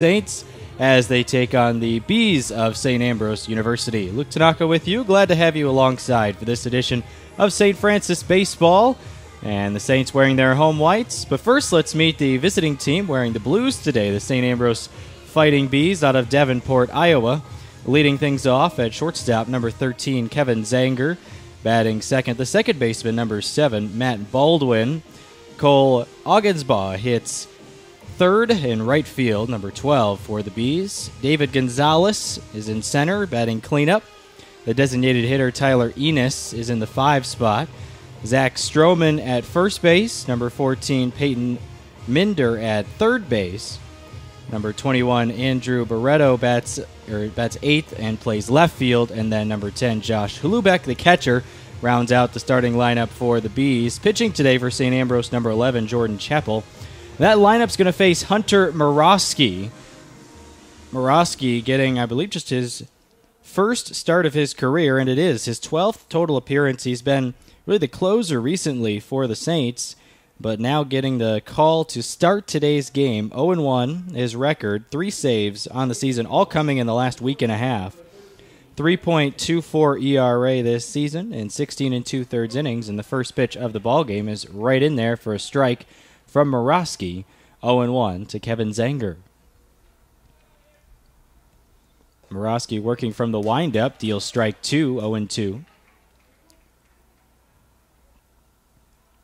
Saints as they take on the Bees of St. Ambrose University. Luke Tanaka with you. Glad to have you alongside for this edition of St. Francis Baseball. And the Saints wearing their home whites. But first, let's meet the visiting team wearing the blues today, the St. Ambrose Fighting Bees out of Davenport, Iowa. Leading things off at shortstop, number 13, Kevin Zanger. Batting second, the second baseman, number 7, Matt Baldwin. Cole Ogensbaugh hits third in right field, number 12 for the Bees. David Gonzalez is in center, batting cleanup. The designated hitter, Tyler Enos, is in the 5 spot. Zach Stroman at first base. Number 14, Peyton Minder at third base. Number 21, Andrew Barreto bats 8th and plays left field. And then number 10, Josh Hulubeck, the catcher, rounds out the starting lineup for the Bees. Pitching today for St. Ambrose, number 11, Jordan Chappell. That lineup's going to face Hunter Morosky. Morosky getting, I believe, just his first start of his career, and it is his 12th total appearance. He's been really the closer recently for the Saints, but now getting the call to start today's game. 0-1 his record, 3 saves on the season, all coming in the last week and a half. 3.24 ERA this season in 16 2/3 innings, and the first pitch of the ballgame is right in there for a strike from Morosky. 0-1 to Kevin Zanger. Morosky working from the windup, deals strike 2, 0-2.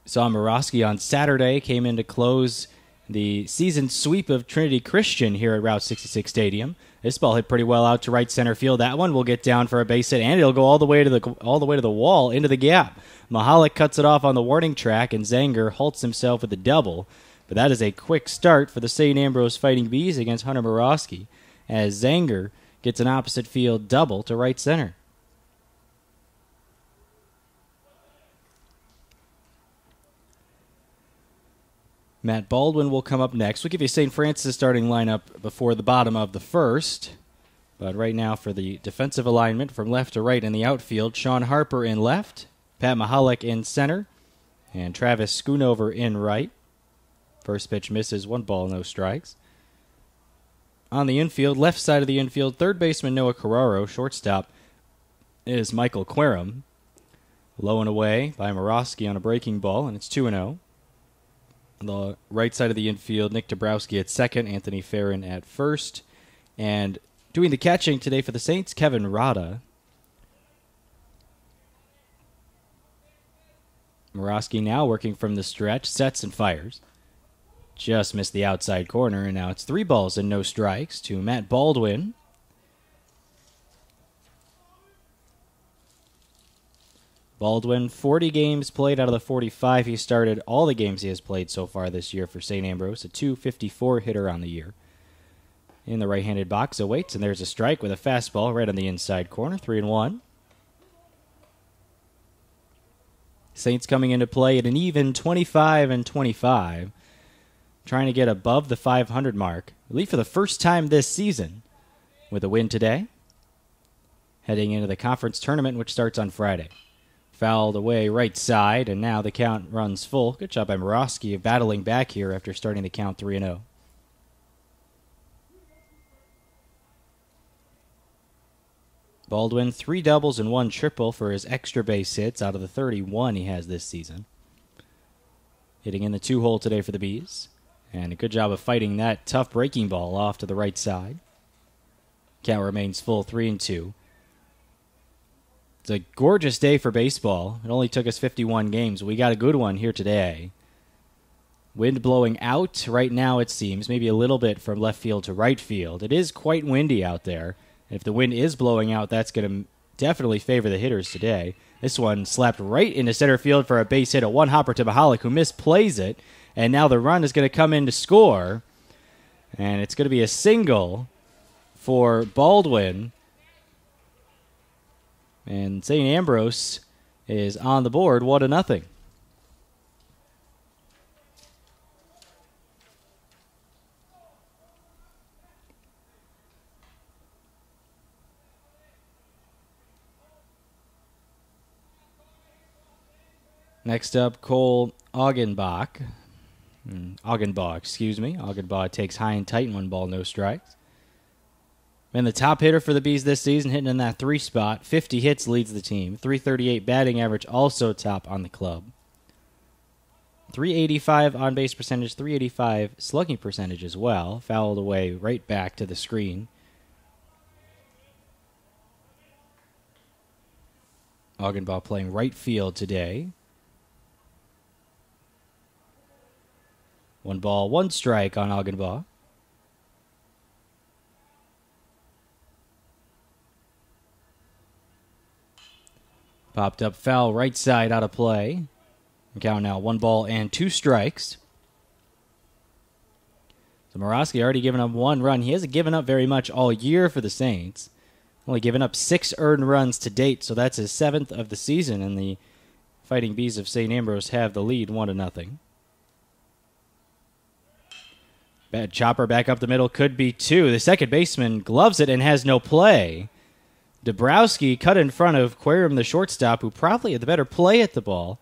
Saw Morosky on Saturday, came in to close the season sweep of Trinity Christian here at Route 66 Stadium. This ball hit pretty well out to right center field. That one will get down for a base hit, and it'll go all the way to the wall into the gap. Mahalik cuts it off on the warning track, and Zanger halts himself with a double. But that is a quick start for the St. Ambrose Fighting Bees against Hunter Morosky, as Zanger gets an opposite field double to right center. Matt Baldwin will come up next. We'll give you St. Francis starting lineup before the bottom of the first. But right now for the defensive alignment from left to right in the outfield, Sean Harper in left, Pat Mahalik in center, and Travis Schoonover in right. First pitch misses, 1 ball, no strikes. On the infield, left side of the infield, third baseman Noah Carraro. Shortstop is Michael Querum. Low and away by Morosky on a breaking ball, and it's 2-0. On the right side of the infield, Nick Dabrowski at second, Anthony Farron at first. And doing the catching today for the Saints, Kevin Rada. Morosky now working from the stretch, sets and fires. Just missed the outside corner, and now it's 3 balls and no strikes to Matt Baldwin. Baldwin, 40 games played out of the 45 he started. All the games he has played so far this year for St. Ambrose. A .254 hitter on the year. In the right-handed box awaits, and there's a strike with a fastball right on the inside corner. 3-1. Saints coming into play at an even 25-25. Trying to get above the 500 mark, at least for the first time this season, with a win today. Heading into the conference tournament, which starts on Friday. Fouled away right side, and now the count runs full. Good job by Morosky battling back here after starting the count 3-0. Baldwin, 3 doubles and 1 triple for his extra base hits out of the 31 he has this season. Hitting in the 2-hole today for the Bees. And a good job of fighting that tough breaking ball off to the right side. Count remains full, 3-2. It's a gorgeous day for baseball. It only took us 51 games. We got a good one here today. Wind blowing out right now, it seems. Maybe a little bit from left field to right field. It is quite windy out there. And if the wind is blowing out, that's going to definitely favor the hitters today. This one slapped right into center field for a base hit. A one-hopper to Mahalik, who misplays it. And now the run is going to come in to score. And it's going to be a single for Baldwin. And St. Ambrose is on the board, 1-0. Next up, Cole Augenbach. Ogdenbaugh, excuse me. Ogdenbaugh takes high and tight, 1 ball, no strikes. And the top hitter for the Bees this season, hitting in that 3 spot. 50 hits leads the team. 338 batting average, also top on the club. 385 on-base percentage, 385 slugging percentage as well. Fouled away right back to the screen. Ogdenbaugh playing right field today. 1 ball, 1 strike on Ogdenbaugh. Popped up foul right side out of play. Count now 1 ball and 2 strikes. So Morosky already given up 1 run. He hasn't given up very much all year for the Saints. Only given up 6 earned runs to date, so that's his 7th of the season, and the Fighting Bees of St. Ambrose have the lead 1-0. Bad chopper back up the middle, could be 2. The second baseman gloves it and has no play. Dabrowski cut in front of Querim, the shortstop, who probably had the better play at the ball.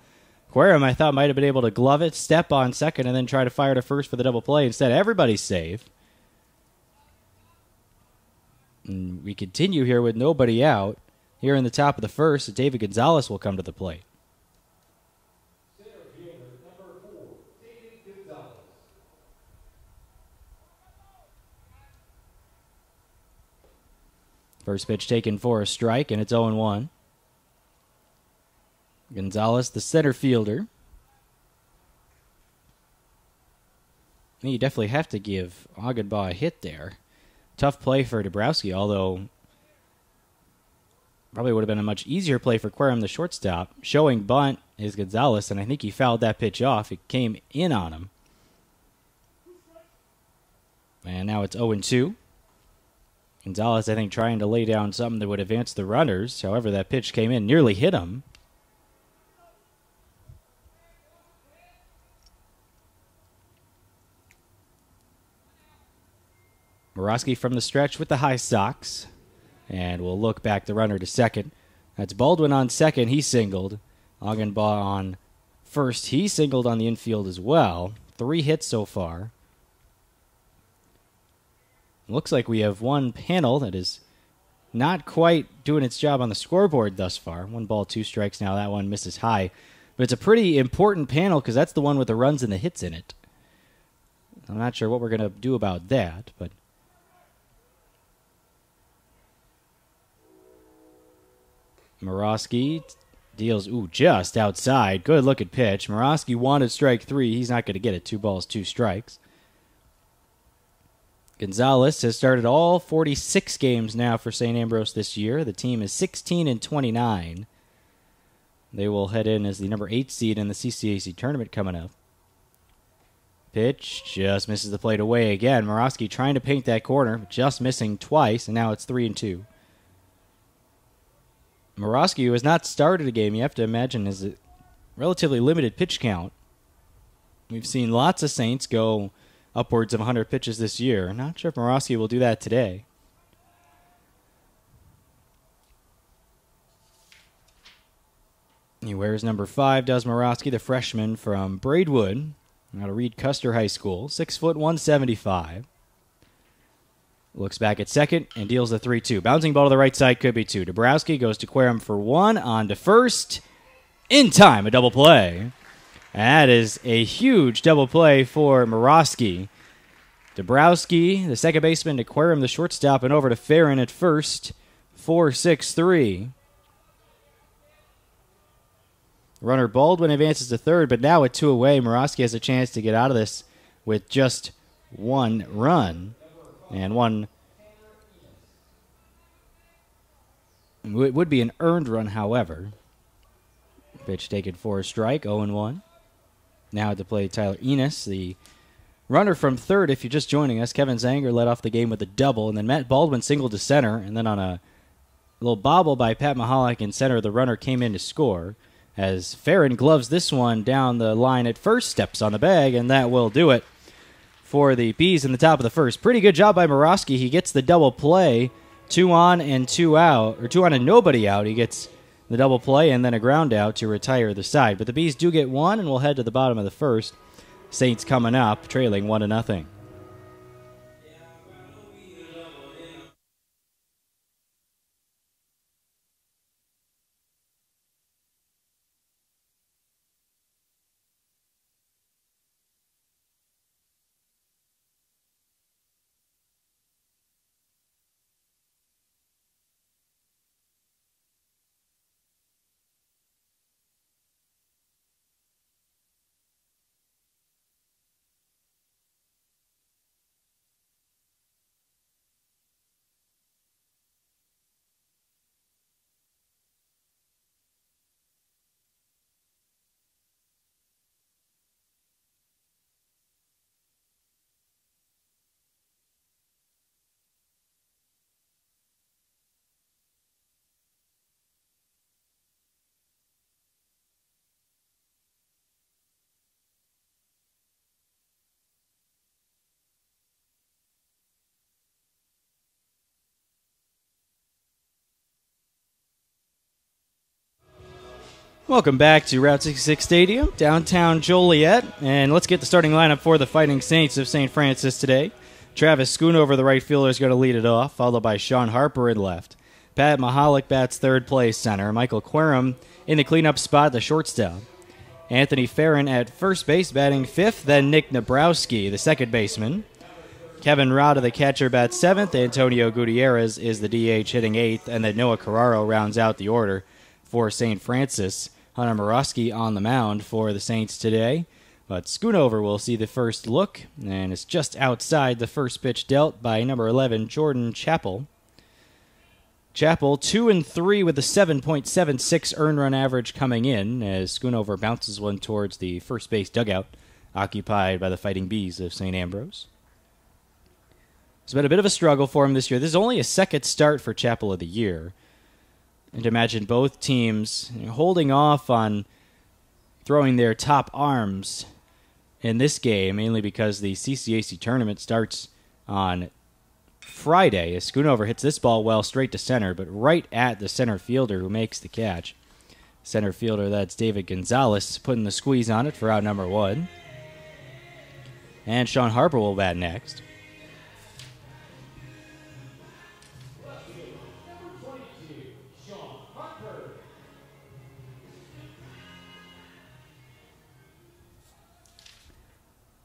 Querim, I thought, might have been able to glove it, step on second, and then try to fire to first for the double play. Instead, everybody's safe. And we continue here with nobody out. Here in the top of the first, David Gonzalez will come to the plate. First pitch taken for a strike, and it's 0-1. Gonzalez, the center fielder. You definitely have to give Ogdenbaugh a hit there. Tough play for Dabrowski, although probably would have been a much easier play for Querim, the shortstop. Showing bunt is Gonzalez, and I think he fouled that pitch off. It came in on him. And now it's 0-2. Gonzalez, I think, trying to lay down something that would advance the runners. However, that pitch came in, nearly hit him. Morosky from the stretch with the high socks. And we'll look back the runner to second. That's Baldwin on second. He singled. Ogdenbaugh on first. He singled on the infield as well. 3 hits so far. Looks like we have one panel that is not quite doing its job on the scoreboard thus far. 1 ball, 2 strikes now. That one misses high. But it's a pretty important panel because that's the one with the runs and the hits in it. I'm not sure what we're going to do about that, but Morosky deals, just outside. Good looking pitch. Morosky wanted strike 3. He's not going to get it. 2 balls, 2 strikes. Gonzalez has started all 46 games now for St. Ambrose this year. The team is 16-29. They will head in as the number 8 seed in the CCAC tournament coming up. Pitch just misses the plate away again. Morosky trying to paint that corner, just missing twice, and now it's 3-2. Morosky, who has not started a game, you have to imagine, has a relatively limited pitch count. We've seen lots of Saints go upwards of 100 pitches this year. Not sure if Morosky will do that today. He wears number 5, does Morosky, the freshman from Braidwood, out of Reed Custer High School. 6 foot 175. Looks back at second and deals the 3-2. Bouncing ball to the right side, could be 2. Dabrowski goes to Querim for 1, on to first. In time, a double play. That is a huge double play for Morosky. Dabrowski, the second baseman, to Querim, the shortstop, and over to Farron at first. 4-6-3. Runner Baldwin advances to third, but now with 2 away, Morosky has a chance to get out of this with just 1 run. And one, it would be an earned run, however. Pitch taken for a strike, 0-1. Now to play Tyler Enos, the runner from third. If you're just joining us, Kevin Zanger led off the game with a double, and then Matt Baldwin singled to center, and then on a little bobble by Pat Mahalik in center, the runner came in to score. As Farron gloves this one down the line at first, steps on the bag, and that will do it for the Bees in the top of the first. Pretty good job by Morosky. He gets the double play, 2 on and 2 out, or 2 on and nobody out. He gets the double play and then a ground out to retire the side. But the Bees do get 1, and we'll head to the bottom of the first. Saints coming up, trailing 1-0. Welcome back to Route 66 Stadium, downtown Joliet, and let's get the starting lineup for the Fighting Saints of St. Francis today. Travis Schoonover, the right fielder, is going to lead it off, followed by Sean Harper in left. Pat Mahalik bats third place center. Michael Querum in the cleanup spot, the shortstop. Anthony Farron at first base, batting fifth, then Nick Nabrowski, the second baseman. Kevin Rada, the catcher, bats seventh. Antonio Gutierrez is the DH, hitting eighth, and then Noah Carraro rounds out the order for St. Francis. Hunter Morosky on the mound for the Saints today. But Schoonover will see the first look, and it's just outside the first pitch dealt by number 11, Jordan Chappell. Chappell 2-3 with a 7.76 earned run average coming in as Schoonover bounces one towards the first base dugout occupied by the Fighting Bees of St. Ambrose. It's been a bit of a struggle for him this year. This is only a second start for Chappell of the year. And to imagine both teams holding off on throwing their top arms in this game, mainly because the CCAC tournament starts on Friday. As Schoonover hits this ball well straight to center, but right at the center fielder who makes the catch. Center fielder, that's David Gonzalez, putting the squeeze on it for out number one. And Sean Harper will bat next.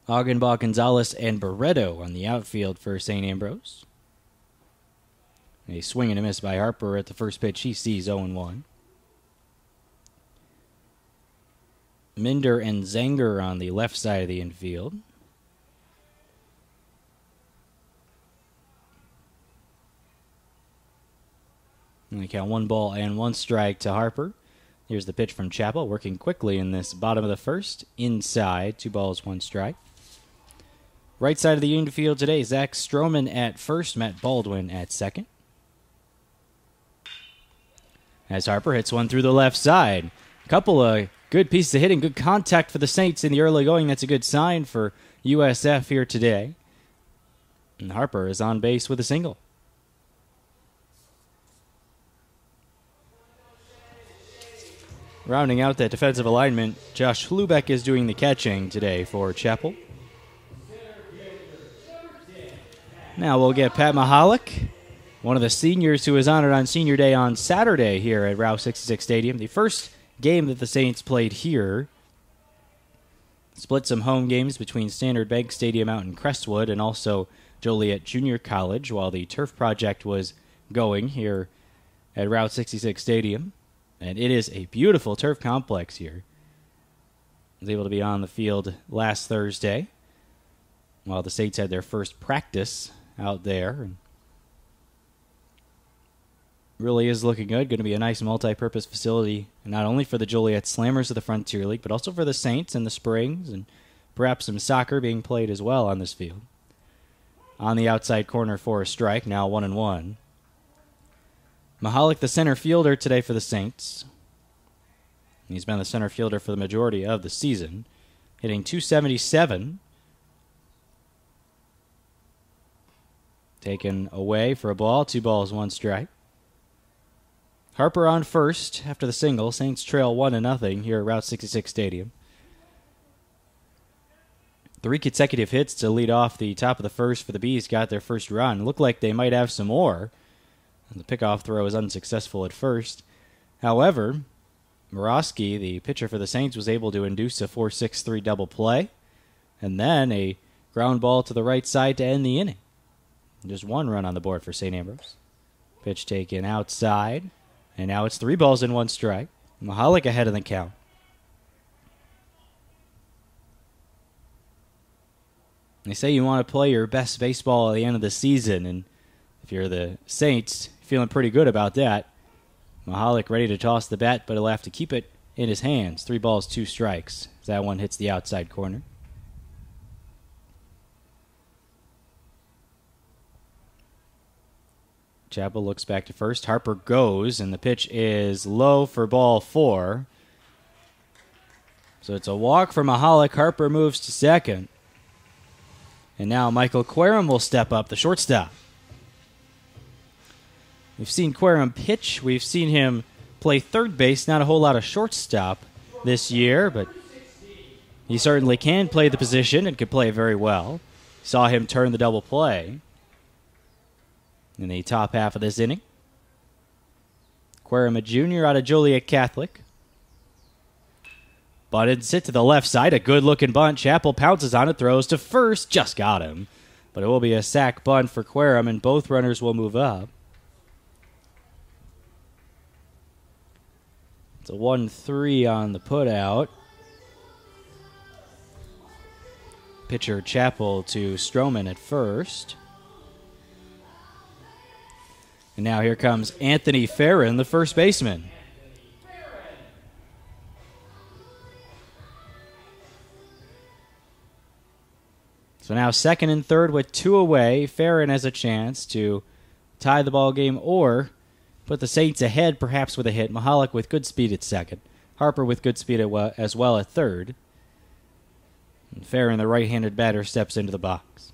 Augenbach, Gonzalez, and Barreto on the outfield for St. Ambrose. A swing and a miss by Harper at the first pitch. He sees 0-1. Minder and Zenger on the left side of the infield. And they count 1-1 strike to Harper. Here's the pitch from Chappell, working quickly in this bottom of the first. Inside, 2-1 strike. Right side of the infield today, Zach Stroman at first, Matt Baldwin at second. As Harper hits one through the left side. A couple of good pieces of hitting, good contact for the Saints in the early going. That's a good sign for USF here today. And Harper is on base with a single. Rounding out that defensive alignment, Josh Hlubeck is doing the catching today for Chappell. Now we'll get Pat Mahalik, one of the seniors who was honored on Senior Day on Saturday here at Route 66 Stadium. The first game that the Saints played here. Split some home games between Standard Bank Stadium out in Crestwood and also Joliet Junior College while the turf project was going here at Route 66 Stadium. And it is a beautiful turf complex here. I was able to be on the field last Thursday while the Saints had their first practice out there. And really is looking good. Going to be a nice multi-purpose facility, not only for the Joliet Slammers of the Frontier League, but also for the Saints in the Springs, and perhaps some soccer being played as well on this field. On the outside corner for a strike, now 1-1. Mahalik, the center fielder today for the Saints. He's been the center fielder for the majority of the season, hitting .277. Taken away for a ball, 2-1 strike. Harper on first after the single. Saints trail 1-0 here at Route 66 Stadium. 3 consecutive hits to lead off the top of the first for the Bees got their first run. Looked like they might have some more. The pickoff throw was unsuccessful at first. However, Morosky, the pitcher for the Saints, was able to induce a 4-6-3 double play, and then a ground ball to the right side to end the inning. Just 1 run on the board for St. Ambrose. Pitch taken outside, and now it's 3 balls and 1 strike. Mahalik ahead of the count. They say you want to play your best baseball at the end of the season, and if you're the Saints, feeling pretty good about that. Mahalik ready to toss the bat, but he'll have to keep it in his hands. 3 balls, 2 strikes. As that one hits the outside corner. Chapel looks back to first. Harper goes, and the pitch is low for ball 4. So it's a walk for Mahalik. Harper moves to second. And now Michael Querum will step up, the shortstop. We've seen Querum pitch. We've seen him play third base. Not a whole lot of shortstop this year, but he certainly can play the position and can play it very well. Saw him turn the double play in the top half of this inning. Querum, a junior out of Joliet Catholic. Bunted sit to the left side. A good-looking bunt. Chapel pounces on it, throws to first. Just got him. But it will be a sac bunt for Querum, and both runners will move up. It's a 1-3 on the putout. Pitcher Chapel to Stroman at first. And now here comes Anthony Farron, the first baseman. So now second and third with 2 away. Farron has a chance to tie the ball game or put the Saints ahead, perhaps with a hit. Mahalik with good speed at second. Harper with good speed as well at third. And Farron, the right-handed batter, steps into the box.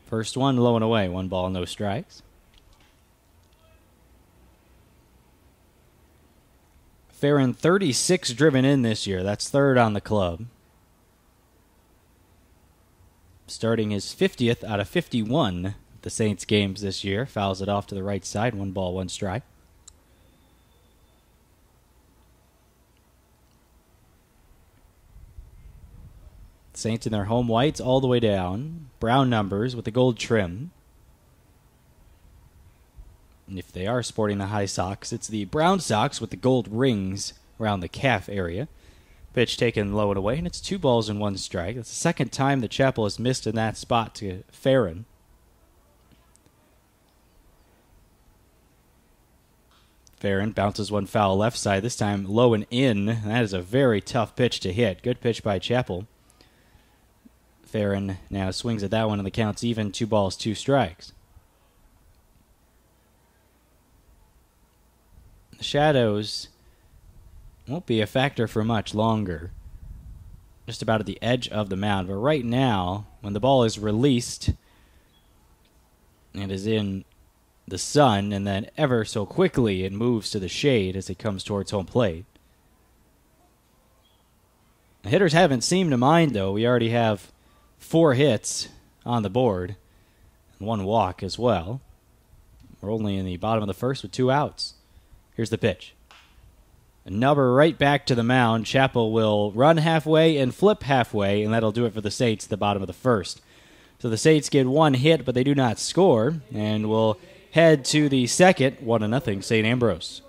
First one low and away. 1 ball, no strikes. Farron 36 driven in this year. That's third on the club. Starting his 50th out of 51 at the Saints games this year. Fouls it off to the right side. 1 ball, 1 strike. Saints in their home whites all the way down. Brown numbers with the gold trim. And if they are sporting the high socks, it's the brown socks with the gold rings around the calf area. Pitch taken low and away, and it's 2 balls and 1 strike. That's the second time that Chapel has missed in that spot to Farron. Farron bounces 1 foul left side, this time low and in. That is a very tough pitch to hit. Good pitch by Chapel. Farron now swings at that one, and the count's even. 2 balls, 2 strikes. The shadows won't be a factor for much longer. Just about at the edge of the mound. But right now, when the ball is released and is in the sun, and then ever so quickly it moves to the shade as it comes towards home plate. The hitters haven't seemed to mind, though. We already have 4 hits on the board and 1 walk as well. We're only in the bottom of the first with 2 outs. Here's the pitch. A number right back to the mound. Chapel will run halfway and flip halfway, and that'll do it for the Saints at the bottom of the first. So the Saints get 1 hit, but they do not score, and will head to the second, 1-0 St. Ambrose.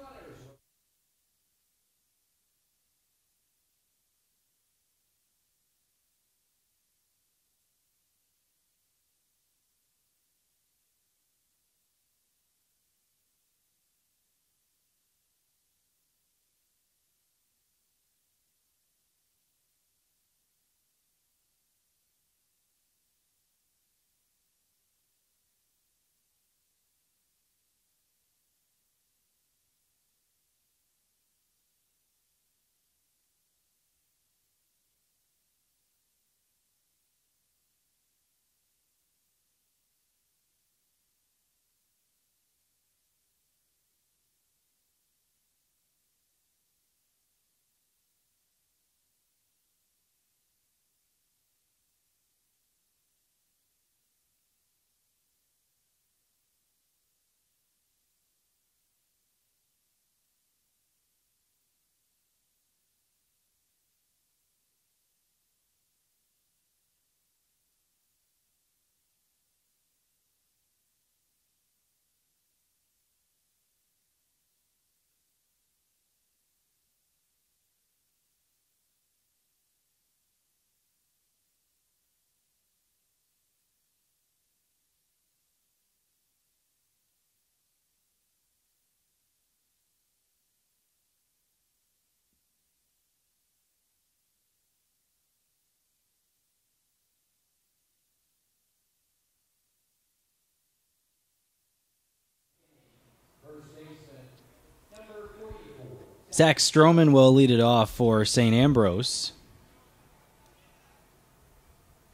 Zach Stroman will lead it off for St. Ambrose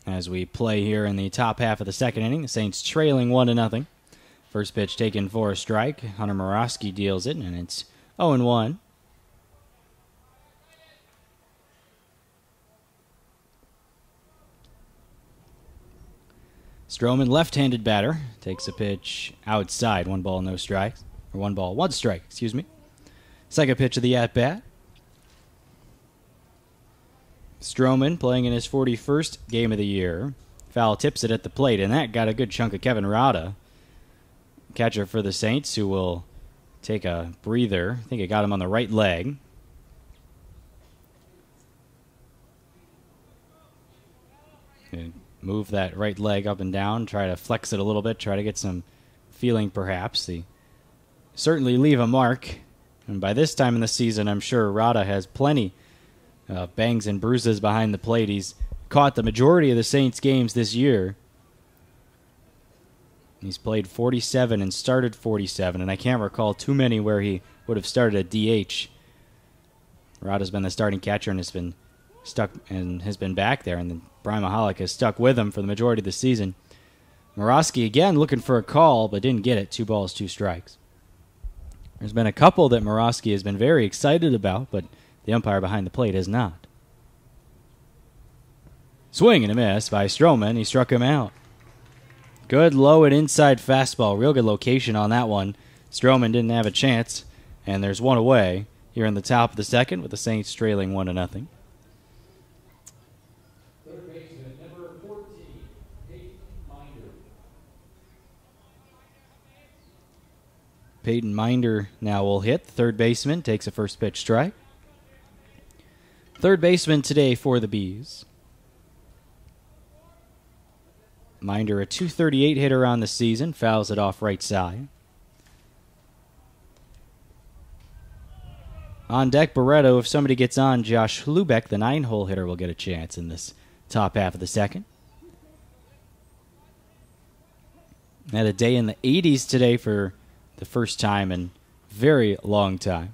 as we play here in the top half of the second inning. The Saints trailing 1-0. First pitch taken for a strike. Hunter Morosky deals it, and it's 0-1. Stroman, left-handed batter, takes a pitch outside. 1 ball, no strikes. Or 1 ball, 1 strike, excuse me. Second pitch of the at-bat. Stroman playing in his 41st game of the year. Foul tips it at the plate, and that got a good chunk of Kevin Rada. Catcher for the Saints, who will take a breather. I think it got him on the right leg. And move that right leg up and down, try to flex it a little bit, try to get some feeling perhaps. They certainly leave a mark. And by this time in the season, I'm sure Rada has plenty of bangs and bruises behind the plate. He's caught the majority of the Saints games this year. He's played 47 and started 47, and I can't recall too many where he would have started at DH. Rada's been the starting catcher and has been stuck and has been back there, and then Brian Mahalik has stuck with him for the majority of the season. Morosky again looking for a call, but didn't get it. 2 balls, 2 strikes. There's been a couple that Morosky has been very excited about, but the umpire behind the plate has not. Swing and a miss by Stroman. He struck him out. Good low and inside fastball. Real good location on that one. Stroman didn't have a chance, and there's 1 away here in the top of the second with the Saints trailing 1-0. Peyton Minder now will hit. Third baseman takes a first pitch strike. Third baseman today for the Bees. Minder, a .238 hitter on the season, fouls it off right side. On deck, Barreto. If somebody gets on, Josh Lubeck, the 9-hole hitter, will get a chance in this top half of the second. Had a day in the 80s today for the first time in a very long time.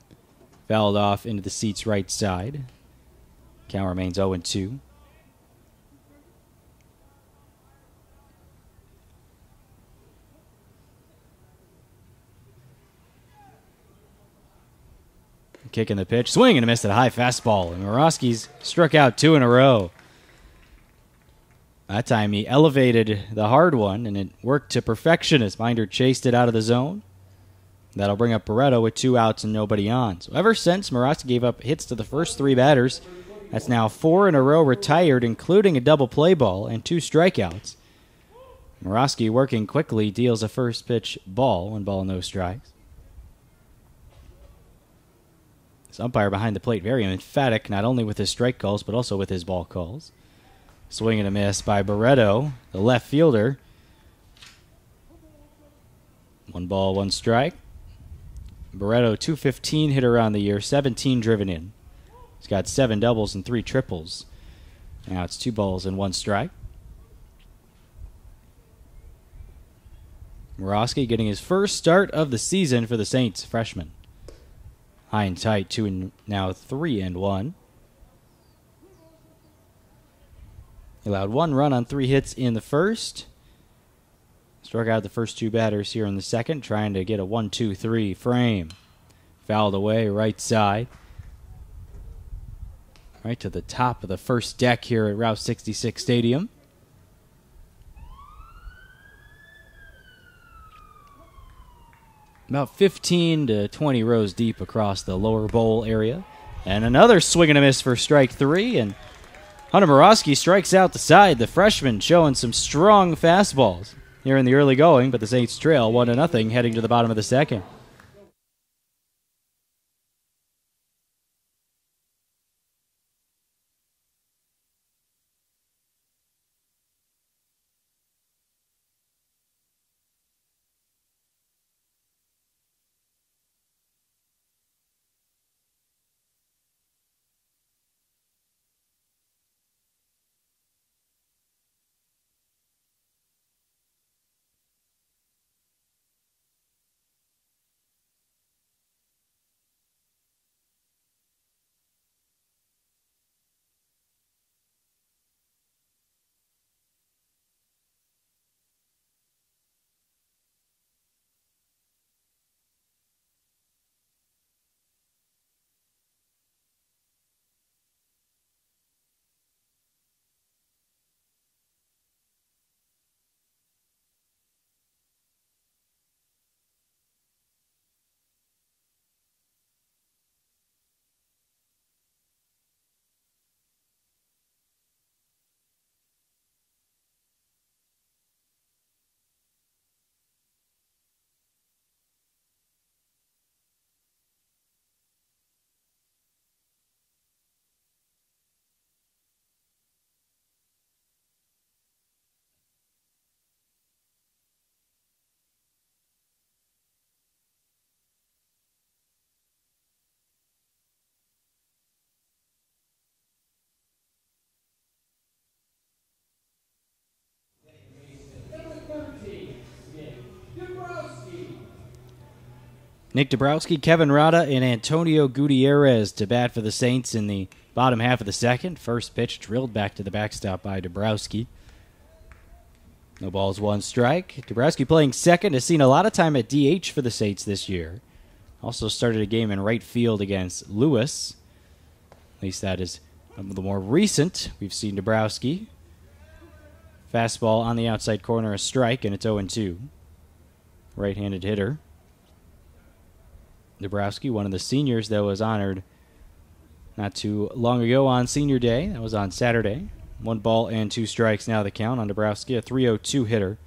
Fouled off into the seats right side. Count remains 0-2. Kicking the pitch, swing and a miss at a high fastball. And Morosky's struck out 2 in a row. That time he elevated the hard one, and it worked to perfection as Minder chased it out of the zone. That'll bring up Barreto with 2 outs and nobody on. So ever since Morosky gave up hits to the first 3 batters, that's now 4 in a row retired, including a double play ball and 2 strikeouts. Morosky working quickly deals a first pitch ball, 1 ball, no strikes. This umpire behind the plate very emphatic, not only with his strike calls, but also with his ball calls. Swing and a miss by Barreto, the left fielder. 1 ball, 1 strike. Barreto, .215 hitter on the year, 17 driven in. He's got 7 doubles and 3 triples. Now it's 2 balls and 1 strike. Morosky getting his first start of the season for the Saints, freshman. High and tight, 2 and now 3-1. He allowed 1 run on 3 hits in the first. Struck out the first 2 batters here in the second, trying to get a 1-2-3 frame. Fouled away right side. Right to the top of the first deck here at Route 66 Stadium. About 15 to 20 rows deep across the lower bowl area. And another swing and a miss for strike 3. And Hunter Morosky strikes out the side. The freshman showing some strong fastballs here in the early going, but the Saints trail 1-0 heading to the bottom of the second. Nick Dabrowski, Kevin Rada, and Antonio Gutierrez to bat for the Saints in the bottom half of the second. First pitch drilled back to the backstop by Dabrowski. No balls, one strike. Dabrowski playing second, has seen a lot of time at DH for the Saints this year. Also started a game in right field against Lewis. At least that is the more recent. We've seen Dabrowski. Fastball on the outside corner, a strike, and it's 0-2. Right-handed hitter. Dabrowski, one of the seniors that was honored not too long ago on Senior Day. That was on Saturday. 1 ball and 2 strikes now the count on Dabrowski, a .302 hitter.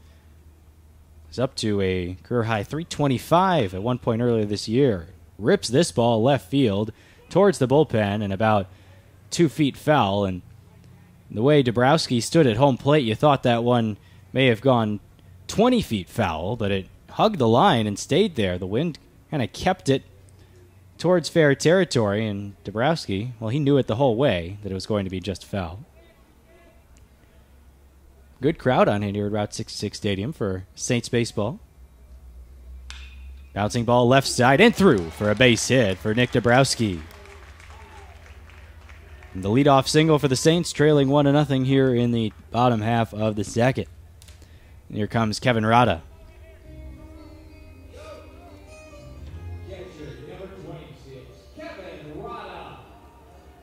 He's up to a career-high .325 at one point earlier this year. Rips this ball left field towards the bullpen and about 2 feet foul. And the way Dabrowski stood at home plate, you thought that one may have gone 20 feet foul, but it hugged the line and stayed there. The wind kind of kept it towards fair territory, and Dabrowski, well, he knew it the whole way that it was going to be just foul. Good crowd on here at Route 66 Stadium for Saints baseball. Bouncing ball left side and through for a base hit for Nick Dabrowski. And the leadoff single for the Saints, trailing 1-0 here in the bottom half of the second. And here comes Kevin Rada.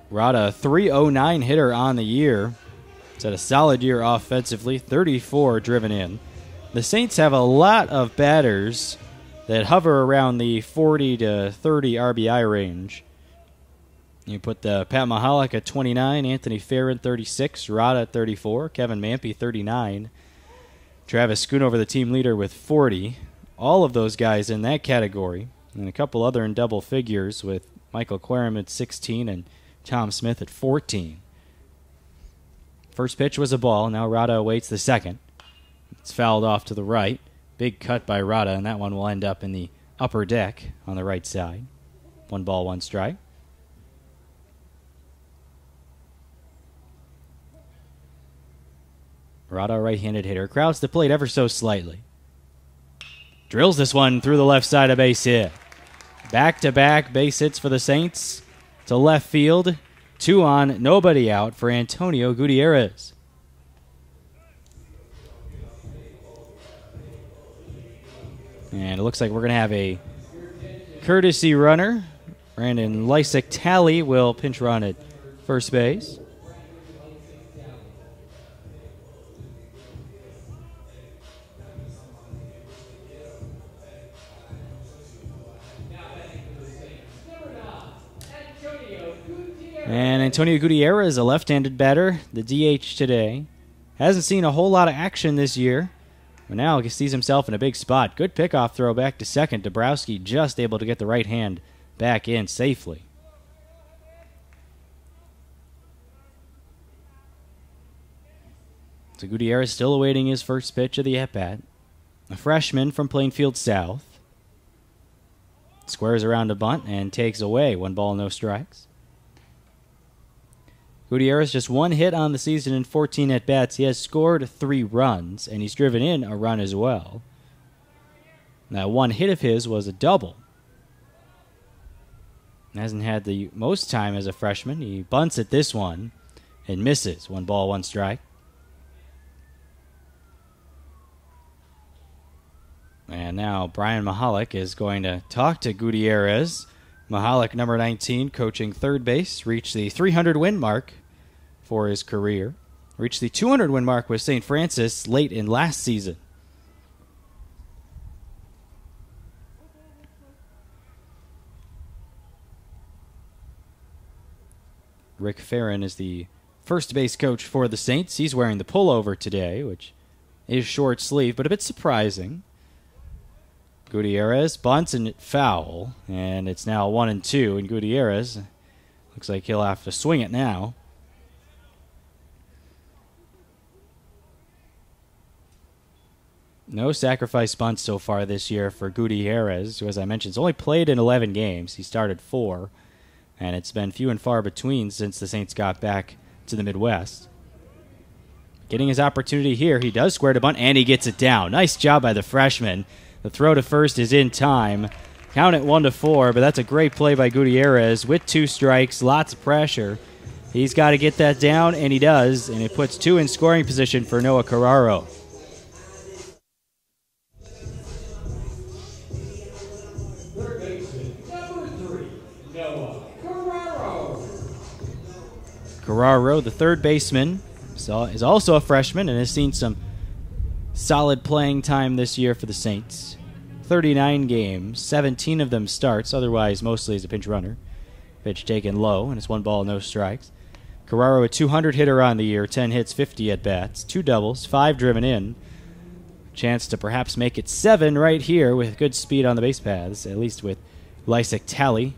Rada, a .309 hitter on the year. He's had a solid year offensively, 34 driven in. The Saints have a lot of batters that hover around the 40 to 30 RBI range. You put the Pat Mahalik at 29, Anthony Farron 36, Rada at 34, Kevin Mampey 39, Travis Schoonover the team leader with 40. All of those guys in that category, and a couple other in double figures with Michael Querim at 16 and Tom Smith at 14. First pitch was a ball. Now Rada awaits the second. It's fouled off to the right. Big cut by Rada, and that one will end up in the upper deck on the right side. 1 ball, 1 strike. Rada, right-handed hitter, crowds the plate ever so slightly. Drills this one through the left side, a base hit. Back-to-back base hits for the Saints to left field. 2 on, nobody out for Antonio Gutierrez. And it looks like we're going to have a courtesy runner. Brandon Lysick-Talley will pinch run at first base. And Antonio Gutierrez, a left-handed batter, the DH today. Hasn't seen a whole lot of action this year, but now he sees himself in a big spot. Good pickoff throw back to second. Dabrowski just able to get the right hand back in safely. So Gutierrez still awaiting his first pitch of the at-bat. A freshman from Plainfield South. Squares around a bunt and takes away 1 ball, no strikes. Gutierrez just 1 hit on the season in 14 at-bats. He has scored 3 runs, and he's driven in a run as well. Now, 1 hit of his was a double. Hasn't had the most time as a freshman. He bunts at this one and misses. 1 ball, 1 strike. And now Brian Mahalik is going to talk to Gutierrez. Mahalik, number 19, coaching third base, reached the 300-win mark for his career. Reached the 200-win mark with St. Francis late in last season. Rick Farron is the first base coach for the Saints. He's wearing the pullover today, which is short sleeve, but a bit surprising. Gutierrez bunts and foul, and it's now 1-2, and Gutierrez looks like he'll have to swing it now. No sacrifice bunts so far this year for Gutierrez, who, as I mentioned, has only played in 11 games. He started 4, and it's been few and far between since the Saints got back to the Midwest. Getting his opportunity here, he does square to bunt, and he gets it down. Nice job by the freshman. The throw to first is in time Count it 1-4, but that's a great play by Gutierrez with 2 strikes, lots of pressure. He's got to get that down, and he does, and it puts 2 in scoring position for Noah Carraro. Third baseman, number 3, Noah Carraro. Carraro, the third baseman, is also a freshman and has seen some solid playing time this year for the Saints. 39 games, 17 of them starts, otherwise mostly as a pinch runner. Pitch taken low, and it's 1 ball, no strikes. Carraro, a 200 hitter on the year, 10 hits, 50 at-bats, 2 doubles, 5 driven in. Chance to perhaps make it 7 right here with good speed on the base paths, at least with Lysak Tally.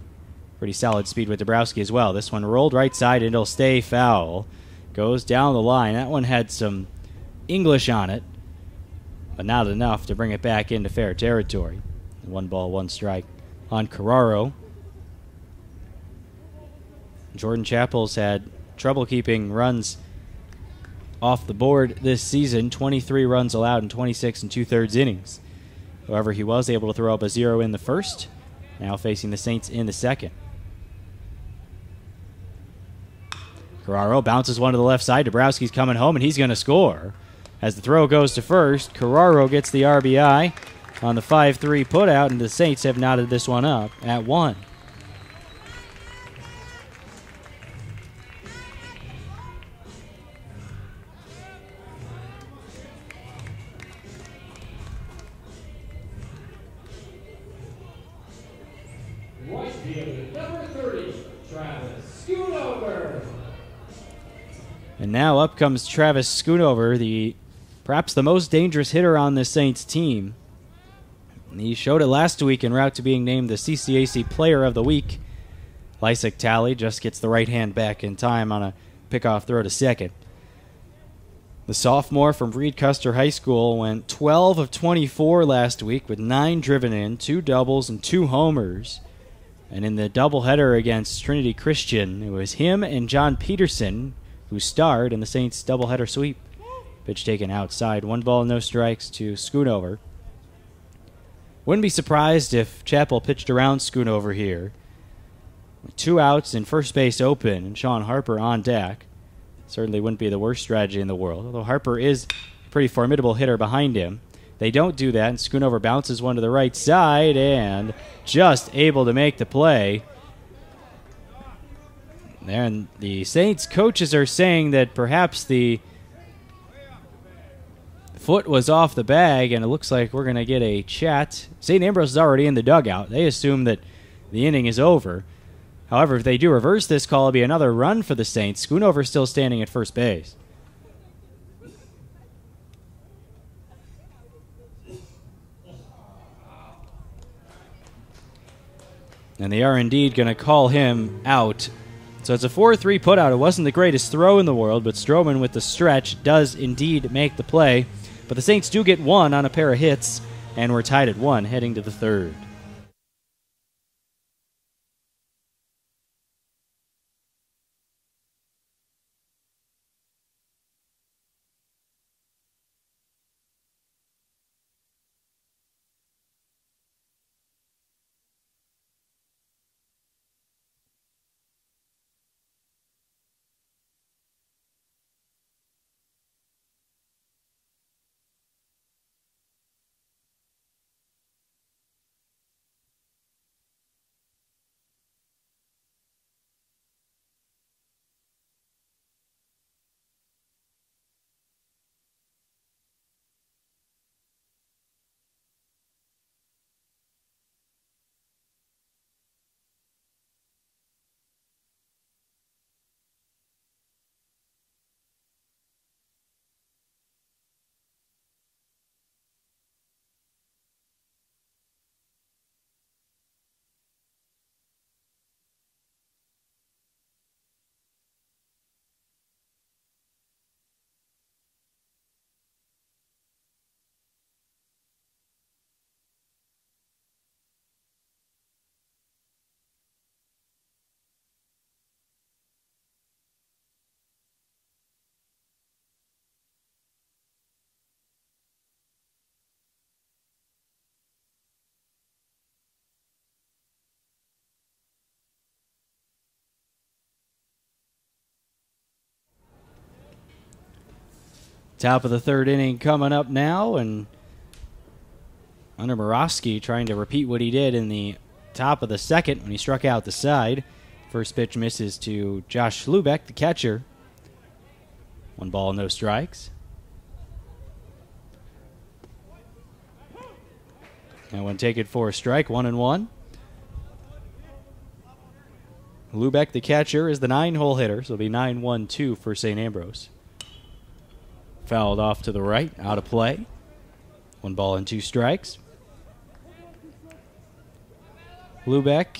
Pretty solid speed with Dabrowski as well. This one rolled right side, and it'll stay foul. Goes down the line. That one had some English on it, but not enough to bring it back into fair territory. 1 ball, 1 strike on Carraro. Jordan Chappell's had trouble keeping runs off the board this season. 23 runs allowed in 26 2/3 innings. However, he was able to throw up a 0 in the first, now facing the Saints in the second. Carraro bounces one to the left side. Dabrowski's coming home, and he's going to score. As the throw goes to first, Carraro gets the RBI on the 5-3 putout, and the Saints have knotted this one up at 1. Right fielder, number 30, Travis Schoonover. And now up comes Travis Schoonover, perhaps the most dangerous hitter on the Saints team. He showed it last week en route to being named the CCAC Player of the Week. Lysak Tally just gets the right hand back in time on a pickoff throw to second. The sophomore from Reed Custer High School went 12 of 24 last week with 9 driven in, 2 doubles, and 2 homers. And in the doubleheader against Trinity Christian, it was him and John Peterson who starred in the Saints doubleheader sweep. Pitch taken outside, 1 ball, no strikes to Schoonover. Wouldn't be surprised if Chappell pitched around Schoonover here. With 2 outs and first base open and Sean Harper on deck. Certainly wouldn't be the worst strategy in the world, although Harper is a pretty formidable hitter behind him. They don't do that, and Schoonover bounces one to the right side and just able to make the play. And the Saints coaches are saying that perhaps the foot was off the bag, and it looks like we're going to get a chat. St. Ambrose is already in the dugout. They assume that the inning is over. However, if they do reverse this call, it'll be another run for the Saints. Schoonover still standing at first base. And they are indeed going to call him out. So it's a 4-3 putout. It wasn't the greatest throw in the world, but Stroman with the stretch does indeed make the play. But the Saints do get 1 on a pair of hits, and we're tied at 1 heading to the 3rd. Top of the third inning coming up now, and Hunter Morosky trying to repeat what he did in the top of the second when he struck out the side. First pitch misses to Josh Lubeck, the catcher. 1 ball, no strikes. That one taken for a strike, 1-1. Lubeck, the catcher, is the 9-hole hitter, so it'll be 9-1-2 for St. Ambrose. Fouled off to the right, out of play. 1 ball and 2 strikes. Lubeck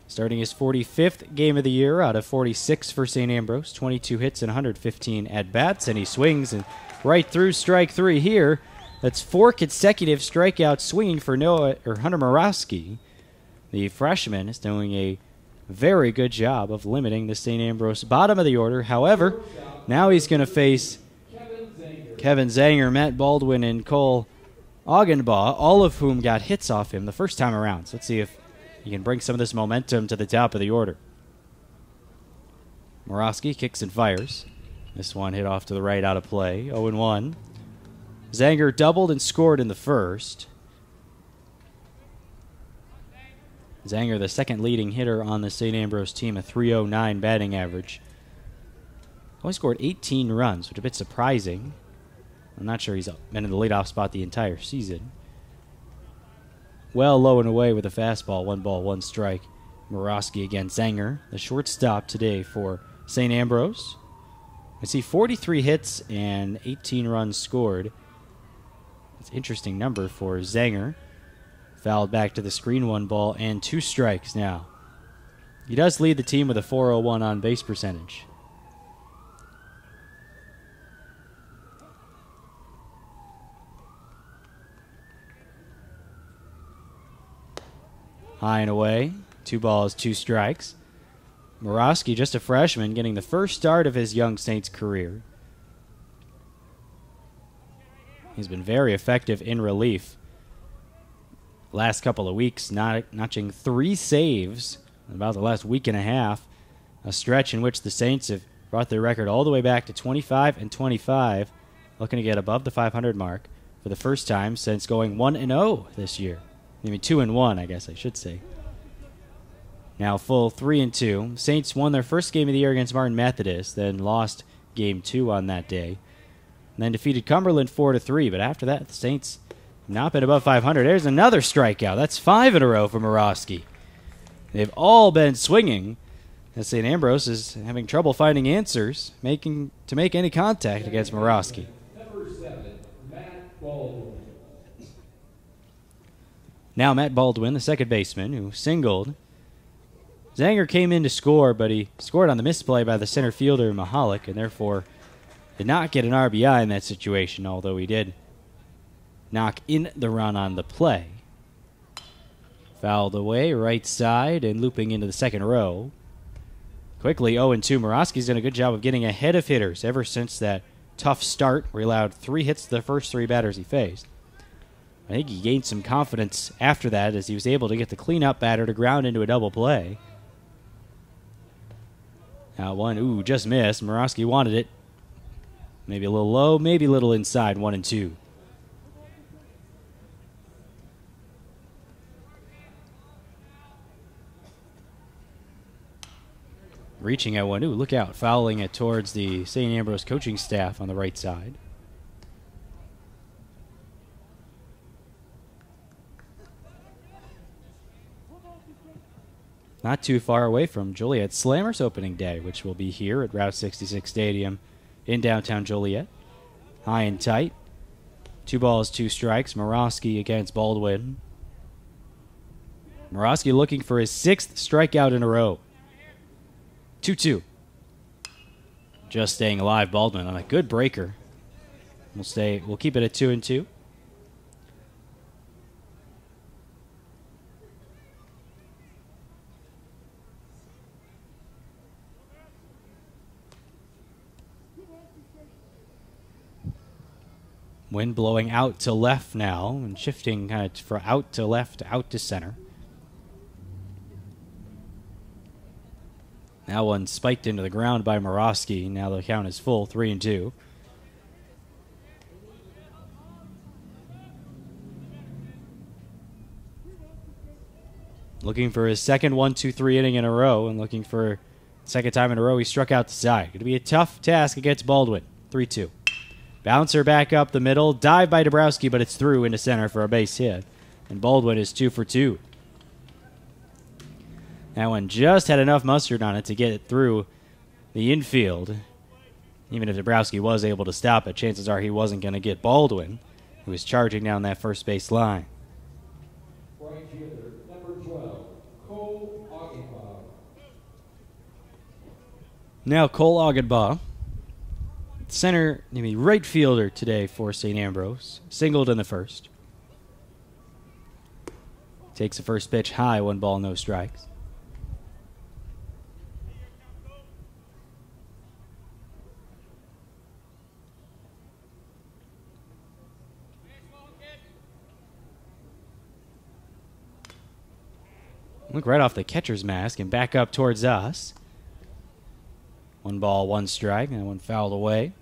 starting his 45th game of the year out of 46 for St. Ambrose. 22 hits and 115 at-bats, and he swings and right through strike 3 here. That's 4 consecutive strikeouts swinging for Hunter Morosky. The freshman is doing a very good job of limiting the St. Ambrose bottom of the order. However, now he's going to face Kevin Zanger, Matt Baldwin, and Cole Augenbaugh, all of whom got hits off him the first time around. So let's see if he can bring some of this momentum to the top of the order. Morosky kicks and fires. This one hit off to the right, out of play. 0-1. Zanger doubled and scored in the first. Zanger, the second leading hitter on the St. Ambrose team, a .309 batting average. Only scored 18 runs, which is a bit surprising. I'm not sure he's been in the leadoff spot the entire season. Well low and away with a fastball, 1 ball, 1 strike. Morosky against Zanger, the shortstop today for St. Ambrose. I see 43 hits and 18 runs scored. It's an interesting number for Zanger. Fouled back to the screen, 1 ball and 2 strikes now. He does lead the team with a .401 on base percentage. High and away, 2 balls, 2 strikes. Morosky, just a freshman, getting the first start of his young Saints career. He's been very effective in relief. Last couple of weeks, notching 3 saves in about the last week and a half. A stretch in which the Saints have brought their record all the way back to 25-25, looking to get above the 500 mark for the first time since going 1-0 this year. I mean 2-1, I guess I should say. Now full 3-2. Saints won their first game of the year against Martin Methodist, then lost game 2 on that day. And then defeated Cumberland 4-3, but after that, the Saints have not been above 500. There's another strikeout. That's 5 in a row for Morosky. They've all been swinging, as St. Ambrose is having trouble finding answers, to make any contact against Morosky. Number 7, Matt Baldwin. Now Matt Baldwin, the second baseman, who singled. Zanger came in to score, but he scored on the misplay by the center fielder, Mahalik, and therefore did not get an RBI in that situation, although he did knock in the run on the play. Fouled away, right side, and looping into the second row. Quickly, 0-2. Morosky's done a good job of getting ahead of hitters ever since that tough start where he allowed 3 hits to the first 3 batters he faced. I think he gained some confidence after that as he was able to get the cleanup batter to ground into a double play. Now one, just missed. Morosky wanted it. Maybe a little low, maybe a little inside, 1-2. Reaching at one, look out, fouling it towards the St. Ambrose coaching staff on the right side. Not too far away from Joliet Slammers opening day, which will be here at Route 66 Stadium in downtown Joliet. High and tight. 2 balls, 2 strikes. Morosky against Baldwin. Morosky looking for his 6th strikeout in a row. 2-2. Just staying alive, Baldwin on a good breaker. We'll keep it at 2-2. Wind blowing out to left now and shifting kind of from out to left, out to center. Now one spiked into the ground by Morosky. Now the count is full, 3-2. looking for his second 1-2-3 inning in a row and looking for second time in a row he struck out the side. Going to be a tough task against Baldwin. 3-2. Bouncer back up the middle. Dive by Dabrowski, but it's through into center for a base hit. And Baldwin is 2 for 2. That one just had enough mustard on it to get it through the infield. Even if Dabrowski was able to stop it, chances are he wasn't going to get Baldwin, who was charging down that first base line. Right fielder, number 12, Cole Augenbaugh. Now Cole Augenbaugh, center, maybe right fielder today for St. Ambrose. Singled in the first. Takes the first pitch high, 1 ball, no strikes. Look right off the catcher's mask and back up towards us. 1 ball, 1 strike, and that one fouled away.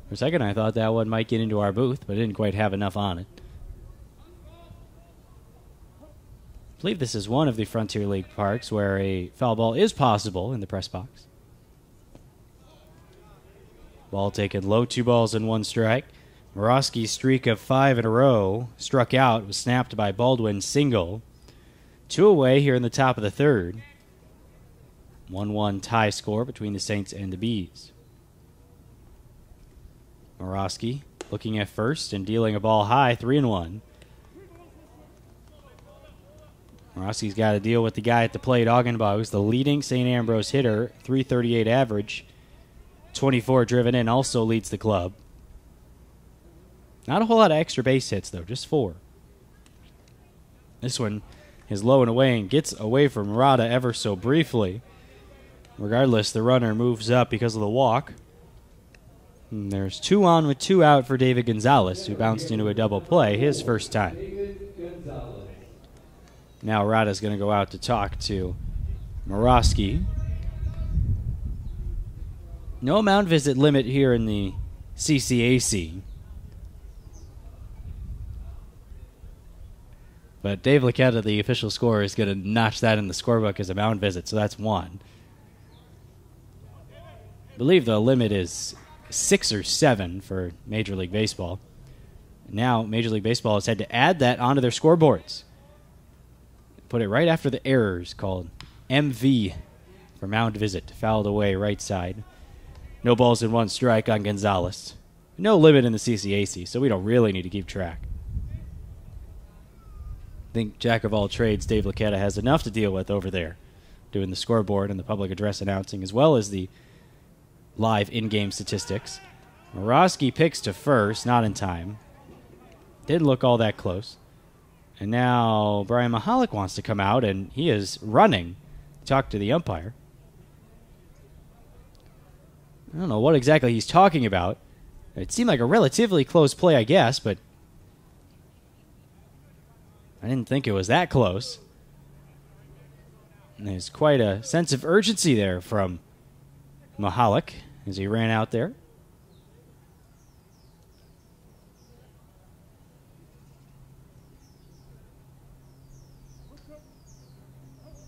For a second, I thought that one might get into our booth, but it didn't quite have enough on it. I believe this is one of the Frontier League parks where a foul ball is possible in the press box. Ball taken low, 2 balls and 1 strike. Morosky's streak of 5 in a row struck out, was snapped by Baldwin's single. 2 away here in the top of the third. 1-1 tie score between the Saints and the Bees. Morosky looking at first and dealing a ball high, 3-1. Morosky's got to deal with the guy at the plate, Augenbaugh, who's the leading St. Ambrose hitter, .338 average, 24 driven in, also leads the club. Not a whole lot of extra base hits, though, just 4. This one is low and away and gets away from Murata ever so briefly. Regardless, the runner moves up because of the walk. And there's 2 on with 2 out for David Gonzalez, who bounced into a double play his first time. Now Murata's going to go out to talk to Morosky. No mound visit limit here in the CCAC. But Dave Laquetta, the official scorer, is going to notch that in the scorebook as a mound visit, so that's 1. I believe the limit is 6 or 7 for Major League Baseball. Now Major League Baseball has had to add that onto their scoreboards. Put it right after the errors called MV for mound visit. Fouled away right side. No balls and 1 strike on Gonzalez. No limit in the CCAC, so we don't really need to keep track. I think jack of all trades, Dave Laquetta has enough to deal with over there, doing the scoreboard and the public address announcing, as well as the live in-game statistics. Morosky picks to first, not in time. Didn't look all that close. And now Brian Mahalik wants to come out, and he is running to talk to the umpire. I don't know what exactly he's talking about. It seemed like a relatively close play, I guess, but I didn't think it was that close. And there's quite a sense of urgency there from Mahalik as he ran out there.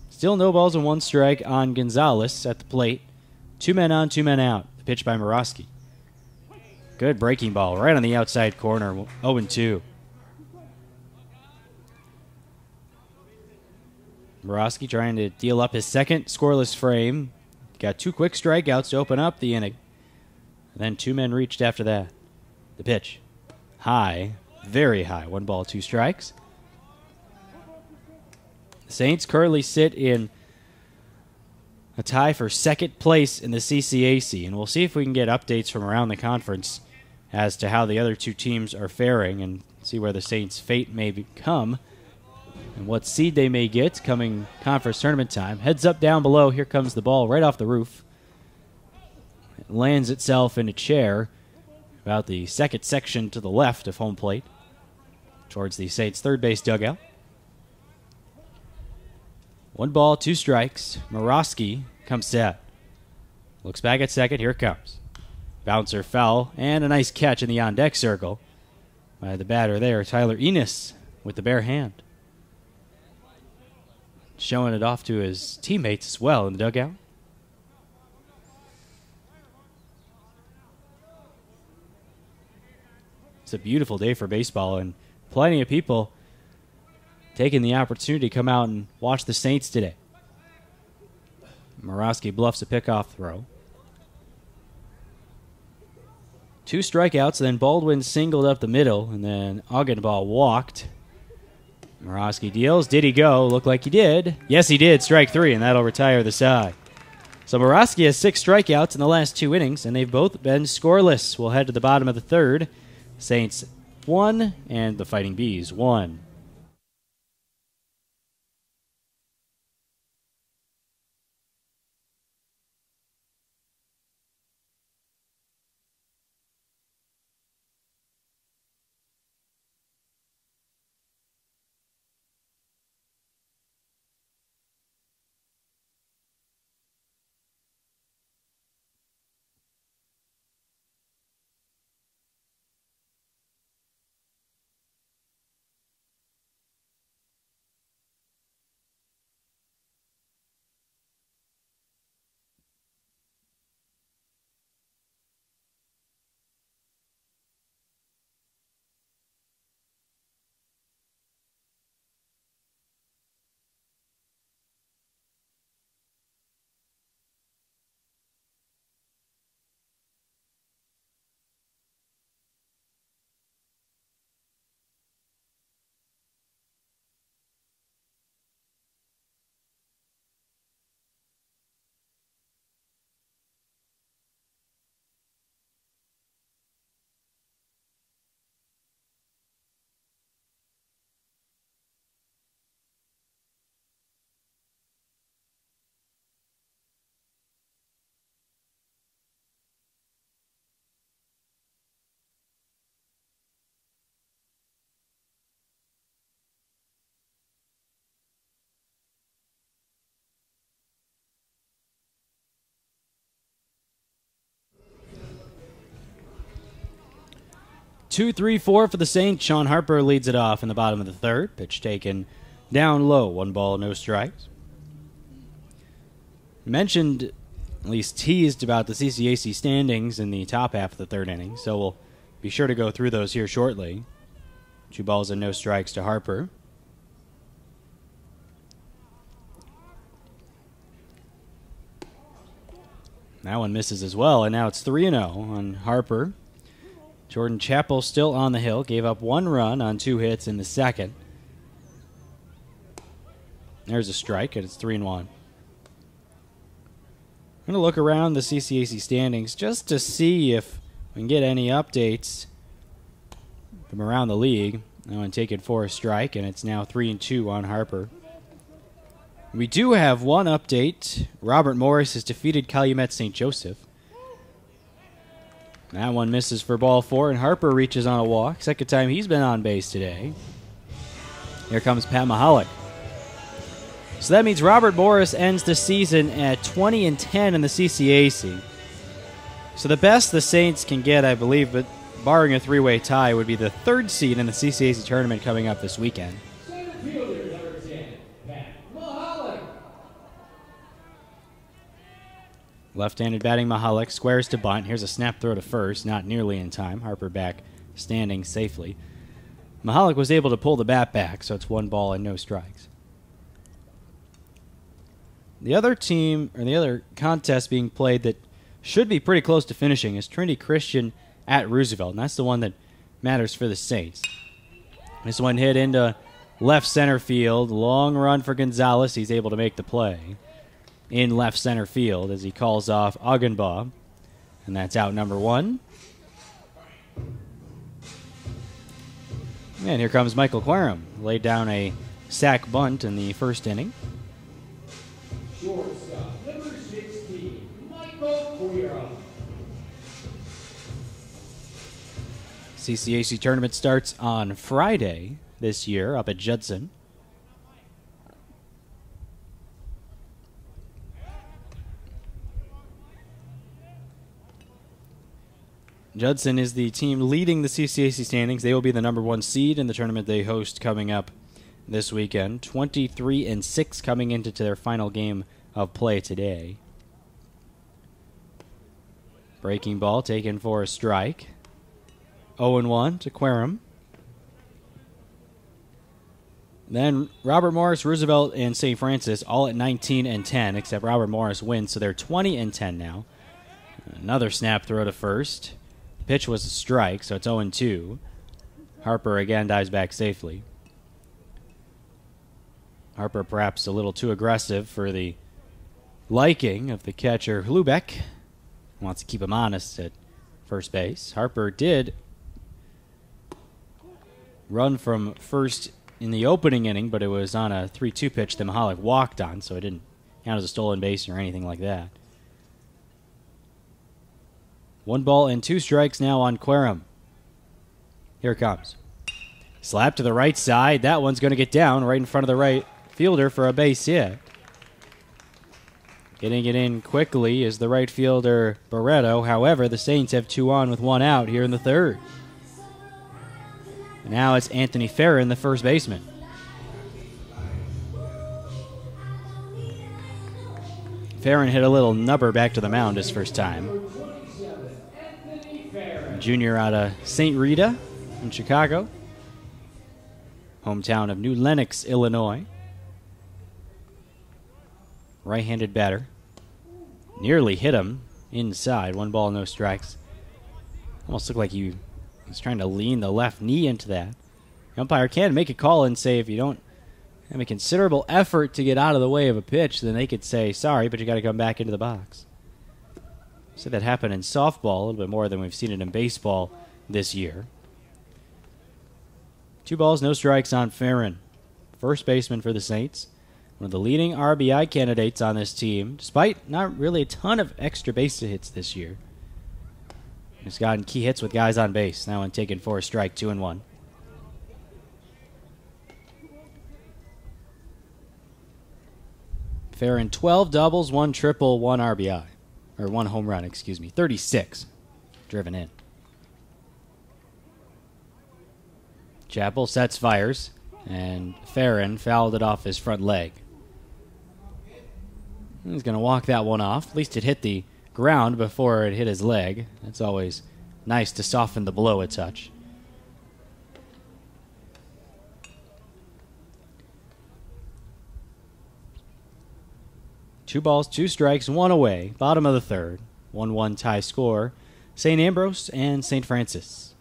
Still no balls and 1 strike on Gonzalez at the plate. 2 men on, 2 men out. The pitch by Morosky. Good breaking ball right on the outside corner. 0-2. Morosky trying to deal up his second scoreless frame. Got 2 quick strikeouts to open up the inning. And then 2 men reached after that. The pitch. High. Very high. 1 ball, 2 strikes. The Saints currently sit in a tie for second place in the CCAC, and we'll see if we can get updates from around the conference as to how the other 2 teams are faring and see where the Saints' fate may become and what seed they may get coming conference tournament time. Heads up down below. Here comes the ball right off the roof. It lands itself in a chair about the second section to the left of home plate towards the Saints' third base dugout. 1 ball, 2 strikes. Morosky comes set. Looks back at second. Here it comes. Bouncer foul, and a nice catch in the on-deck circle by the batter there, Tyler Enos, with the bare hand. showing it off to his teammates as well in the dugout. It's a beautiful day for baseball, and plenty of people taking the opportunity to come out and watch the Saints today. Morosky bluffs a pickoff throw. 2 strikeouts, and then Baldwin singled up the middle, and then Augenbaugh walked. Morosky deals. Did he go? Looked like he did. Yes, he did. Strike 3, and that'll retire the side. So Morosky has 6 strikeouts in the last 2 innings, and they've both been scoreless. We'll head to the bottom of the third. Saints 1 and the Fighting Bees 1. Two, 3, 4 for the Saints. Sean Harper leads it off in the bottom of the third. Pitch taken down low. 1 ball, no strikes. Mentioned, at least teased, about the CCAC standings in the top half of the third inning, so we'll be sure to go through those here shortly. 2 balls and no strikes to Harper. That one misses as well, and now it's 3-0 on Harper. Jordan Chappell still on the hill. Gave up 1 run on 2 hits in the second. There's a strike, and it's 3-1. I'm going to look around the CCAC standings just to see if we can get any updates from around the league. That one taken for a strike, and it's now 3-2 on Harper. We do have one update. Robert Morris has defeated Calumet St. Joseph. That one misses for ball 4, and Harper reaches on a walk. Second time he's been on base today. Here comes Pat Mahalik. So that means Robert Morris ends the season at 20-10 in the CCAC. So the best the Saints can get, I believe, but barring a 3-way tie, would be the 3rd seed in the CCAC tournament coming up this weekend. Left-handed batting Mahalik, squares to bunt. Here's a snap throw to first, not nearly in time. Harper back standing safely. Mahalik was able to pull the bat back, so it's 1 ball and no strikes. The other team, or the other contest being played that should be pretty close to finishing is Trinity Christian at Roosevelt, and that's the one that matters for the Saints. This one hit into left center field. Long run for Gonzalez. He's able to make the play in left center field as he calls off Augenbaugh. And that's out number 1. And here comes Michael Quarum. Laid down a sac bunt in the first inning. Shortstop, number 16, Michael Quarum. CCAC tournament starts on Friday this year up at Judson. Judson is the team leading the CCAC standings. They will be the number 1 seed in the tournament they host coming up this weekend. 23-6 coming into their final game of play today. Breaking ball taken for a strike. 0-1 to Querim. Then Robert Morris, Roosevelt, and St. Francis all at 19-10, except Robert Morris wins, so they're 20-10 now. Another snap throw to first. Pitch was a strike, so it's 0-2. Harper again dives back safely. Harper perhaps a little too aggressive for the liking of the catcher Hlubeck. Wants to keep him honest at first base. Harper did run from first in the opening inning, but it was on a 3-2 pitch that Mahalik walked on, so it didn't count as a stolen base or anything like that. 1 ball and 2 strikes now on Querim. Here it comes. Slap to the right side. That one's going to get down right in front of the right fielder for a base hit. Getting it in quickly is the right fielder Barreto. However, the Saints have 2 on with 1 out here in the third. And now it's Anthony Farron, the first baseman. Farron hit a little nubber back to the mound his first time. Junior out of St. Rita in Chicago. Hometown of New Lenox, Illinois. Right-handed batter. Nearly hit him inside. 1 ball, no strikes. Almost looked like he was trying to lean the left knee into that. The umpire can make a call and say if you don't have a considerable effort to get out of the way of a pitch, then they could say, sorry, but you got to come back into the box. So that happened in softball a little bit more than we've seen it in baseball this year. 2 balls, no strikes on Farron. First baseman for the Saints. One of the leading RBI candidates on this team, despite not really a ton of extra base hits this year. He's gotten key hits with guys on base. That one taken for a strike, 2-1. Farron, 12 doubles, 1 triple, 1 RBI. Or 1 home run, 36 driven in. Chappell sets fires, and Farron fouled it off his front leg. He's going to walk that one off. At least it hit the ground before it hit his leg. That's always nice to soften the blow a touch. Two balls, 2 strikes, 1 away. Bottom of the third. 1-1 tie score. St. Ambrose and St. Francis.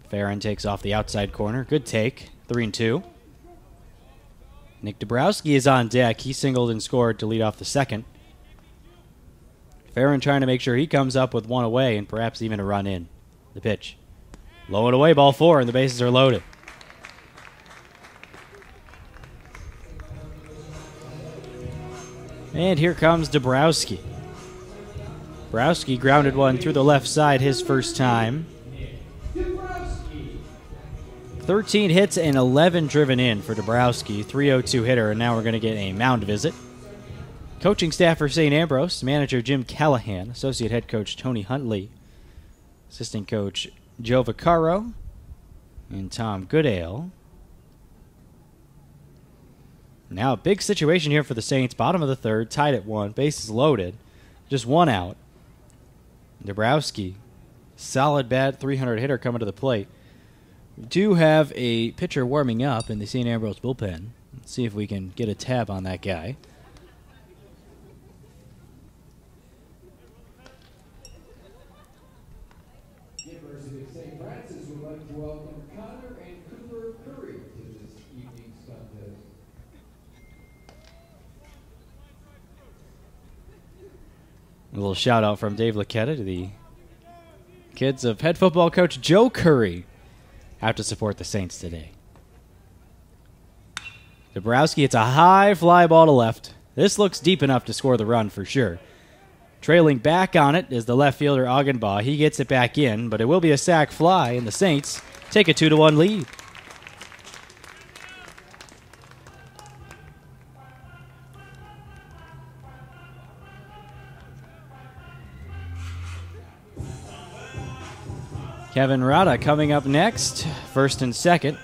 Farron takes off the outside corner. Good take. 3-2. Nick Dabrowski is on deck. He singled and scored to lead off the second. Farron trying to make sure he comes up with 1 away and perhaps even a run in. The pitch. Low and away, ball 4, and the bases are loaded. And here comes Dabrowski. Dabrowski grounded one through the left side his first time. 13 hits and 11 driven in for Dabrowski, 302 hitter, and now we're going to get a mound visit. Coaching staff for St. Ambrose, manager Jim Callahan, associate head coach Tony Huntley, assistant coach Joe Vaccaro, and Tom Goodale. Now a big situation here for the Saints, bottom of the third, tied at 1, bases loaded, just 1 out. Dabrowski, solid bat, 300 hitter coming to the plate. We do have a pitcher warming up in the St. Ambrose bullpen. Let's see if we can get a tab on that guy. University of St. Francis would like to welcome Connor and Cooper Curry to this evening's contest. A little shout out from Dave Laquetta to the kids of head football coach Joe Curry out to support the Saints today. Dabrowski hits a high fly ball to left. This looks deep enough to score the run for sure. Trailing back on it is the left fielder Augenbaugh. He gets it back in, but it will be a sac fly, and the Saints take a 2-1 lead. Kevin Rada coming up next, first and second,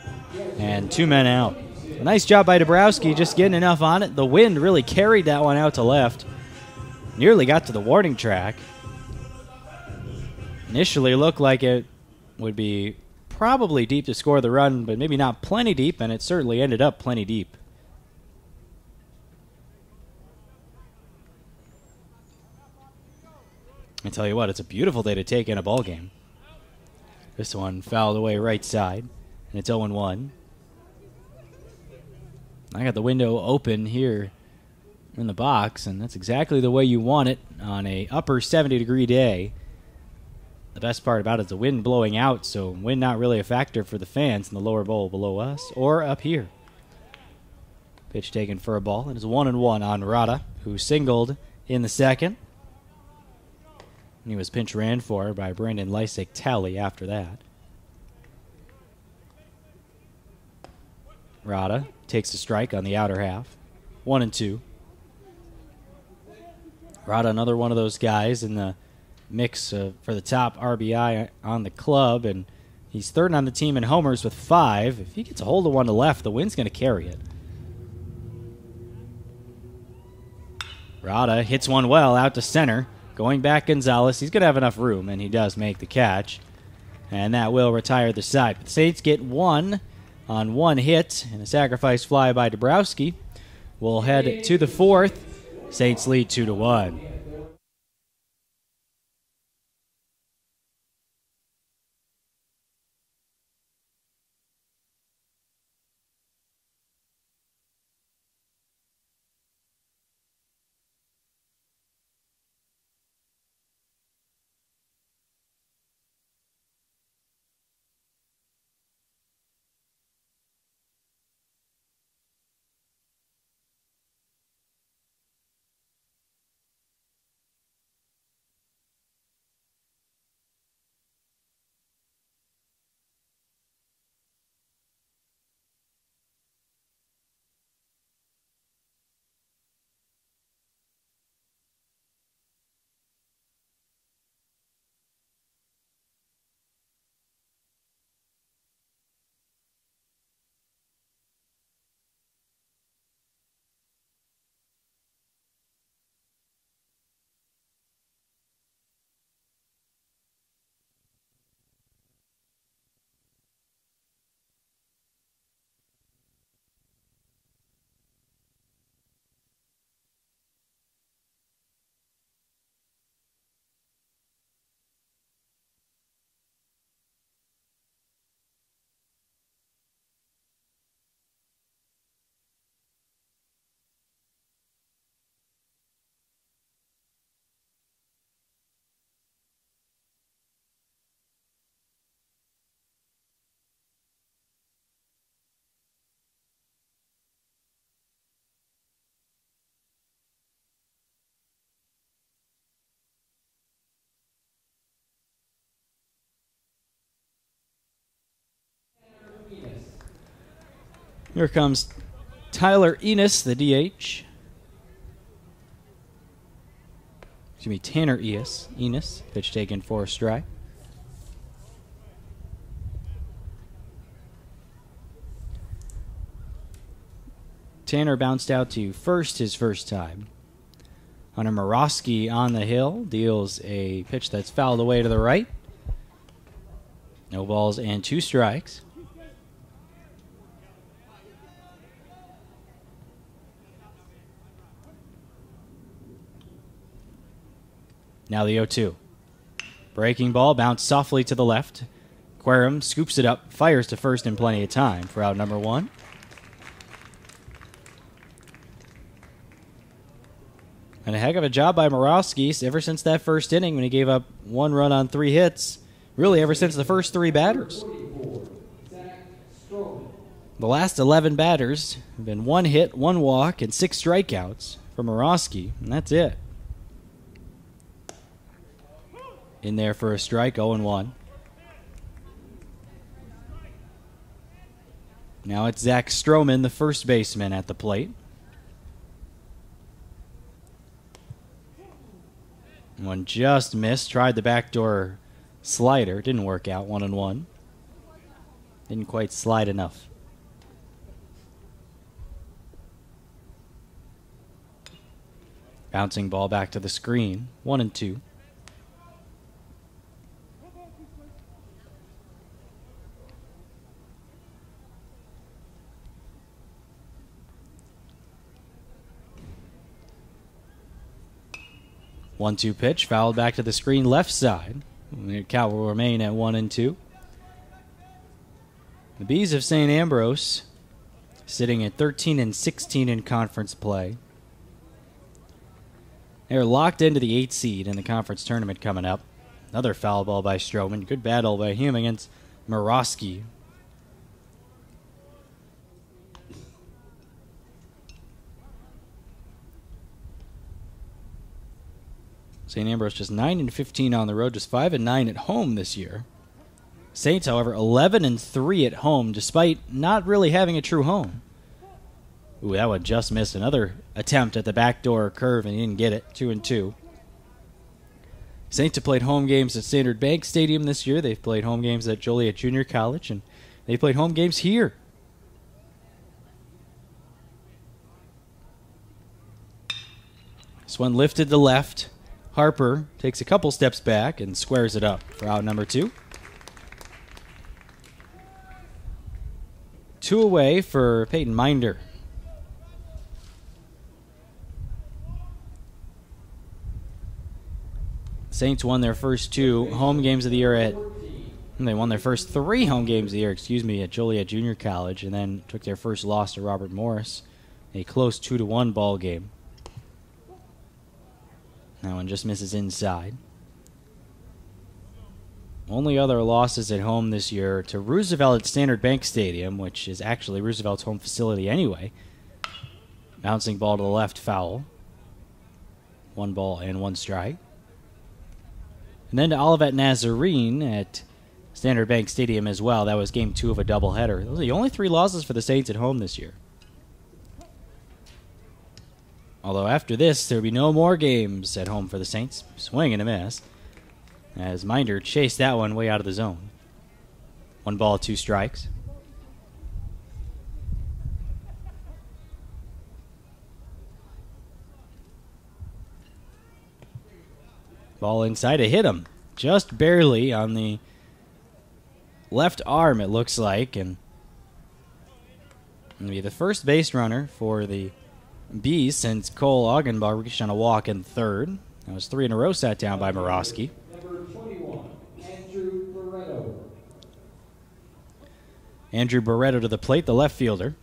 and 2 men out. A nice job by Dabrowski, just getting enough on it. The wind really carried that one out to left. Nearly got to the warning track. Initially looked like it would be probably deep to score the run, but maybe not plenty deep, and it certainly ended up plenty deep. I tell you what, it's a beautiful day to take in a ball game. This one fouled away right side, and it's 0-1. I got the window open here in the box, and that's exactly the way you want it on a upper 70-degree day. The best part about it is the wind blowing out, so wind not really a factor for the fans in the lower bowl below us or up here. Pitch taken for a ball, and it's 1-1 on Rada, who singled in the second. He was pinch ran for by Brandon Lysak-Talley after that. Rada takes a strike on the outer half. 1-2. Rada, another one of those guys in the mix for the top RBI on the club, and he's third on the team in homers with 5. If he gets a hold of one to left, the wind's going to carry it. Rada hits one well out to center. Going back, Gonzalez. He's going to have enough room, and he does make the catch. And that will retire the side. But the Saints get 1 on 1 hit, and a sacrifice fly by Dabrowski. We'll head to the 4th. Saints lead 2-1. Here comes Tyler Enos, the DH. Excuse me, Tanner Enos. Pitch taken for a strike. Tanner bounced out to first his first time. Hunter Morosky on the hill deals a pitch that's fouled away to the right. No balls and 2 strikes. Now the 0-2. Breaking ball bounced softly to the left. Querim scoops it up, fires to first in plenty of time for out number 1. And a heck of a job by Morosky ever since that first inning when he gave up 1 run on 3 hits. Really ever since the first 3 batters. The last 11 batters have been 1 hit, 1 walk, and 6 strikeouts for Morosky, and that's it. In there for a strike, 0-1. Now it's Zach Stroman, the first baseman, at the plate. One just missed. Tried the backdoor slider. Didn't work out, 1-1. Didn't quite slide enough. Bouncing ball back to the screen, 1-2. One-two pitch, fouled back to the screen left side. The count will remain at 1-2. The Bees of St. Ambrose sitting at 13-16 in conference play. They're locked into the 8th seed in the conference tournament coming up. Another foul ball by Stroman. Good battle by him against Morosky. St. Ambrose just 9-15 on the road, just 5-9 at home this year. Saints, however, 11-3 at home, despite not really having a true home. Ooh, that one just missed. Another attempt at the backdoor curve, and he didn't get it. 2-2. Saints have played home games at Standard Bank Stadium this year. They've played home games at Joliet Junior College, and they played home games here. This one lifted to left. Harper takes a couple steps back and squares it up for out number 2. 2 away for Peyton Minder. Saints won their first 2 home games of the year they won their first 3 home games of the year, at Joliet Junior College, and then took their first loss to Robert Morris, a close 2-1 ball game. That one just misses inside. Only other losses at home this year to Roosevelt at Standard Bank Stadium, which is actually Roosevelt's home facility anyway. Bouncing ball to the left, foul. 1 ball and 1 strike. And then to Olivet Nazarene at Standard Bank Stadium as well. That was game 2 of a doubleheader. Those are the only 3 losses for the Saints at home this year. Although after this, there will be no more games at home for the Saints. Swing and a miss, as Minder chased that one way out of the zone. 1 ball, 2 strikes. Ball inside to hit him. Just barely on the left arm, it looks like. And going to be the first base runner for the Bees since Cole Augenbach reached on a walk in third. That was 3 in a row sat down by Morosky. Number 21, Andrew Barreto. Andrew Barreto to the plate, the left fielder.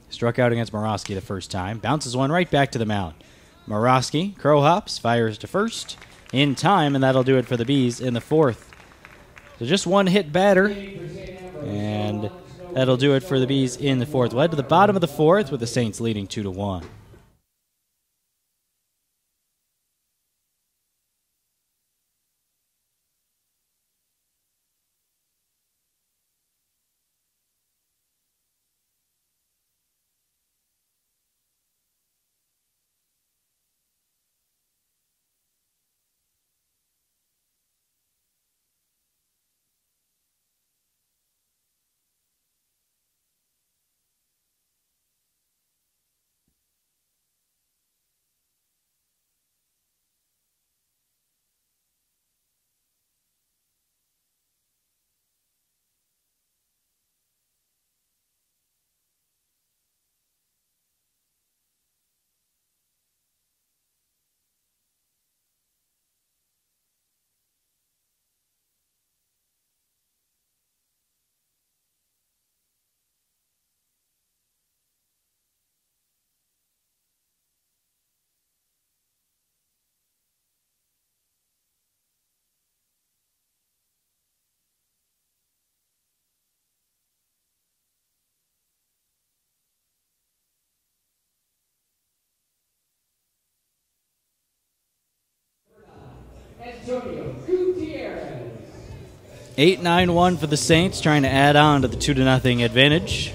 Struck out against Morosky the first time. Bounces one right back to the mound. Morosky, crow hops, fires to first in time, and that'll do it for the Bees in the 4th. So just 1 hit batter, and that'll do it for the Bees in the 4th. We'll head to the bottom of the 4th with the Saints leading 2-1. Antonio Gutierrez. 8-9-1 for the Saints, trying to add on to the 2-0 advantage.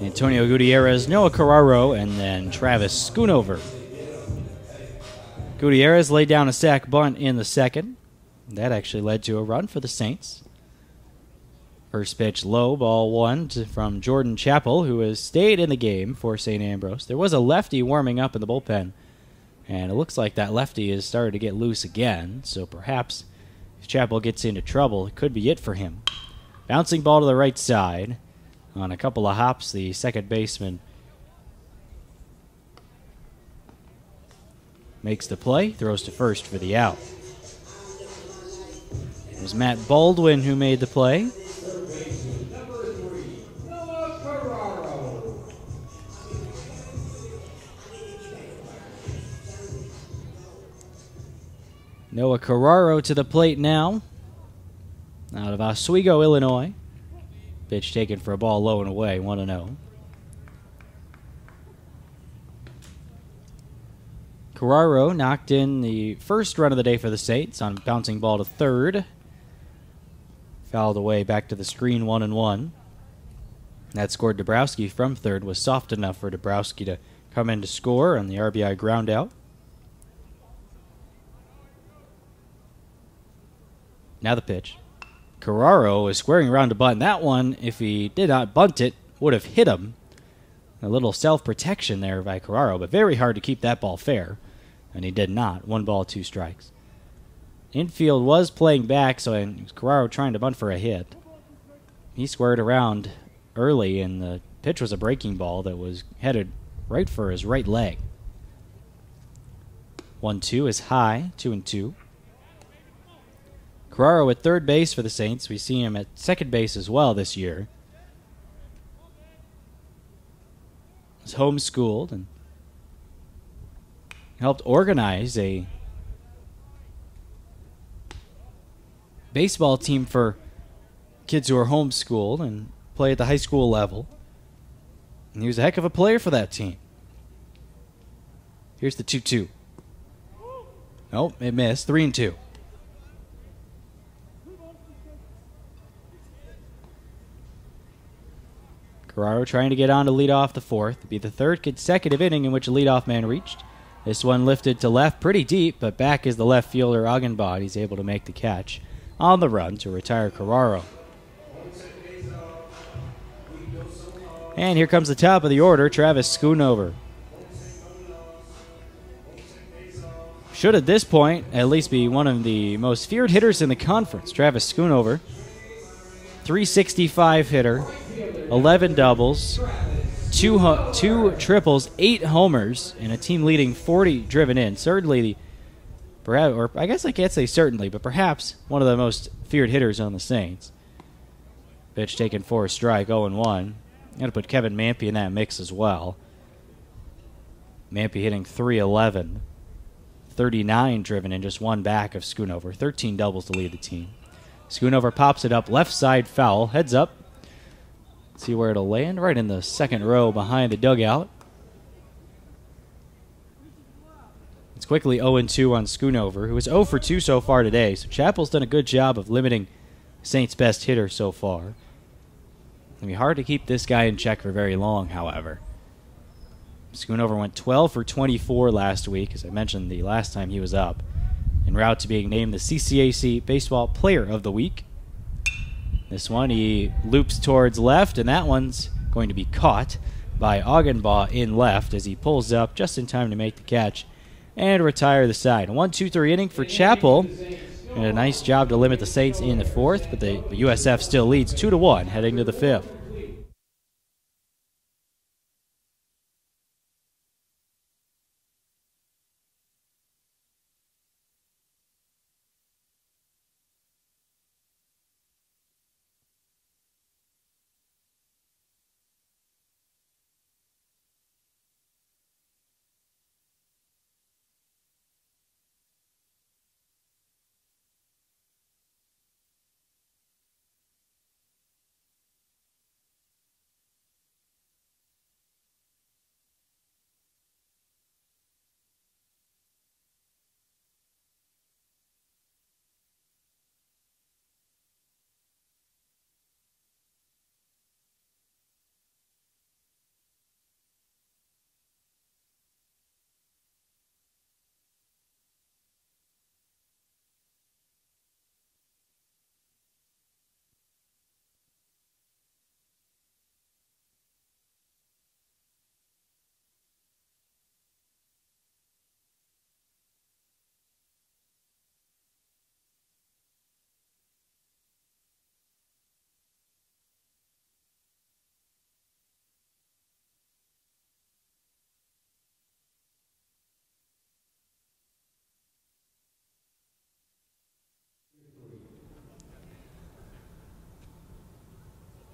Antonio Gutierrez, Noah Carraro, and then Travis Schoonover. Gutierrez laid down a sac bunt in the second. That actually led to a run for the Saints. First pitch low, ball one from Jordan Chappell, who has stayed in the game for St. Ambrose. There was a lefty warming up in the bullpen, and it looks like that lefty is starting to get loose again, so perhaps if Chappell gets into trouble, it could be it for him. Bouncing ball to the right side. On a couple of hops, the second baseman makes the play, throws to first for the out. It was Matt Baldwin who made the play. Noah Carraro to the plate now, out of Oswego, Illinois. Pitch taken for a ball low and away, 1-0. Carraro knocked in the first run of the day for the Saints on a bouncing ball to third. Fouled away back to the screen, 1-1. That scored Dabrowski from third, was soft enough for Dabrowski to come in to score on the RBI ground out. Now the pitch. Carraro is squaring around to bunt. That one, if he did not bunt it, would have hit him. A little self-protection there by Carraro, but very hard to keep that ball fair. And he did not. 1 ball, 2 strikes. Infield was playing back, so Carraro trying to bunt for a hit. He squared around early, and the pitch was a breaking ball that was headed right for his right leg. 1-2 is high, 2-2. Carraro at third base for the Saints. We see him at second base as well this year. He's homeschooled and helped organize a baseball team for kids who are homeschooled and play at the high school level. And he was a heck of a player for that team. Here's the 2-2. Nope, it missed. 3-2. Carraro trying to get on to lead off the fourth. It'd be the third consecutive inning in which a leadoff man reached. This one lifted to left pretty deep, but back is the left fielder Augenbach. He's able to make the catch on the run to retire Carraro. And here comes the top of the order, Travis Schoonover. Should at this point at least be one of the most feared hitters in the conference. Travis Schoonover, 365 hitter, 11 doubles, two triples, 8 homers, and a team-leading 40 driven in. Certainly, or I guess I can't say certainly, but perhaps one of the most feared hitters on the Saints. Pitch taken for a strike, 0-1. Got to put Kevin Mampy in that mix as well. Mampy hitting .311, 39 driven in, just 1 back of Schoonover, 13 doubles to lead the team. Schoonover pops it up, left side foul, heads up. See where it'll land, right in the second row behind the dugout. It's quickly 0-2 on Schoonover, who is 0 for 2 so far today. So Chappell's done a good job of limiting Saints' best hitter so far. It'll be hard to keep this guy in check for very long, however. Schoonover went 12 for 24 last week, as I mentioned the last time he was up, en route to being named the CCAC Baseball Player of the Week. This one, he loops towards left, and that one's going to be caught by Augenbach in left as he pulls up just in time to make the catch and retire the side. A 1-2-3 inning for Chappell, and a nice job to limit the Saints in the fourth, but the USF still leads 2-1 heading to the fifth.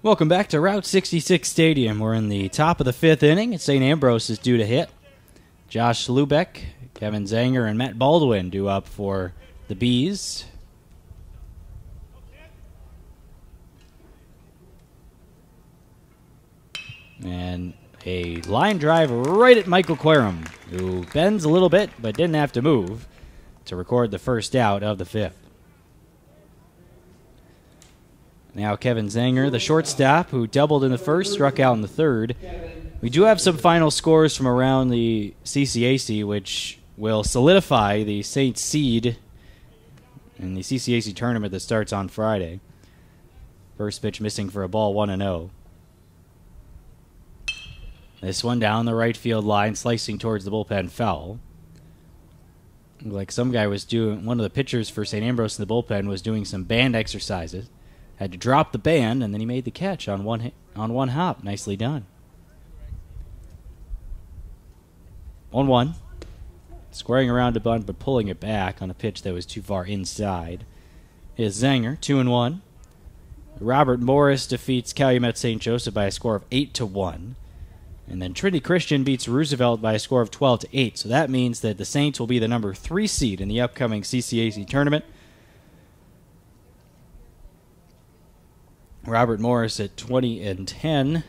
Welcome back to Route 66 Stadium. We're in the top of the 5th inning, and St. Ambrose is due to hit. Josh Lubeck, Kevin Zanger, and Matt Baldwin due up for the Bees. And a line drive right at Michael Querum, who bends a little bit but didn't have to move to record the first out of the 5th. Now Kevin Zanger, the shortstop, who doubled in the first, struck out in the third. We do have some final scores from around the CCAC, which will solidify the Saints seed in the CCAC tournament that starts on Friday. First pitch missing for a ball, 1-0. This one down the right field line, slicing towards the bullpen, foul. Like some guy was doing, one of the pitchers for St. Ambrose in the bullpen was doing some band exercises. Had to drop the band, and then he made the catch on one hop. Nicely done. 1-1. Squaring around to bunt, but pulling it back on a pitch that was too far inside. Is Zanger, 2-1. Robert Morris defeats Calumet St. Joseph by a score of 8-1. And then Trinity Christian beats Roosevelt by a score of 12-8. So that means that the Saints will be the number 3 seed in the upcoming CCAC tournament. Robert Morris at 20-10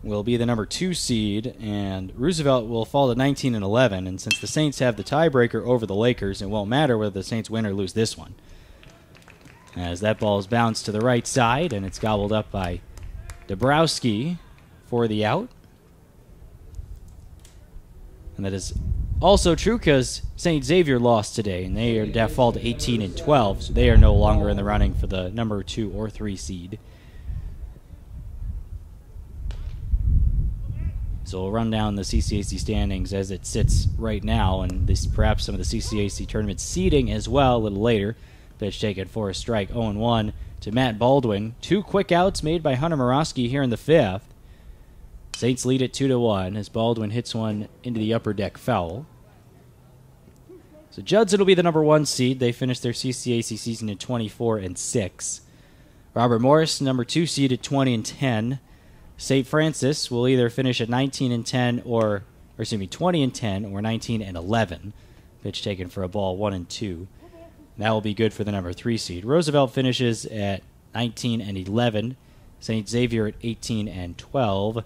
will be the number 2 seed, and Roosevelt will fall to 19-11. And since the Saints have the tiebreaker over the Lakers, it won't matter whether the Saints win or lose this one. As that ball is bounced to the right side, and it's gobbled up by Dabrowski for the out. And that is also true because St. Xavier lost today, and they are fall to 18-12, so they are no longer in the running for the number 2 or 3 seed. So we'll run down the CCAC standings as it sits right now, and this perhaps some of the CCAC tournament seeding as well a little later. Pitch taken for a strike, 0-1 to Matt Baldwin. 2 quick outs made by Hunter Morosky here in the 5th. Saints lead it 2-1 as Baldwin hits one into the upper deck foul. So Judson will be the number 1 seed. They finished their CCAC season at 24-6. Robert Morris, number 2 seed at 20-10. St. Francis will either finish at 19-10 or 20-10 or 19-11. Pitch taken for a ball, 1-2. That will be good for the number 3 seed. Roosevelt finishes at 19-11. St. Xavier at 18-12.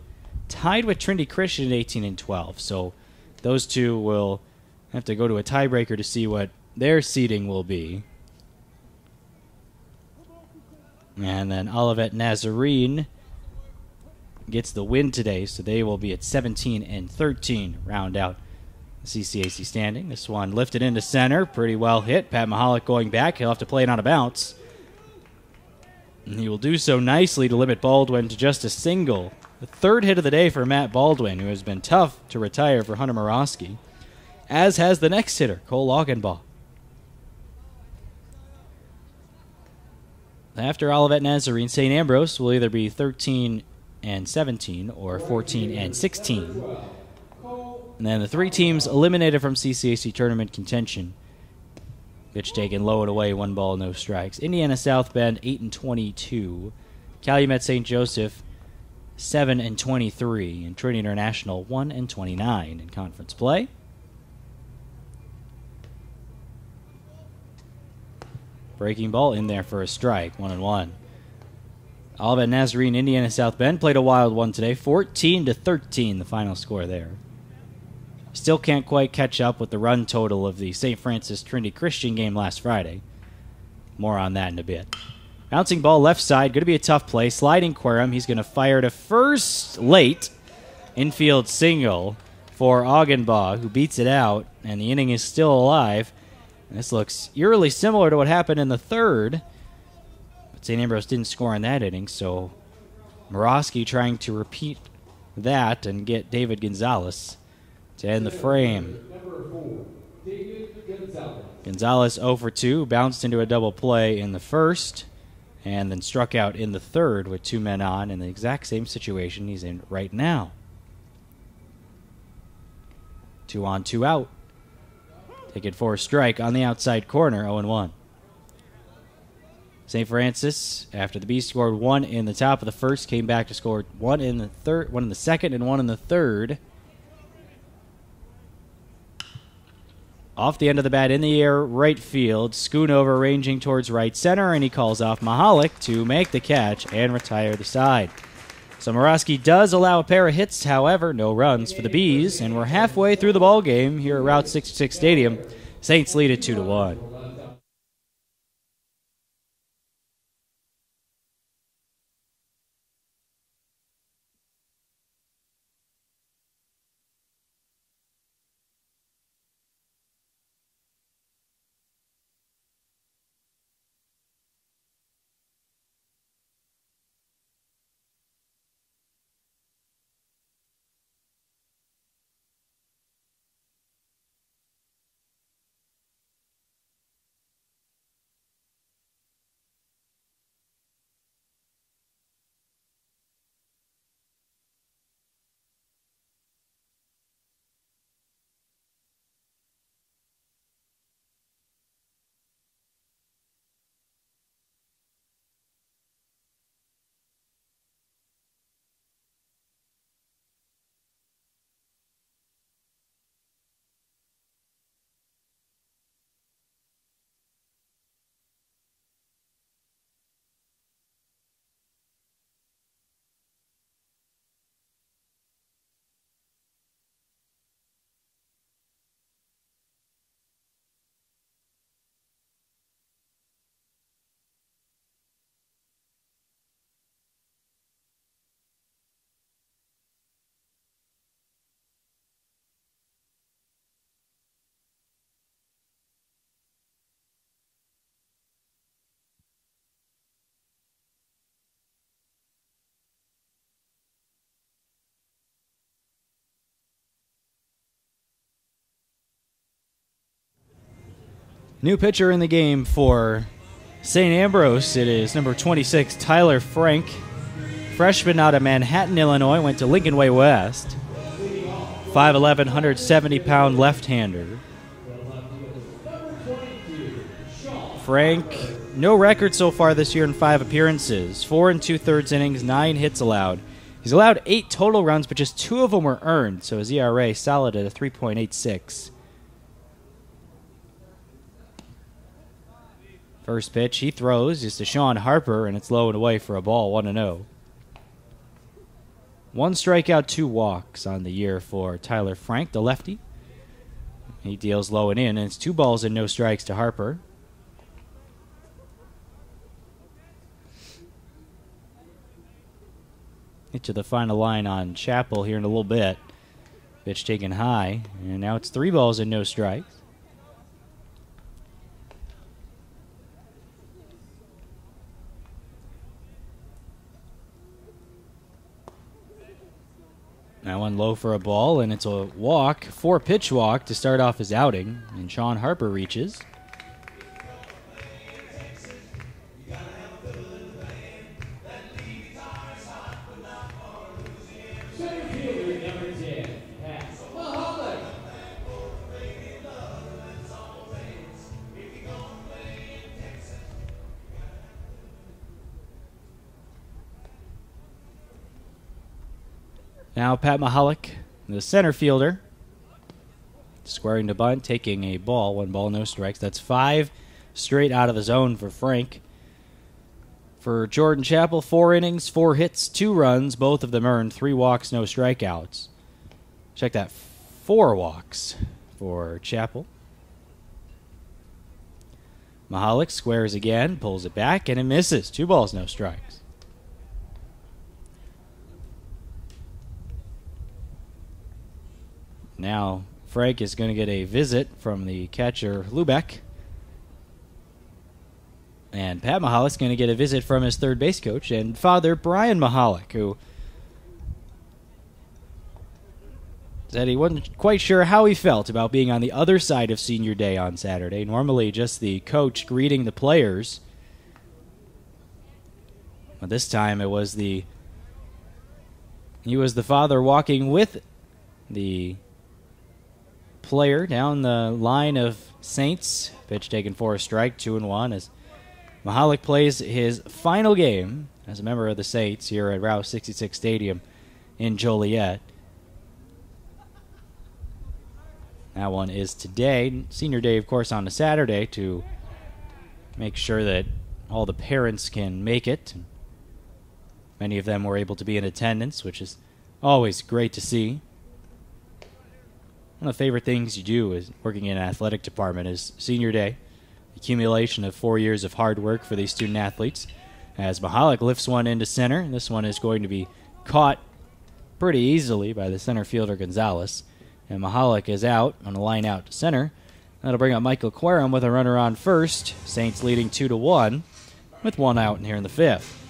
Tied with Trinity Christian at 18-12. So those two will have to go to a tiebreaker to see what their seeding will be. And then Olivet Nazarene gets the win today, so they will be at 17-13, round out the CCAC standing. This one lifted into center, pretty well hit. Pat Mahalik going back. He'll have to play it on a bounce. And he will do so nicely to limit Baldwin to just a single. The 3rd hit of the day for Matt Baldwin, who has been tough to retire for Hunter Morosky, as has the next hitter, Cole Augenbaugh. After Olivet Nazarene, St. Ambrose will either be 13-17 or 14-16. And then the 3 teams eliminated from CCAC tournament contention. Pitch taken low and away, 1 ball, no strikes. Indiana South Bend 8-22. Calumet St. Joseph 7-23. And Trinity International 1-29 in conference play. Breaking ball in there for a strike, 1-1. Olivet Nazarene, Indiana South Bend played a wild one today, 14-13, the final score there. Still can't quite catch up with the run total of the St. Francis Trinity Christian game last Friday. More on that in a bit. Bouncing ball left side, going to be a tough play. Sliding Querum, he's going to fire to first late. Infield single for Augenbaugh, who beats it out, and the inning is still alive. And this looks eerily similar to what happened in the 3rd. St. Ambrose didn't score in that inning, so Morosky trying to repeat that and get David Gonzalez to end the frame. Number 4, David Gonzalez. Gonzalez 0 for 2, bounced into a double play in the 1st, and then struck out in the 3rd with 2 men on in the exact same situation he's in right now. 2 on, 2 out. Take it for a strike on the outside corner, 0-1. St. Francis, after the Bees scored one in the top of the first, came back to score one in the second, and one in the third. Off the end of the bat, in the air, right field. Schoonover ranging towards right center, and he calls off Mahalik to make the catch and retire the side. So Morosky does allow a pair of hits, however, no runs for the Bees, and we're halfway through the ball game here at Route 66 Stadium. Saints lead it 2-1. New pitcher in the game for St. Ambrose. It is number 26, Tyler Frank. Freshman out of Manhattan, Illinois, went to Lincoln Way West. 5'11", 170-pound left-hander. Frank, no record so far this year in 5 appearances. 4 2/3 innings, 9 hits allowed. He's allowed 8 total runs, but just 2 of them were earned, so his ERA solid at a 3.86. First pitch, he throws, is to Sean Harper, and it's low and away for a ball, 1-0. 1 strikeout, 2 walks on the year for Tyler Frank, the lefty. He deals low and in, and it's 2 balls and no strikes to Harper. Get to the final line on Chappell here in a little bit. Pitch taken high, and now it's 3 balls and no strikes. That one low for a ball, and it's a walk, 4-pitch walk to start off his outing, and Sean Harper reaches. Now Pat Mahalik, the center fielder, squaring to bunt, taking a ball, 1 ball, no strikes. That's 5 straight out of the zone for Frank. For Jordan Chappell, 4 innings, 4 hits, 2 runs, both of them earned, 3 walks, no strikeouts. Check that, 4 walks for Chappell. Mahalik squares again, pulls it back, and it misses. 2 balls, no strikes. Now Frank is going to get a visit from the catcher Lubeck. And Pat Mahalik's going to get a visit from his third base coach and father Brian Mahalik, who said he wasn't quite sure how he felt about being on the other side of senior day on Saturday. Normally just the coach greeting the players. But this time he was the father walking with the player down the line of Saints. Pitch taken for a strike, 2-1 as Mahalik plays his final game as a member of the Saints here at Route 66 Stadium in Joliet. That one is today. Senior Day, of course, on a Saturday to make sure that all the parents can make it. Many of them were able to be in attendance, which is always great to see. One of the favorite things you do is working in an athletic department is Senior Day. Accumulation of 4 years of hard work for these student athletes. As Mahalik lifts one into center, and this one is going to be caught pretty easily by the center fielder Gonzalez. And Mahalik is out on a line out to center. That'll bring up Michael Querum with a runner on first. Saints leading 2-1 with one out in here in the fifth.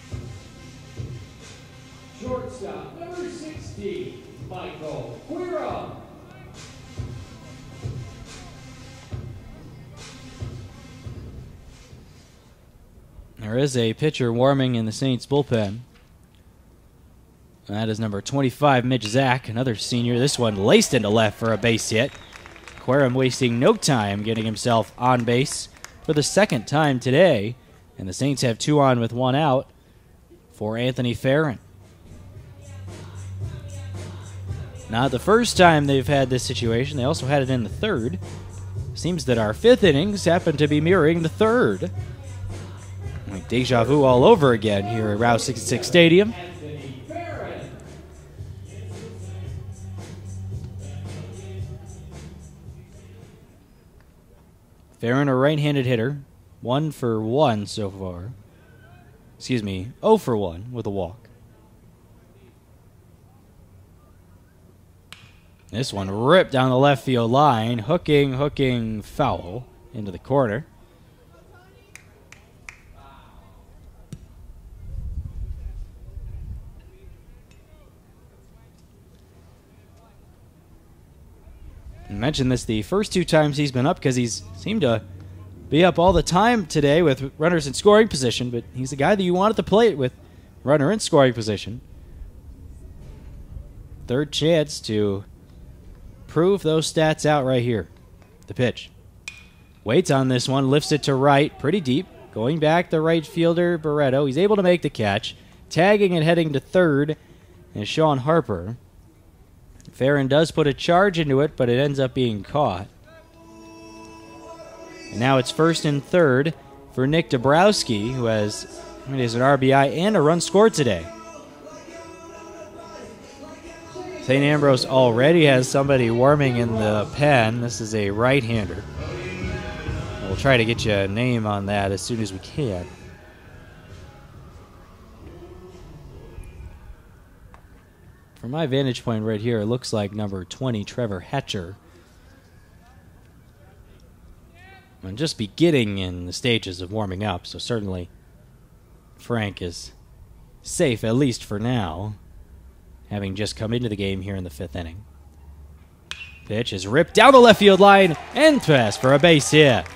Shortstop, number 60, Michael Querum. There is a pitcher warming in the Saints bullpen. That is number 25, Mitch Zach, another senior. This one laced into left for a base hit. Querum wasting no time getting himself on base for the second time today. And the Saints have 2 on with 1 out for Anthony Farron. Not the first time they've had this situation. They also had it in the third. Seems that our 5th innings happen to be mirroring the third. Like deja vu all over again here at Route 66 Stadium. Farron, a right-handed hitter, 1 for 1 so far. Excuse me, 0 for 1 with a walk. This one ripped down the left field line, hooking foul into the corner. I mentioned this the first 2 times he's been up because he's seemed to be up all the time today with runners in scoring position, but he's the guy that you want at the plate with runner in scoring position. Third chance to prove those stats out right here. The pitch. Waits on this one, lifts it to right, pretty deep. Going back, the right fielder, Barreto. He's able to make the catch. Tagging and heading to third is Sean Harper. Farron does put a charge into it, but it ends up being caught. And now it's first and third for Nick Dabrowski, who has an RBI and a run scored today. St. Ambrose already has somebody warming in the pen. This is a right-hander. We'll try to get you a name on that as soon as we can. From my vantage point right here, it looks like number 20, Trevor Hatcher. And just beginning in the stages of warming up, so certainly Frank is safe, at least for now, having just come into the game here in the 5th inning. Pitch is ripped down the left field line and pass for a base hit.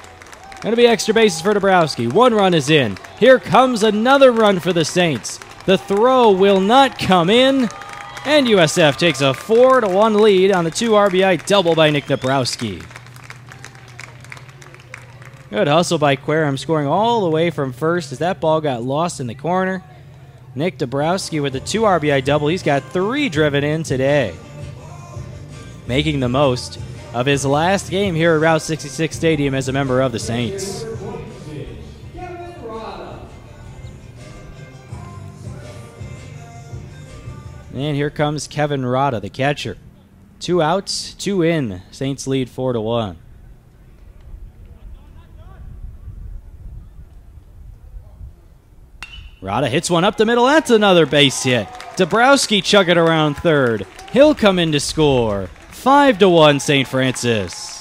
Going to be extra bases for Dabrowski. 1 run is in. Here comes another run for the Saints. The throw will not come in. And USF takes a 4-1 lead on the 2 RBI double by Nick Dabrowski. Good hustle by Querum, scoring all the way from first as that ball got lost in the corner. Nick Dabrowski with the 2 RBI double. He's got 3 driven in today. Making the most of his last game here at Route 66 Stadium as a member of the Saints. And here comes Kevin Rada, the catcher. 2 outs, 2 in. Saints lead 4-1. Rada hits one up the middle. That's another base hit. Dabrowski chugging around third. He'll come in to score. 5-1 St. Francis.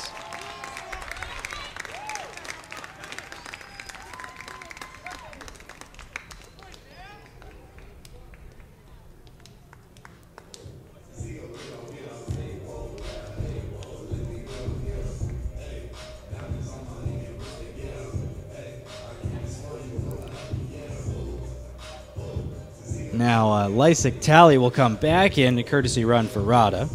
Now, Lysick Talley will come back in, a courtesy run for Rada.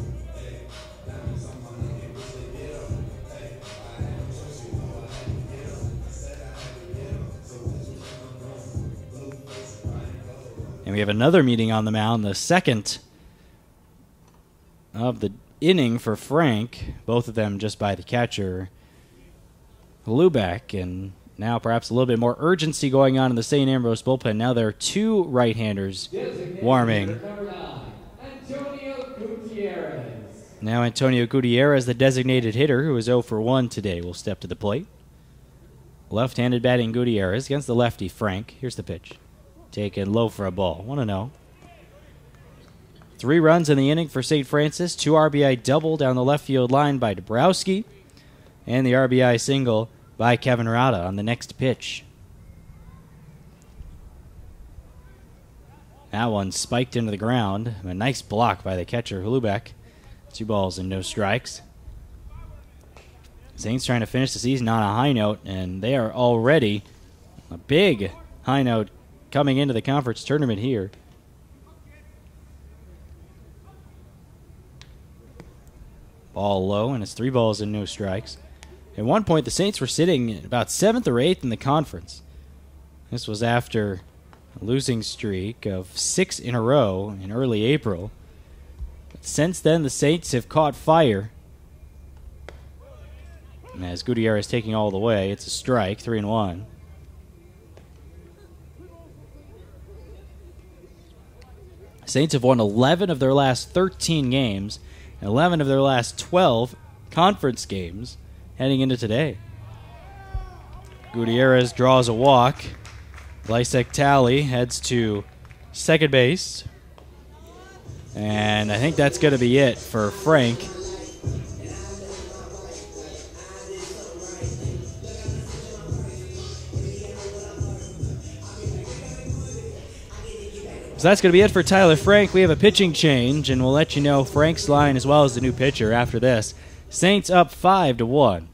And we have another meeting on the mound, the second of the inning for Frank. Both of them just by the catcher, Lubeck. And now perhaps a little bit more urgency going on in the St. Ambrose bullpen. Now there are two right-handers warming. Now Antonio Gutierrez, the designated hitter, who is 0 for 1 today, will step to the plate. Left-handed batting Gutierrez against the lefty Frank. Here's the pitch. Taken low for a ball. 1-0. 3 runs in the inning for St. Francis. 2 RBI double down the left field line by Dabrowski. And the RBI single by Kevin Rada on the next pitch. That one spiked into the ground. A nice block by the catcher, Lubeck. 2 balls and no strikes. Saints trying to finish the season on a high note, and they are already a big high note coming into the conference tournament here. Ball low, and it's 3 balls and no strikes. At one point, the Saints were sitting about 7th or 8th in the conference. This was after a losing streak of 6 in a row in early April. But since then, the Saints have caught fire. And as Gutierrez taking all the way, it's a strike, 3-1. Saints have won 11 of their last 13 games, and 11 of their last 12 conference games heading into today. Gutierrez draws a walk. Lysek Talley heads to second base. And I think that's going to be it for Frank. So that's going to be it for Tyler Frank. We have a pitching change, and we'll let you know Frank's line as well as the new pitcher after this. Saints up 5-1.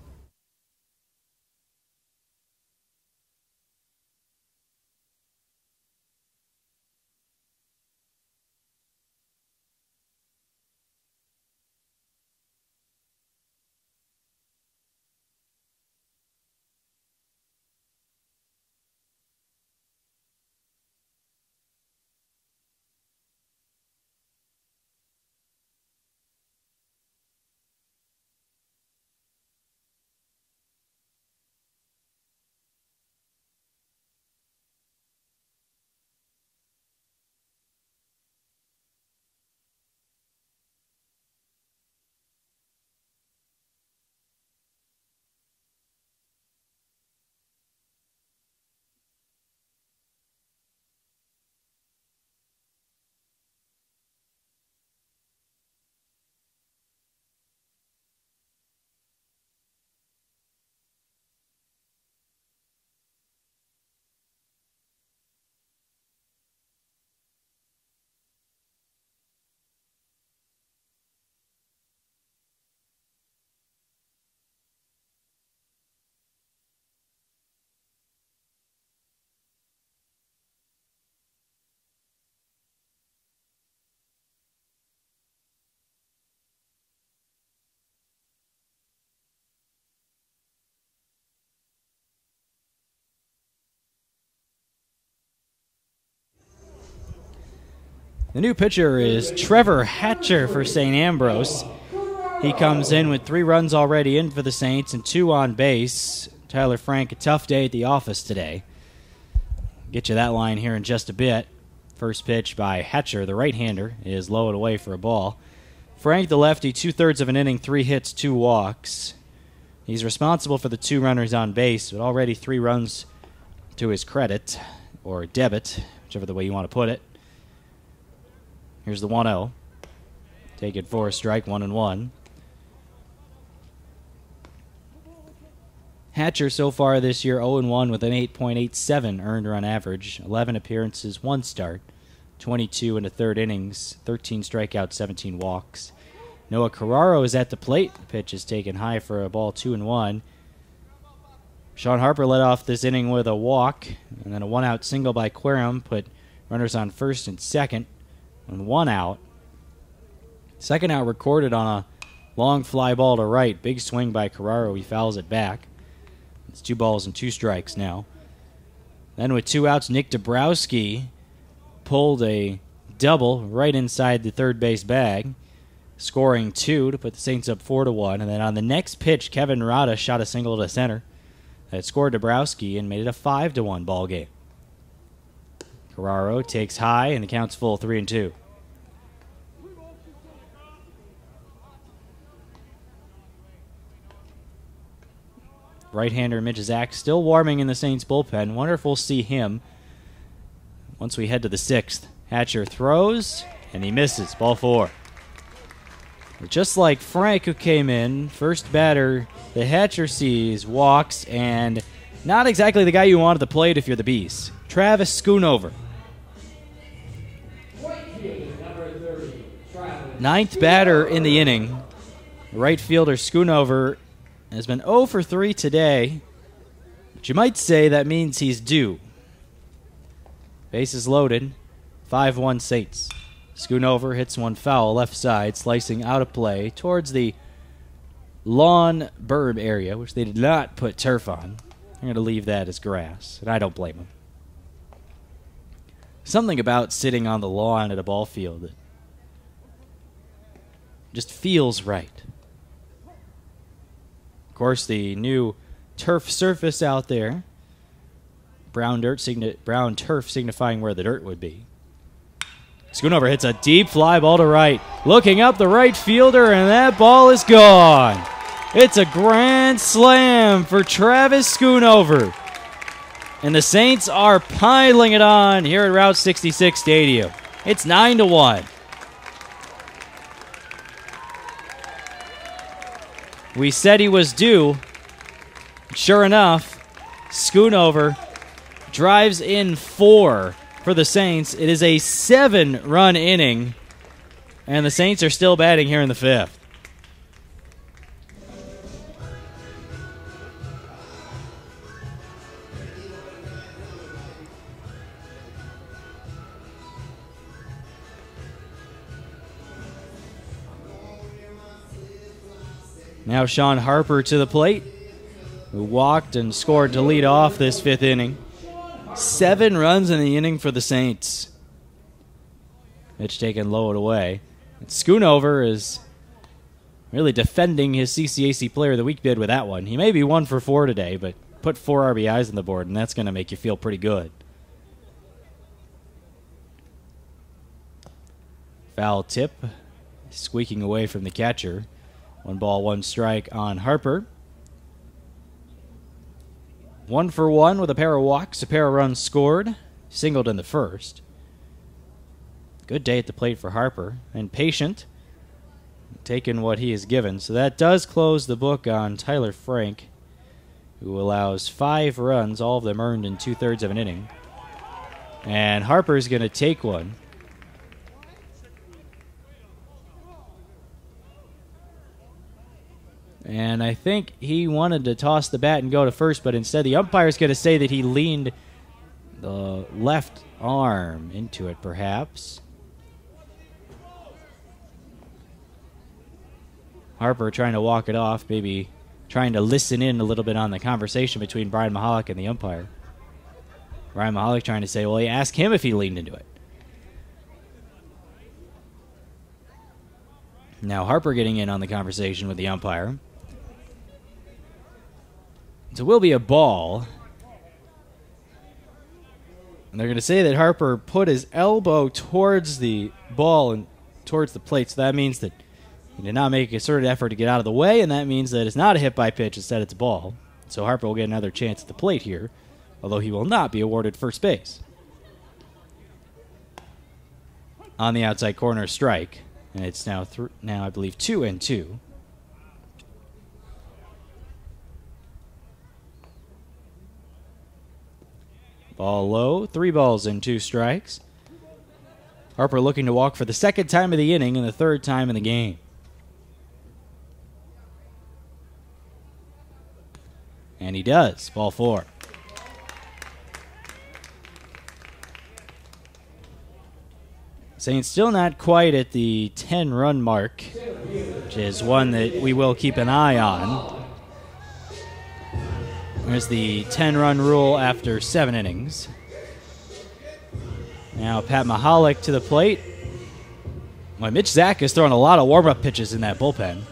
The new pitcher is Trevor Hatcher for St. Ambrose. He comes in with 3 runs already in for the Saints and 2 on base. Tyler Frank, a tough day at the office today. Get you that line here in just a bit. First pitch by Hatcher, the right-hander, is low and away for a ball. Frank, the lefty, 2/3 of an inning, 3 hits, 2 walks. He's responsible for the 2 runners on base, but already 3 runs to his credit, or debit, whichever the way you want to put it. Here's the 1-0. Take it for a strike, 1-1. Hatcher so far this year 0-1 with an 8.87 earned run average, 11 appearances, 1 start, 22 in the 3rd innings, 13 strikeouts, 17 walks. Noah Carraro is at the plate. The pitch is taken high for a ball, 2-1. Sean Harper led off this inning with a walk, and then a 1-out single by Querum put runners on first and second, and 1 out. Second out recorded on a long fly ball to right. Big swing by Carraro. He fouls it back. It's 2 balls and 2 strikes now. Then with 2 outs, Nick Dabrowski pulled a double right inside the third base bag, scoring 2 to put the Saints up 4-1. And then on the next pitch, Kevin Rada shot a single to center that scored Dabrowski and made it a 5-1 ball game. Carraro takes high, and the count's full, 3-2. Right-hander Mitch Zach still warming in the Saints bullpen. Wonderful to see him. Once we head to the 6th, Hatcher throws, and he misses. Ball 4. Just like Frank, who came in, first batter, the Hatcher sees, walks, and not exactly the guy you want at the plate if you're the Bees. Travis Schoonover. Ninth batter in the inning. Right fielder Schoonover has been 0 for 3 today, but you might say that means he's due. Bases loaded, 5-1 Saints. Schoonover hits one foul left side, slicing out of play towards the lawn berm area, which they did not put turf on. I'm going to leave that as grass, and I don't blame them. Something about sitting on the lawn at a ball field that just feels right. Of course, the new turf surface out there, brown turf signifying where the dirt would be. Schoonover hits a deep fly ball to right. Looking up the right fielder, and that ball is gone. It's a grand slam for Travis Schoonover. And the Saints are piling it on here at Route 66 Stadium. It's 9-1. We said he was due. Sure enough, Schoonover drives in 4 for the Saints. It is a 7-run inning, and the Saints are still batting here in the 5th. Now Sean Harper to the plate, who walked and scored to lead off this 5th inning. 7 runs in the inning for the Saints. Pitch taken low and away. And Schoonover is really defending his CCAC Player of the Week bid with that one. He may be 1 for 4 today, but put 4 RBIs on the board, and that's going to make you feel pretty good. Foul tip, squeaking away from the catcher. 1 ball, 1 strike on Harper. 1 for 1 with a pair of walks, a pair of runs scored. Singled in the first. Good day at the plate for Harper. And patient, taking what he is given. So that does close the book on Tyler Frank, who allows 5 runs, all of them earned in 2/3 of an inning. And Harper's going to take one. And I think he wanted to toss the bat and go to first, but instead the umpire's going to say that he leaned the left arm into it, perhaps. Harper trying to walk it off, maybe trying to listen in a little bit on the conversation between Brian Mahalik and the umpire. Brian Mahalik trying to say, well, he asked him if he leaned into it. Now Harper getting in on the conversation with the umpire. So it will be a ball. And they're going to say that Harper put his elbow towards the ball and towards the plate. So that means that he did not make a concerted effort to get out of the way, and that means that it's not a hit by pitch, instead it's a ball. So Harper will get another chance at the plate here, although he will not be awarded first base. On the outside corner, strike. And it's now, I believe, 2-2. Ball low, 3 balls and 2 strikes. Harper looking to walk for the 2nd time of the inning and the 3rd time in the game. And he does. Ball 4. Saints still not quite at the 10-run mark, which is one that we will keep an eye on. There's the 10-run rule after 7 innings. Now Pat Mahalik to the plate. Well, Mitch Zach is throwing a lot of warm-up pitches in that bullpen.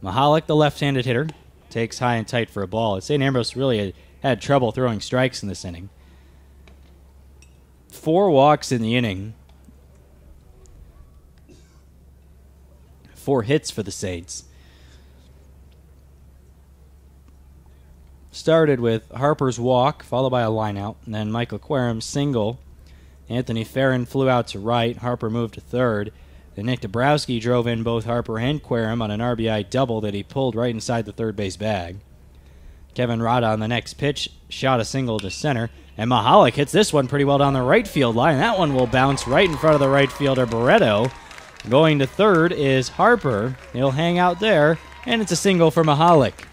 Mahalik, the left-handed hitter, takes high and tight for a ball. St. Ambrose really had trouble throwing strikes in this inning. 4 walks in the inning. 4 hits for the Saints. Started with Harper's walk, followed by a lineout, and then Michael Querum's single. Anthony Farron flew out to right. Harper moved to third. Then Nick Dabrowski drove in both Harper and Querum on an RBI double that he pulled right inside the third base bag. Kevin Rada on the next pitch shot a single to center, and Mahalik hits this one pretty well down the right field line. That one will bounce right in front of the right fielder, Barreto. Going to third is Harper. He'll hang out there, and it's a single for Mahalik.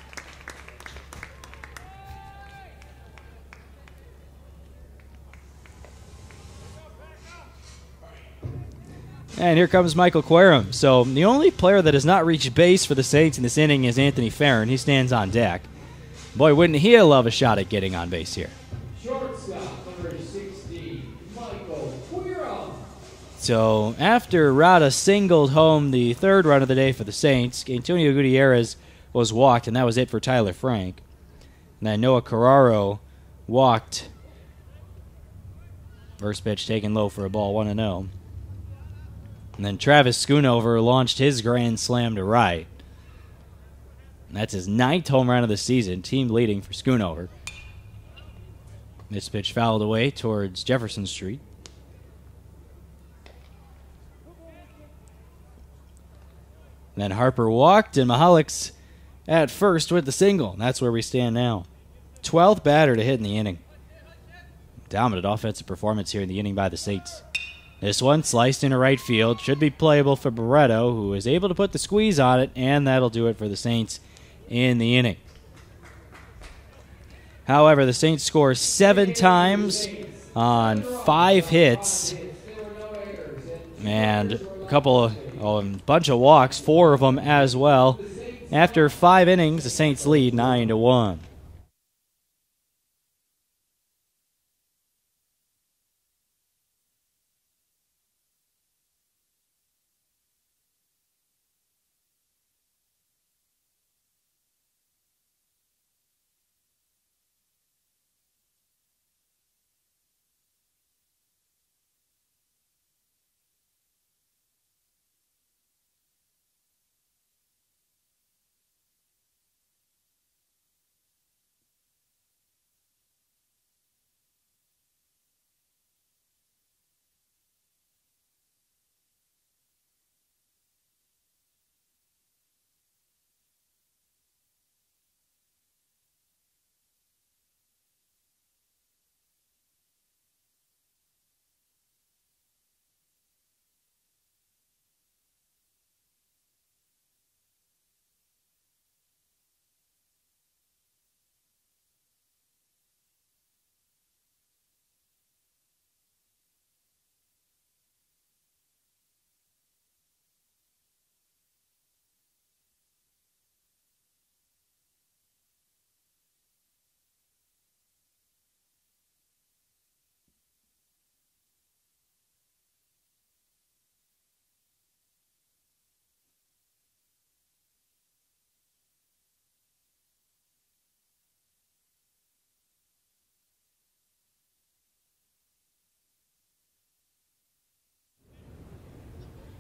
And here comes Michael Querum. So the only player that has not reached base for the Saints in this inning is Anthony Farron. He stands on deck. Boy, wouldn't he love a shot at getting on base here. Shortstop, number 16, Michael Querum. So after Rada singled home the third run of the day for the Saints, Antonio Gutierrez was walked, and that was it for Tyler Frank. And then Noah Carraro walked. First pitch taken low for a ball, 1-0. And then Travis Schoonover launched his grand slam to right. And that's his 9th home run of the season, team leading for Schoonover. This pitch fouled away towards Jefferson Street. And then Harper walked, and Mahalik's at first with the single. And that's where we stand now. 12th batter to hit in the inning. Dominant offensive performance here in the inning by the Saints. This one sliced into right field. Should be playable for Barreto, who is able to put the squeeze on it, and that'll do it for the Saints in the inning. However, the Saints score 7 times on 5 hits and a bunch of walks, 4 of them as well. After 5 innings, the Saints lead 9-1.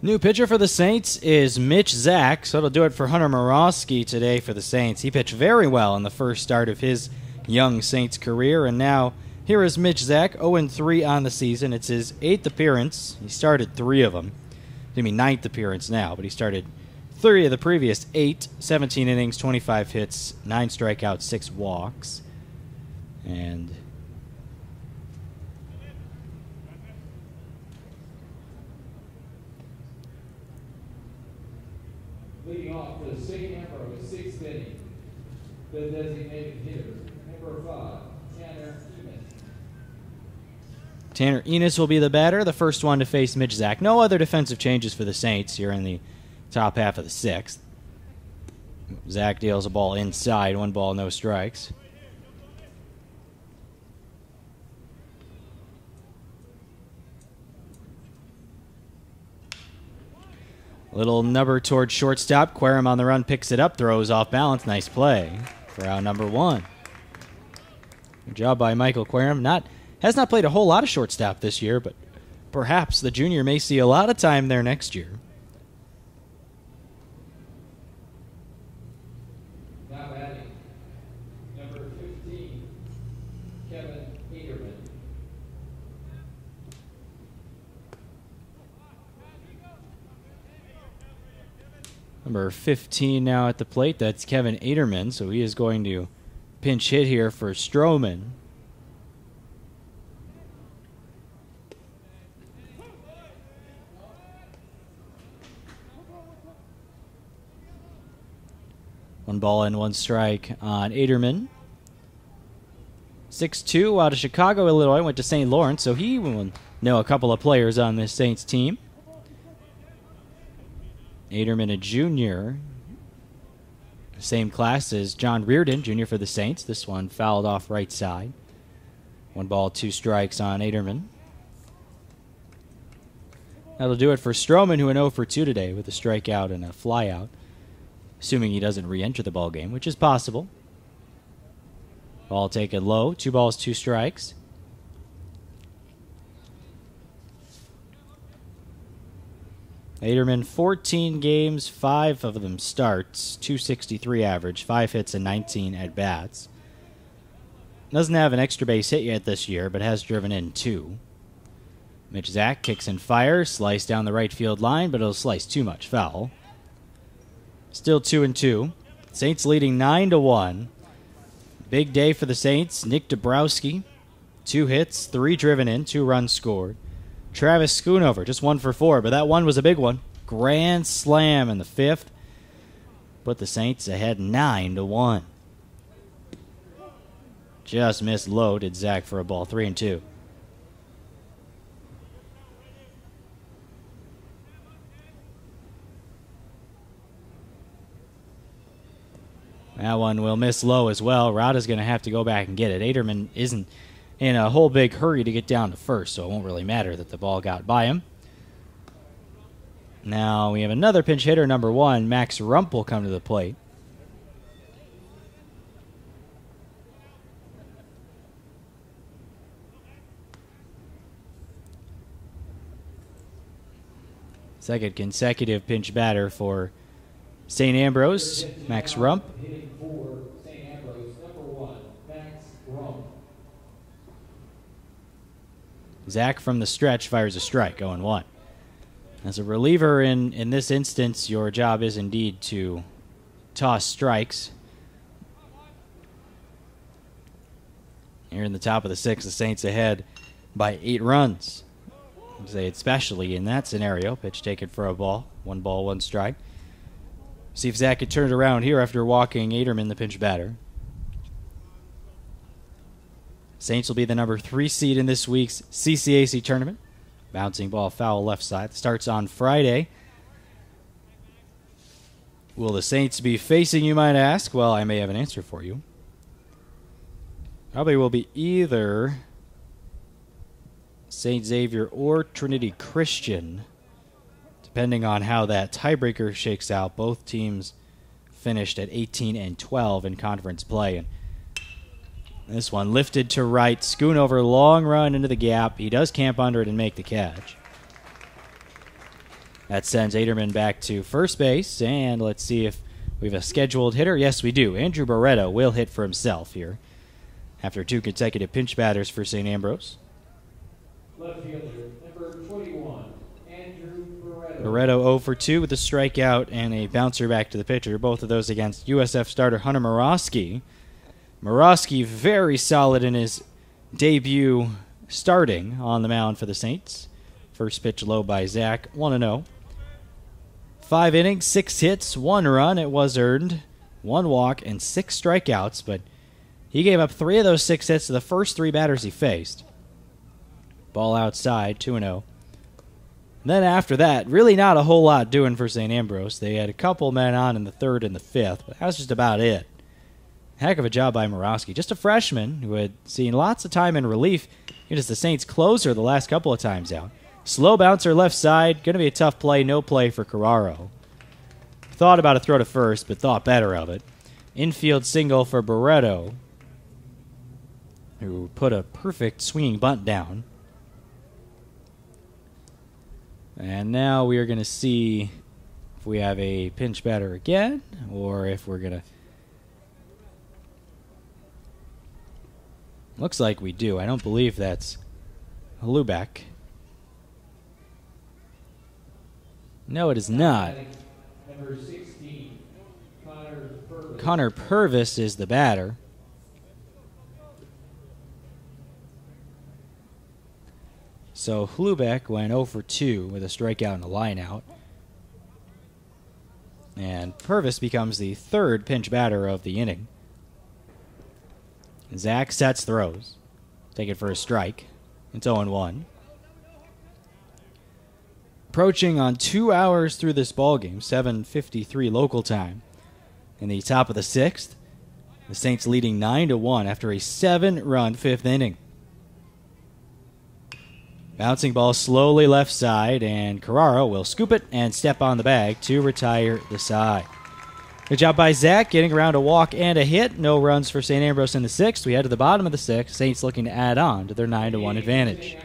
New pitcher for the Saints is Mitch Zach, so it'll do it for Hunter Morosky today for the Saints. He pitched very well in the first start of his young Saints career, and now here is Mitch Zach, 0-3 on the season. It's his 8th appearance. He started 3 of them. I mean, 9th appearance now, but he started 3 of the previous 8, 17 innings, 25 hits, 9 strikeouts, 6 walks. And leading off the St. Ambrose 6th inning, the designated hitter, number 5, Tanner Enos. Tanner Enos will be the batter, the first one to face Mitch Zach. No other defensive changes for the Saints here in the top half of the 6th. Zach deals a ball inside, 1 ball, no strikes. Little nubber towards shortstop. Querim on the run, picks it up, throws off balance. Nice play for out number 1. Good job by Michael Querim. Has not played a whole lot of shortstop this year, but perhaps the junior may see a lot of time there next year. Now batting, number 15, Kevin Peterman. Number 15 now at the plate. That's Kevin Aderman, so he is going to pinch hit here for Stroman. One ball and 1 strike on Aderman. 6'2", out of Chicago, Illinois, went to St. Lawrence, so he will know a couple of players on this Saints team. Aderman, a junior, same class as John Reardon, junior for the Saints. This one fouled off right side. 1 ball, 2 strikes on Aderman. That'll do it for Stroman, who went 0 for 2 today with a strikeout and a flyout, assuming he doesn't re-enter the ball game, which is possible. Ball taken low, 2 balls, 2 strikes. Aderman, 14 games, 5 of them starts, 263 average, 5 hits and 19 at-bats. Doesn't have an extra base hit yet this year, but has driven in 2. Mitch Zach kicks and fires, slice down the right field line, but it'll slice too much, foul. Still 2-2. Saints leading 9-1. Big day for the Saints. Nick Dabrowski, 2 hits, 3 driven in, 2 runs scored. Travis Schoonover, just 1 for 4, but that one was a big one. Grand slam in the 5th. Put the Saints ahead 9-1. Just missed low, did Zach for a ball, 3-2. That one will miss low as well. Rada's going to have to go back and get it. Aderman isn't in a whole big hurry to get down to first, so it won't really matter that the ball got by him. Now we have another pinch hitter, number 1. Max Rump will come to the plate. Second consecutive pinch batter for St. Ambrose, Max Rump. Hitting for St. Ambrose, number 1, Max Rump. Zach from the stretch fires a strike, 0-1. As a reliever in this instance, your job is indeed to toss strikes. Here in the top of the 6th, the Saints ahead by 8 runs. Especially in that scenario. Pitch taken for a ball. 1 ball, 1 strike. See if Zach could turn it around here after walking Aderman, the pinch batter. Saints will be the number 3 seed in this week's CCAC tournament. Bouncing ball foul left side. Starts on Friday. Will the Saints be facing, you might ask? Well, I may have an answer for you. Probably will be either St. Xavier or Trinity Christian, depending on how that tiebreaker shakes out. Both teams finished at 18-12 in conference play. And this one lifted to right. Schoonover, long run into the gap. He does camp under it and make the catch. That sends Aderman back to first base. And let's see if we have a scheduled hitter. Yes, we do. Andrew Barreto will hit for himself here after 2 consecutive pinch batters for St. Ambrose. Left fielder, number 21, Andrew Barreto. Barreto 0 for 2 with a strikeout and a bouncer back to the pitcher. Both of those against USF starter Hunter Morosky. Morosky very solid in his debut starting on the mound for the Saints. First pitch low by Zach, 1-0. 5 innings, 6 hits, 1 run. It was earned, 1 walk, and 6 strikeouts, but he gave up 3 of those 6 hits to the first 3 batters he faced. Ball outside, 2-0. Then after that, really not a whole lot doing for St. Ambrose. They had a couple men on in the 3rd and the 5th, but that was just about it. Heck of a job by Morosky. Just a freshman who had seen lots of time in relief. He was the Saints' closer the last couple of times out. Slow bouncer left side. Going to be a tough play. No play for Carraro. Thought about a throw to first, but thought better of it. Infield single for Barreto, who put a perfect swinging bunt down. And now we are going to see if we have a pinch batter again, or if we're going to... Looks like we do. I don't believe that's Lubeck. No, it is not. Number 16, Connor Purvis is the batter. So Lubeck went 0 for 2 with a strikeout and a lineout. And Purvis becomes the third pinch batter of the inning. Zach sets throws. Take it for a strike. It's 0-1. Approaching on 2 hours through this ballgame, 7:53 local time. In the top of the 6th, the Saints leading 9-1 after a 7-run 5th inning. Bouncing ball slowly left side, and Carraro will scoop it and step on the bag to retire the side. Good job by Zach, getting around a walk and a hit. No runs for St. Ambrose in the 6th. We head to the bottom of the 6th. Saints looking to add on to their 9-1 advantage.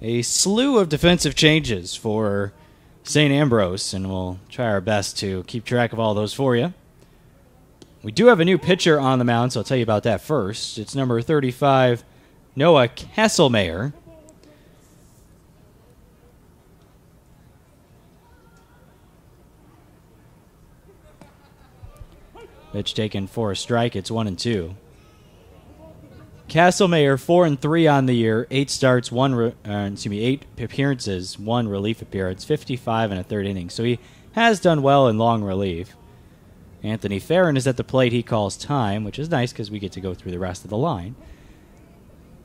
A slew of defensive changes for St. Ambrose, and we'll try our best to keep track of all those for you. We do have a new pitcher on the mound, so I'll tell you about that first. It's number 35, Noah Castlemeyer. Pitch taken for a strike. It's 1-2. Castlemeyer 4-3 on the year, 8 starts, 8 appearances, 1 relief appearance, 55 in a third inning. So he has done well in long relief. Anthony Farron is at the plate. He calls time, which is nice because we get to go through the rest of the line.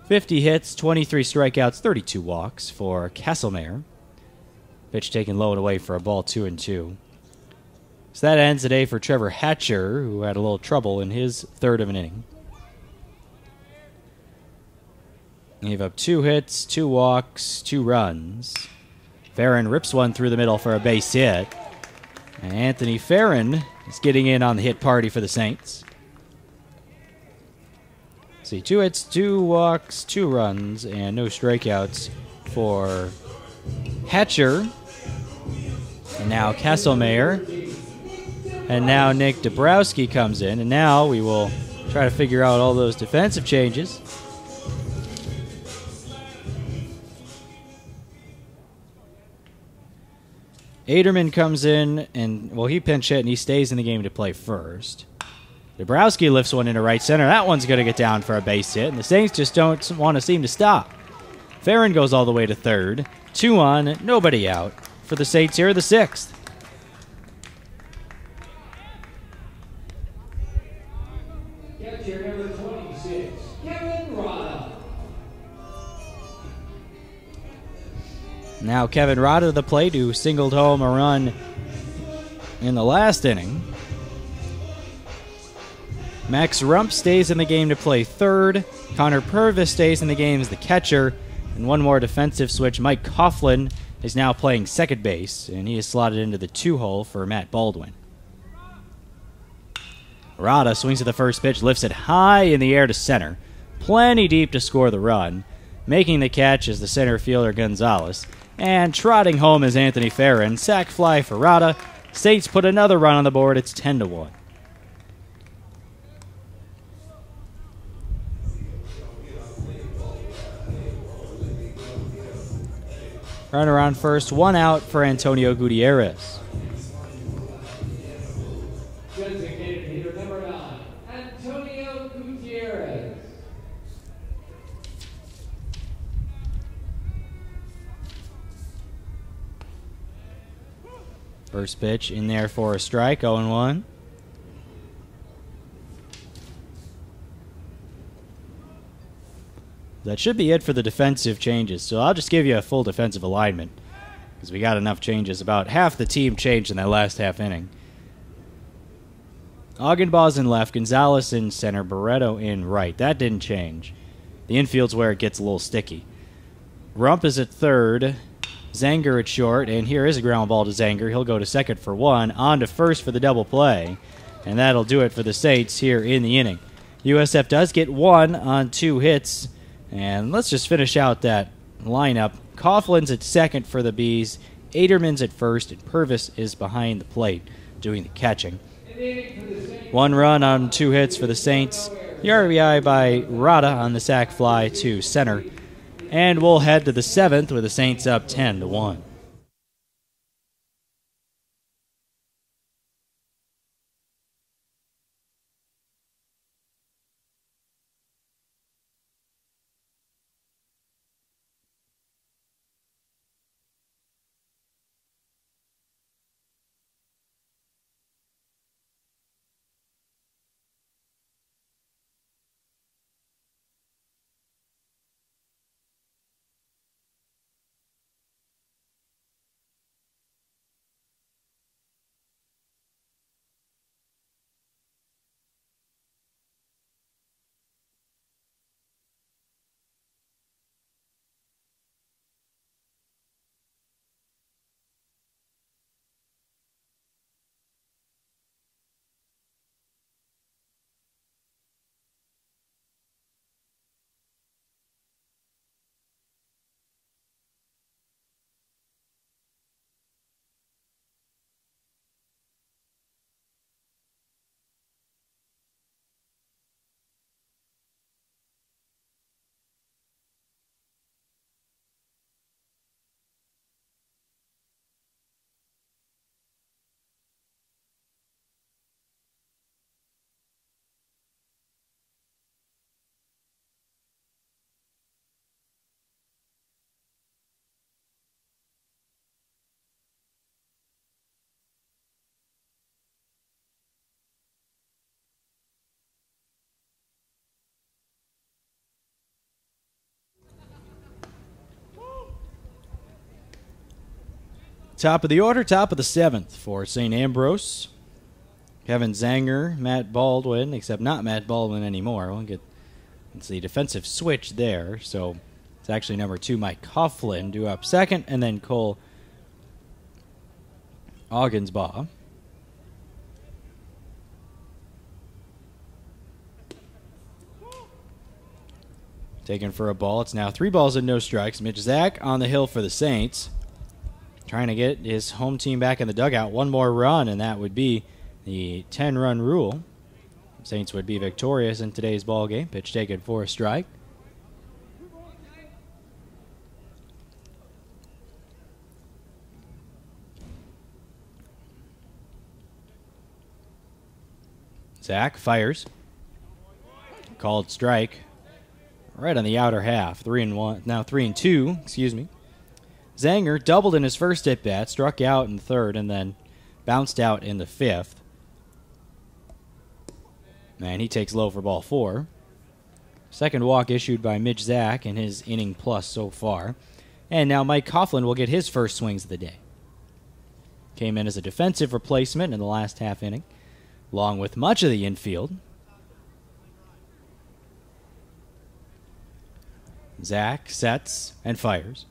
50 hits, 23 strikeouts, 32 walks for Castlemeyer. Pitch taken low and away for a ball, 2-2. So that ends the day for Trevor Hatcher, who had a little trouble in his third of an inning. Gave up 2 hits, 2 walks, 2 runs. Farron rips one through the middle for a base hit. And Anthony Farron is getting in on the hit party for the Saints. See, 2 hits, 2 walks, 2 runs, and no strikeouts for Hatcher. And now Kesselmayer. And now Nick Dabrowski comes in. And now we will try to figure out all those defensive changes. Aderman comes in, and, well, he pinch hit, and he stays in the game to play first. Dabrowski lifts one into right center. That one's going to get down for a base hit, and the Saints just don't want to seem to stop. Farron goes all the way to third. 2 on, nobody out for the Saints here in the 6th. Catcher number 26, Kevin Rada. Now Kevin Rada to the plate, who singled home a run in the last inning. Max Rump stays in the game to play third. Connor Purvis stays in the game as the catcher. And one more defensive switch. Mike Coughlin is now playing second base, and he is slotted into the 2-hole for Matt Baldwin. Rada swings at the first pitch, lifts it high in the air to center. Plenty deep to score the run. Making the catch is the center fielder Gonzalez. And trotting home is Anthony Farron. Sac fly for Rada. Saints put another run on the board. It's 10-1. Runner on first, 1 out for Antonio Gutierrez. Designated hitter number 9, Antonio Gutierrez. First pitch in there for a strike, 0-1. That should be it for the defensive changes, so I'll just give you a full defensive alignment because we got enough changes. About half the team changed in that last half inning. Augenbaugh's in left, Gonzalez in center, Barreto in right. That didn't change. The infield's where it gets a little sticky. Rump is at third, Zanger at short, and here is a ground ball to Zanger. He'll go to second for 1, on to first for the double play, and that'll do it for the Saints here in the inning. USF does get 1 on 2 hits. And let's just finish out that lineup. Coughlin's at second for the Bees, Aderman's at first, and Purvis is behind the plate doing the catching. 1 run on 2 hits for the Saints. The RBI by Rada on the sac fly to center. And we'll head to the 7th with the Saints up 10-1. Top of the order, top of the 7th for St. Ambrose. Kevin Zanger, Matt Baldwin, except not Matt Baldwin anymore. We'll get, it's the defensive switch there. So it's actually number 2, Mike Coughlin, due up second, and then Cole Augenbaugh. Taken for a ball. It's now 3 balls and no strikes. Mitch Zach on the hill for the Saints. Trying to get his home team back in the dugout. One more run, and that would be the 10-run rule. Saints would be victorious in today's ball game. Pitch taken for a strike. Zach fires. Called strike. Right on the outer half. 3-1. Now 3-2. Excuse me. Zanger doubled in his first at bat, struck out in the third, and then bounced out in the fifth. And he takes low for ball 4. Second walk issued by Mitch Zach in his inning plus so far. And now Mike Coughlin will get his first swings of the day. Came in as a defensive replacement in the last half inning, along with much of the infield. Zach sets and fires.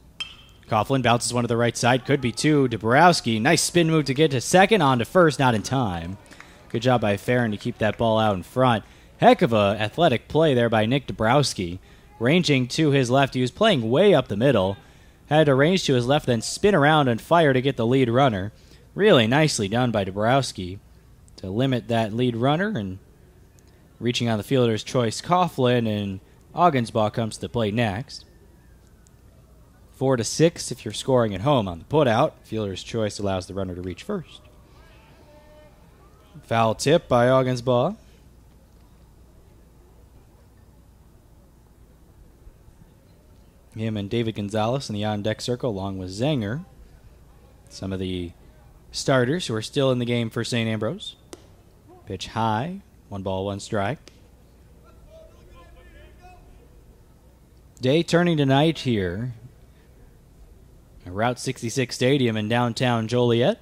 Coughlin bounces one to the right side. Could be 2. Dabrowski, nice spin move to get to second. On to first, not in time. Good job by Farron to keep that ball out in front. Heck of a athletic play there by Nick Dabrowski. Ranging to his left. He was playing way up the middle. Had to range to his left, then spin around and fire to get the lead runner. Really nicely done by Dabrowski to limit that lead runner. And reaching on the fielder's choice, Coughlin, and Ogensbaugh comes to the plate next. 4-6 if you're scoring at home on the putout. Fielder's choice allows the runner to reach first. Foul tip by Ogensbaugh. Him and David Gonzalez in the on-deck circle along with Zanger. Some of the starters who are still in the game for St. Ambrose. Pitch high. 1 ball, 1 strike. Day turning tonight here at Route 66 Stadium in downtown Joliet.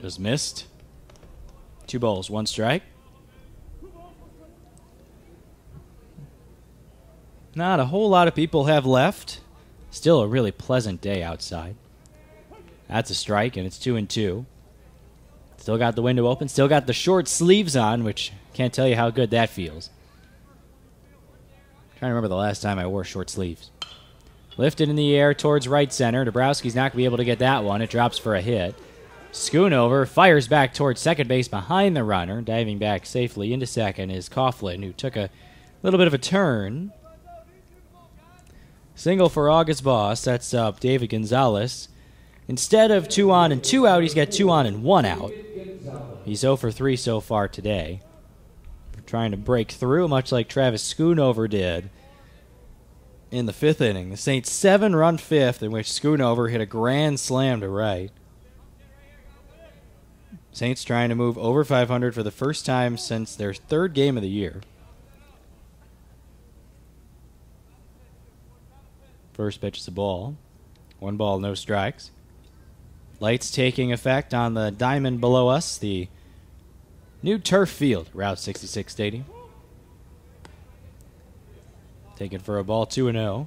Just missed. 2 balls, 1 strike. Not a whole lot of people have left. Still a really pleasant day outside. That's a strike, and it's 2-2. Still got the window open. Still got the short sleeves on, which can't tell you how good that feels. Trying to remember the last time I wore short sleeves. Lifted in the air towards right center. Dabrowski's not going to be able to get that one. It drops for a hit. Schoonover fires back towards second base behind the runner. Diving back safely into second is Coughlin, who took a little bit of a turn. Single for Ogensbaugh sets up David Gonzalez. Instead of 2 on and 2 out, he's got 2 on and 1 out. He's 0 for 3 so far today. Trying to break through, much like Travis Schoonover did in the 5th inning. The Saints' 7-run 5th, in which Schoonover hit a grand slam to right. Saints trying to move over 500 for the first time since their 3rd game of the year. First pitch is a ball. 1 ball, no strikes. Lights taking effect on the diamond below us, the new turf field, Route 66 Stadium. Taken for a ball, 2-0.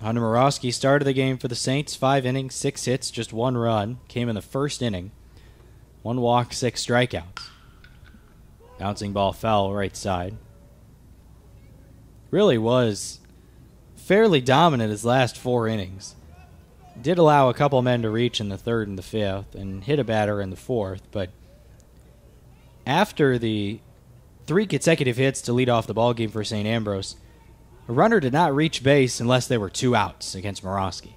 Hunter Morosky started the game for the Saints. 5 innings, 6 hits, just 1 run. Came in the first inning. 1 walk, 6 strikeouts. Bouncing ball foul right side. Really was fairly dominant his last 4 innings. Did allow a couple men to reach in the 3rd and the 5th and hit a batter in the 4th, but after the 3 consecutive hits to lead off the ballgame for St. Ambrose, a runner did not reach base unless there were 2 outs against Morosky.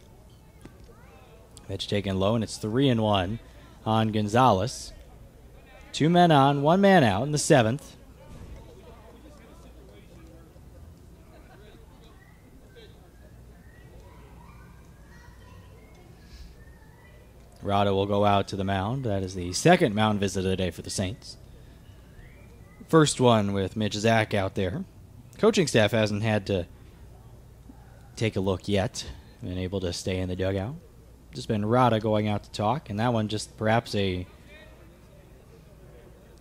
Pitch taken low, and it's 3-1 on Gonzalez. 2 men on, 1 man out in the 7th. Rada will go out to the mound. That is the 2nd mound visit of the day for the Saints. First one with Mitch Zach out there. Coaching staff hasn't had to take a look yet. Been able to stay in the dugout. Just been Rada going out to talk, and that one just perhaps a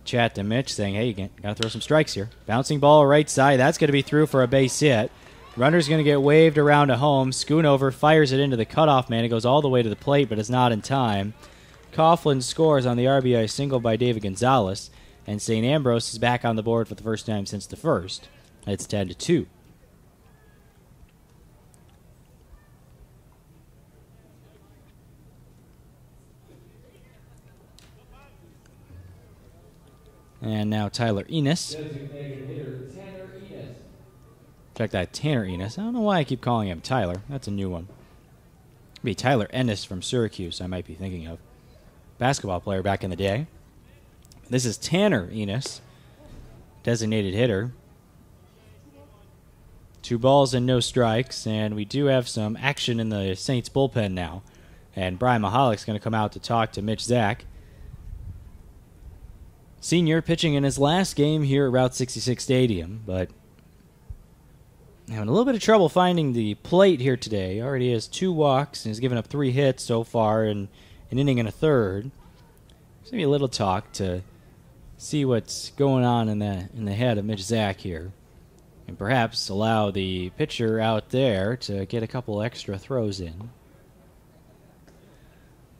chat to Mitch saying, hey, you got to throw some strikes here. Bouncing ball right side. That's going to be through for a base hit. Runner's going to get waved around to home. Schoonover fires it into the cutoff man. It goes all the way to the plate, but it's not in time. Coughlin scores on the RBI single by David Gonzalez. And St. Ambrose is back on the board for the first time since the first. It's 10-2. And now Tyler Enos. Designated hitter, Tanner Enos. Check that, Tanner Enos. I don't know why I keep calling him Tyler. That's a new one. It'd be Tyler Ennis from Syracuse, I might be thinking of. Basketball player back in the day. This is Tanner Enos, designated hitter. 2 balls and no strikes, and we do have some action in the Saints bullpen now. And Brian Mahalik is going to come out to talk to Mitch Zach. Senior pitching in his last game here at Route 66 Stadium, but having a little bit of trouble finding the plate here today. Already has 2 walks and has given up 3 hits so far in an inning and a third. There's going to be a little talk to see what's going on in the head of Mitch Zach here, and perhaps allow the pitcher out there to get a couple extra throws in.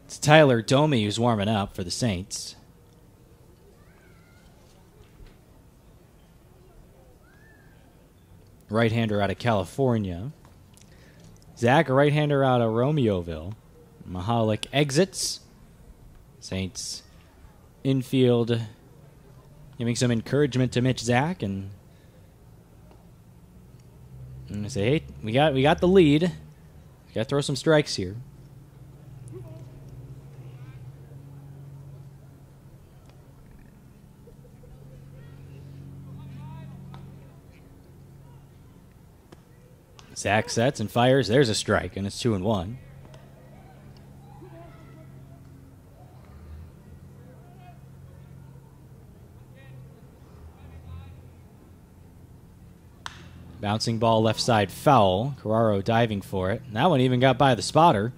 It's Tyler Domi who's warming up for the Saints. Right-hander out of California. Zach, a right-hander out of Romeoville. Mahalik exits. Saints infield giving some encouragement to Mitch Zach, and I'm gonna say, hey, we got the lead. We gotta throw some strikes here. Zach sets and fires. There's a strike, and it's 2-1. Bouncing ball left side foul. Carraro diving for it. And that one even got by the spotter.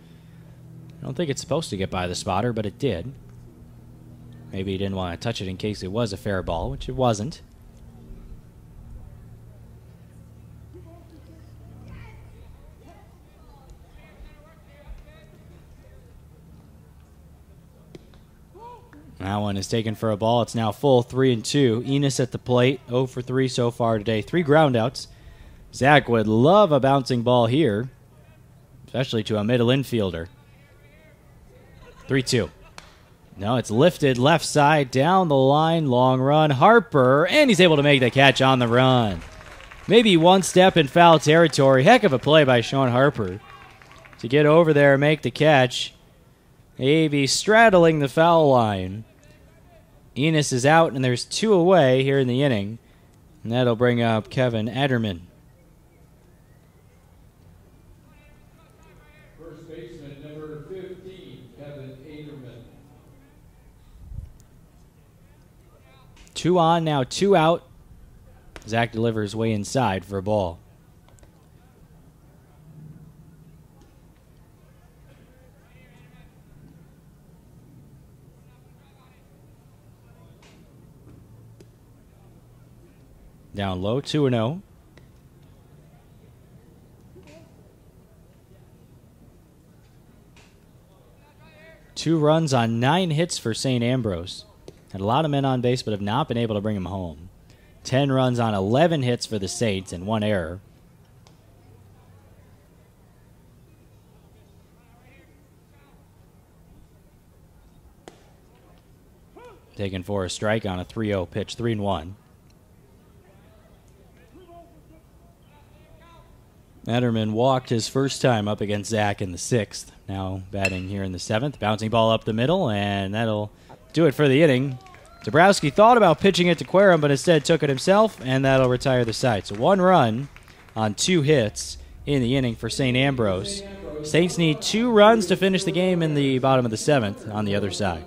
I don't think it's supposed to get by the spotter, but it did. Maybe he didn't want to touch it in case it was a fair ball, which it wasn't. That one is taken for a ball. It's now full 3-2. Enos at the plate, 0 for 3 so far today. 3 groundouts. Zach would love a bouncing ball here, especially to a middle infielder. 3-2. No, it's lifted left side, down the line, long run. Harper, and he's able to make the catch on the run. Maybe one step in foul territory. Heck of a play by Sean Harper to get over there and make the catch. Maybe straddling the foul line. Enos is out, and there's 2 away here in the inning. And that'll bring up Kevin Adderman. First baseman, number 15, Kevin Adderman. 2 on, now 2 out. Zach delivers way inside for a ball. Down low, 2-0. Two runs on 9 hits for St. Ambrose. Had a lot of men on base, but have not been able to bring him home. 10 runs on 11 hits for the Saints and 1 error. Taken for a strike on a 3-0 pitch, 3-1. Adderman walked his first time up against Zach in the 6th. Now batting here in the 7th. Bouncing ball up the middle, and that'll do it for the inning. Dabrowski thought about pitching it to Querum, but instead took it himself, and that'll retire the side. So 1 run on 2 hits in the inning for St. Ambrose. Saints need 2 runs to finish the game in the bottom of the 7th on the other side.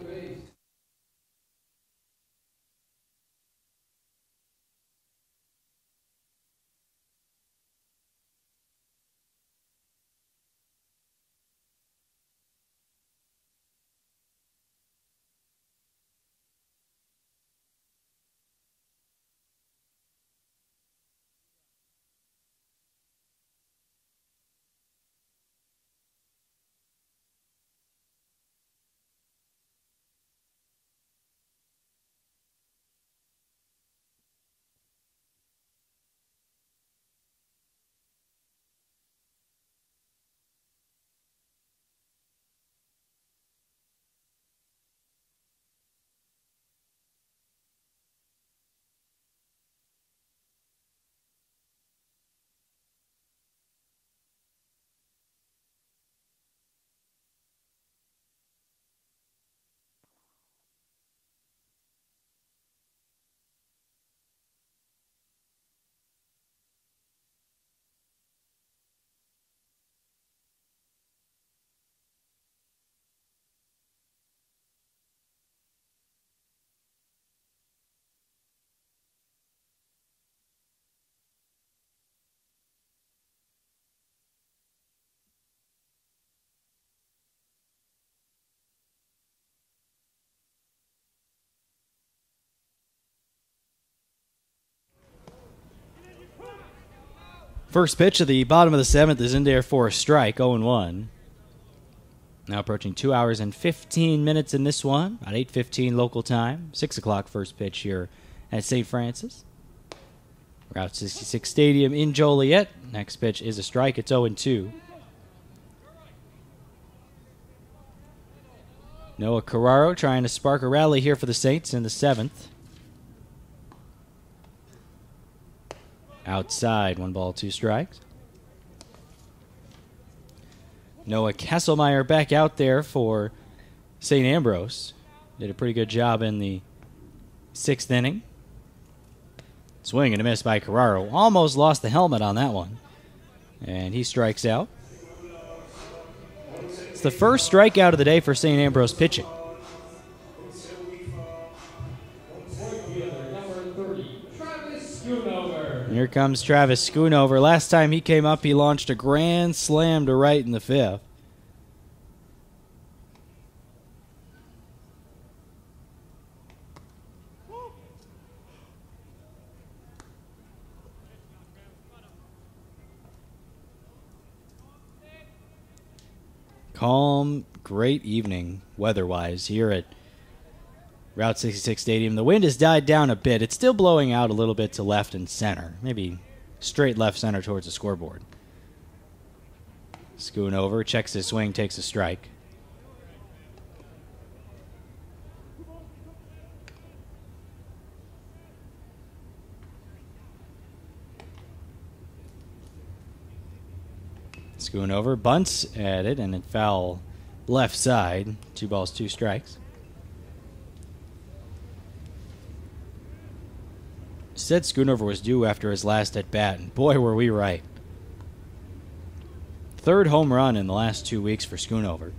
First pitch of the bottom of the 7th is in there for a strike, 0-1. Now approaching 2 hours and 15 minutes in this one, at 8:15 local time. 6 o'clock first pitch here at St. Francis. Route 66 Stadium in Joliet. Next pitch is a strike. It's 0-2. Noah Carraro trying to spark a rally here for the Saints in the 7th. Outside, 1 ball, 2 strikes. Noah Kesselmeyer back out there for St. Ambrose. Did a pretty good job in the 6th inning. Swing and a miss by Carraro. Almost lost the helmet on that one. And he strikes out. It's the first strikeout of the day for St. Ambrose pitching. And here comes Travis Schoonover. Last time he came up, he launched a grand slam to right in the 5th. Calm, great evening weather-wise here at Route 66 Stadium. The wind has died down a bit. It's still blowing out a little bit to left and center. Maybe straight left center towards the scoreboard. Schoonover checks his swing, takes a strike. Schoonover bunts at it, and it foul left side. 2 balls, 2 strikes. Said Schoonover was due after his last at-bat, and boy, were we right. 3rd home run in the last 2 weeks for Schoonover.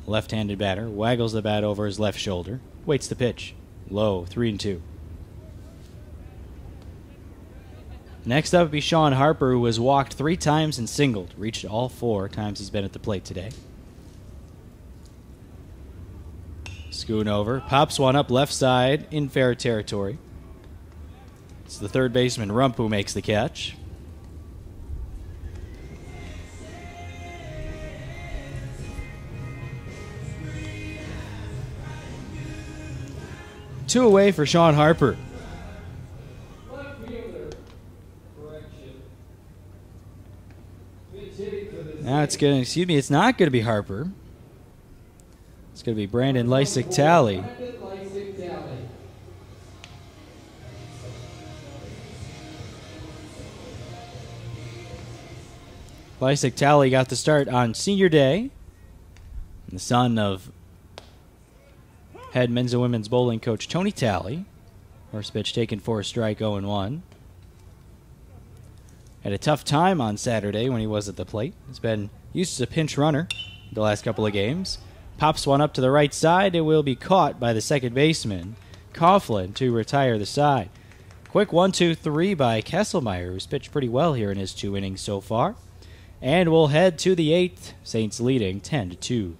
Left-handed batter, waggles the bat over his left shoulder, waits the pitch. Low, 3-2. Next up would be Sean Harper, who has walked 3 times and singled. Reached all 4 times he's been at the plate today. Schoonover pops one up left side in fair territory. It's the 3rd baseman Rump who makes the catch. Two away for Sean Harper. Now it's not going to be Harper. It's going to be Brandon Lysick-Talley. Lysick-Talley got the start on senior day. The son of head men's and women's bowling coach Tony Talley. First pitch taken for a strike, 0-1. Had a tough time on Saturday when he was at the plate. He's been used as a pinch runner the last couple of games. Pops one up to the right side. It will be caught by the second baseman, Coughlin, to retire the side. Quick 1-2-3 by Kesselmeyer, who's pitched pretty well here in his 2 innings so far. And we'll head to the 8th, Saints leading 10-2.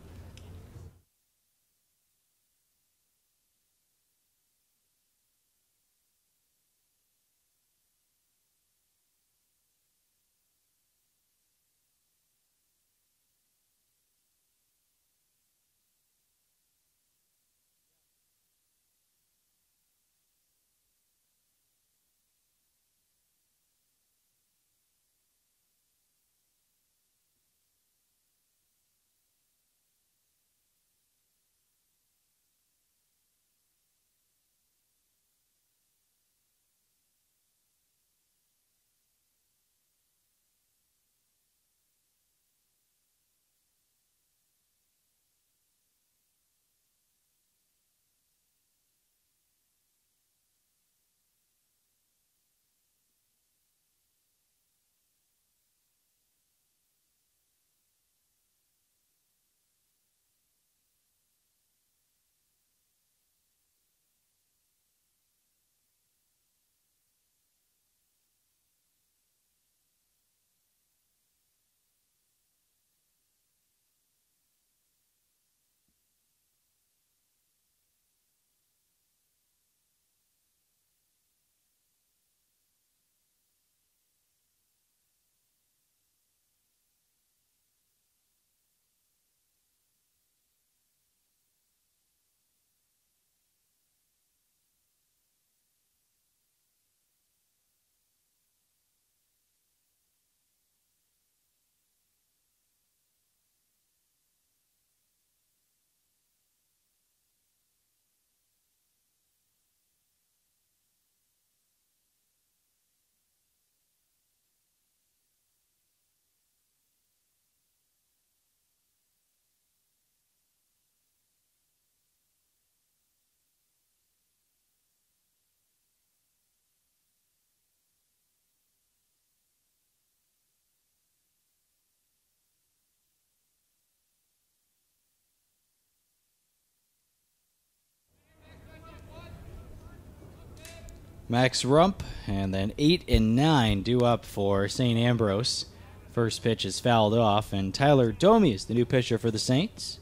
Max Rump, and then 8 and 9 due up for St. Ambrose. First pitch is fouled off, and Tyler Domi is the new pitcher for the Saints.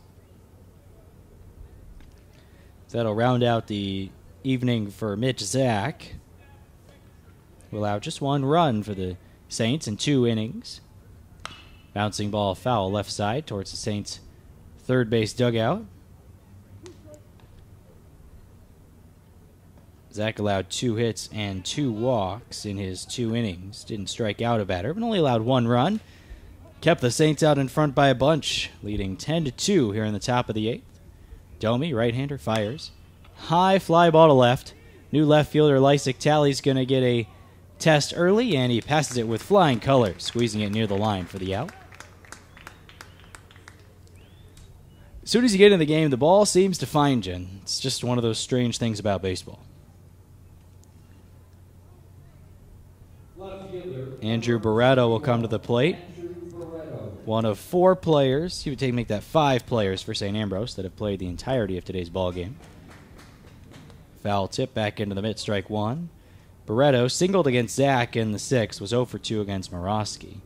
That'll round out the evening for Mitch Zach. Will allow just one run for the Saints in 2 innings. Bouncing ball foul left side towards the Saints' third base dugout. Zach allowed 2 hits and 2 walks in his 2 innings. Didn't strike out a batter, but only allowed 1 run. Kept the Saints out in front by a bunch, leading 10-2 here in the top of the 8th. Domi, right-hander, fires. High fly ball to left. New left fielder Lysick Talley's going to get a test early, and he passes it with flying colors, squeezing it near the line for the out. As soon as you get in the game, the ball seems to find you. It's just one of those strange things about baseball. Andrew Barreto will come to the plate. One of 4 players. He would make that 5 players for St. Ambrose that have played the entirety of today's ball game. Foul tip back into the mid, strike 1. Barreto singled against Zach in the 6th, was 0 for 2 against Morosky.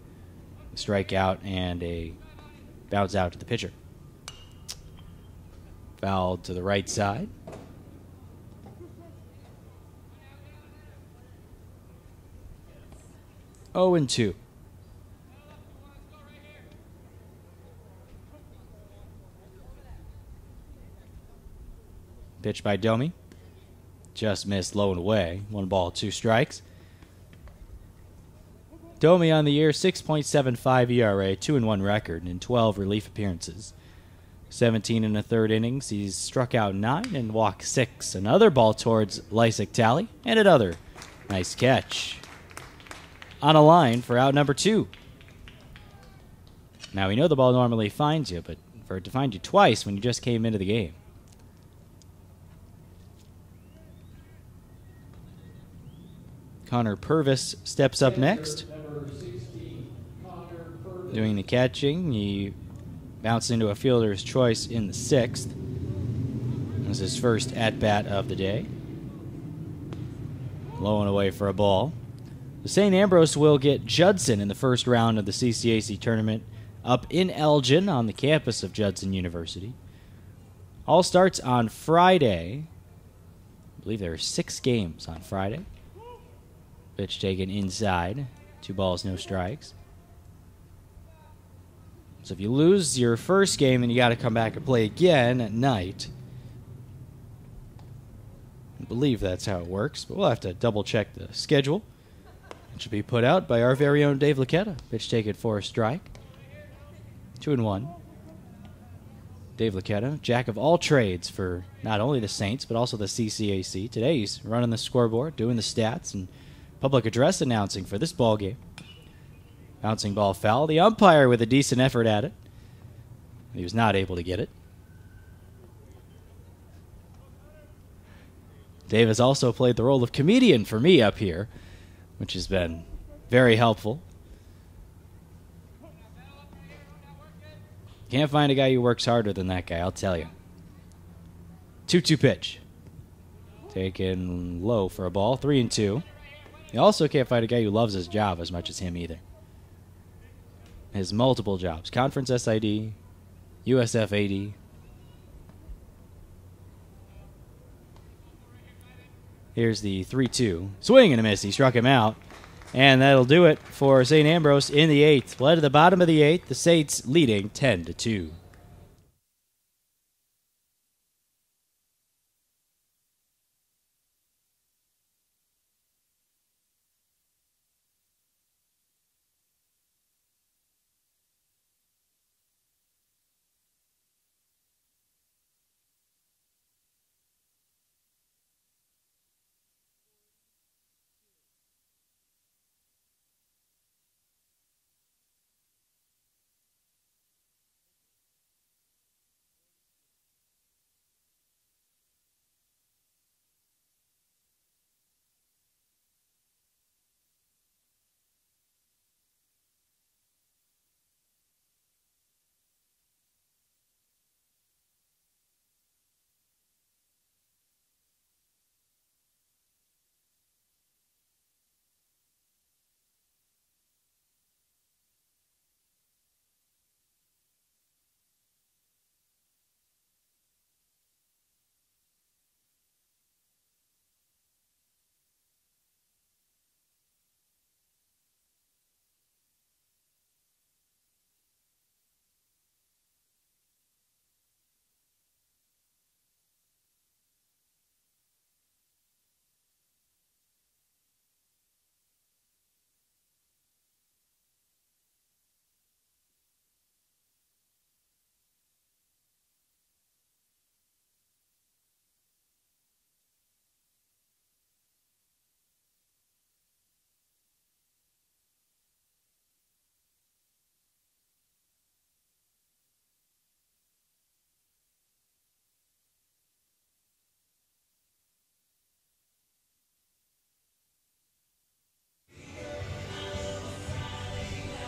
A strikeout and a bounce out to the pitcher. Fouled to the right side. Oh and 2. Pitch by Domi. Just missed low and away. 1 ball, 2 strikes. Domi on the year, 6.75 ERA, 2-1 record in 12 relief appearances. 17 in the 3rd innings. He's struck out 9 and walked 6. Another ball towards Lysick Talley, and another nice catch. On a line for out number 2. Now, we know the ball normally finds you, but for it to find you twice when you just came into the game. Connor Purvis steps up next. Doing the catching. He bounced into a fielder's choice in the 6th. It was his first at-bat of the day. Low and away for a ball. The St. Ambrose will get Judson in the first round of the CCAC tournament up in Elgin on the campus of Judson University. All starts on Friday. I believe there are 6 games on Friday. Pitch taken inside. 2 balls, no strikes. So if you lose your first game, then you got to come back and play again at night. I believe that's how it works, but we'll have to double check the schedule. It should be put out by our very own Dave Laquetta. Pitch taken for a strike. 2-1. Dave Laquetta, jack of all trades for not only the Saints, but also the CCAC. Today he's running the scoreboard, doing the stats, and public address announcing for this ball game. Bouncing ball foul. The umpire with a decent effort at it. He was not able to get it. Dave has also played the role of comedian for me up here, which has been very helpful. Can't find a guy who works harder than that guy, I'll tell you. 2-2 pitch. Taken low for a ball, 3-2. You also can't find a guy who loves his job as much as him either. His multiple jobs. Conference SID, USF AD. Here's the 3-2. Swing and a miss. He struck him out. And that'll do it for St. Ambrose in the 8th. Led to the bottom of the 8th. The Saints leading 10-2.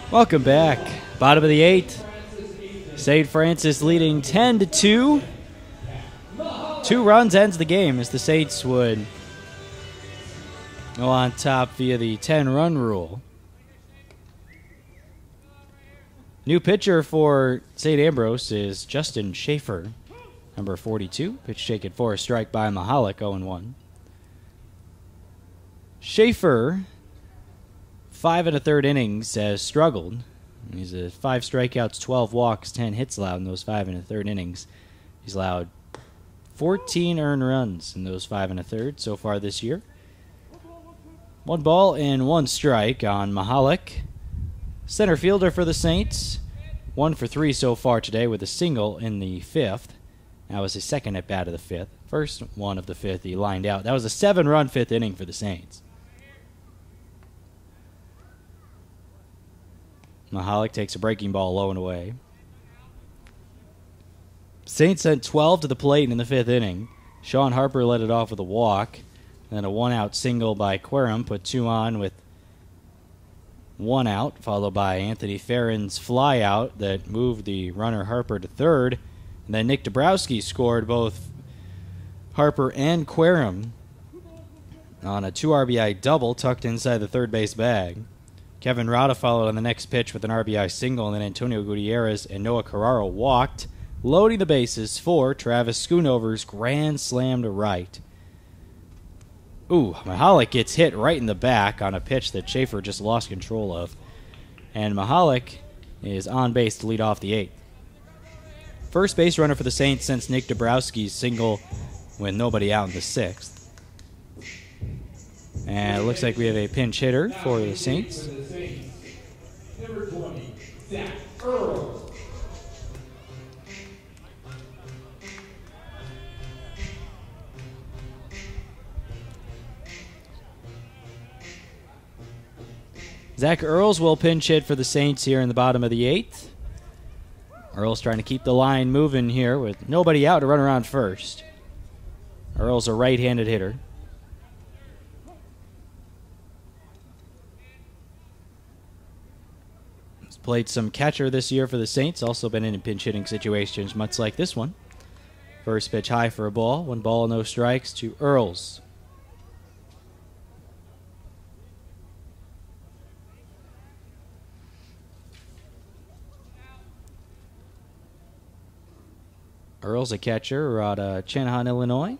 Welcome back. Bottom of the 8th. St. Francis leading 10-2. 2 runs ends the game as the Saints would go on top via the 10-run rule. New pitcher for St. Ambrose is Justin Schaefer, number 42. Pitch taken for a strike by Mahalik, 0-1. Schaefer, 5 1/3 innings, has struggled. He's 5 strikeouts, 12 walks, 10 hits allowed in those 5 1/3 innings. He's allowed 14 earned runs in those 5 1/3 so far this year. 1 ball and 1 strike on Mahalik. Center fielder for the Saints. 1 for 3 so far today with a single in the 5th. That was his second at bat of the 5th. First one of the 5th he lined out. That was a 7-run 5th inning for the Saints. Mahalik takes a breaking ball low and away. Saints sent 12 to the plate in the 5th inning. Sean Harper led it off with a walk. Then a 1-out single by Querum put 2 on with 1 out, followed by Anthony Farron's fly out that moved the runner Harper to third. And then Nick Dabrowski scored both Harper and Querum on a 2 RBI double tucked inside the third base bag. Kevin Rada followed on the next pitch with an RBI single, and then Antonio Gutierrez and Noah Carraro walked, loading the bases for Travis Schoonover's grand slam to right. Ooh, Mahalik gets hit right in the back on a pitch that Schaefer just lost control of. And Mahalik is on base to lead off the 8th. First base runner for the Saints since Nick Dabrowski's single with nobody out in the 6th. And it looks like we have a pinch hitter for the Saints. Number 20, Zach Earl. Zach Earls will pinch hit for the Saints here in the bottom of the 8th. Earls trying to keep the line moving here with nobody out to run around first. Earls a right-handed hitter. He's played some catcher this year for the Saints, also been in pinch hitting situations much like this one. First pitch high for a ball, 1 ball, no strikes to Earls. Earls a catcher out of Channahon, Illinois,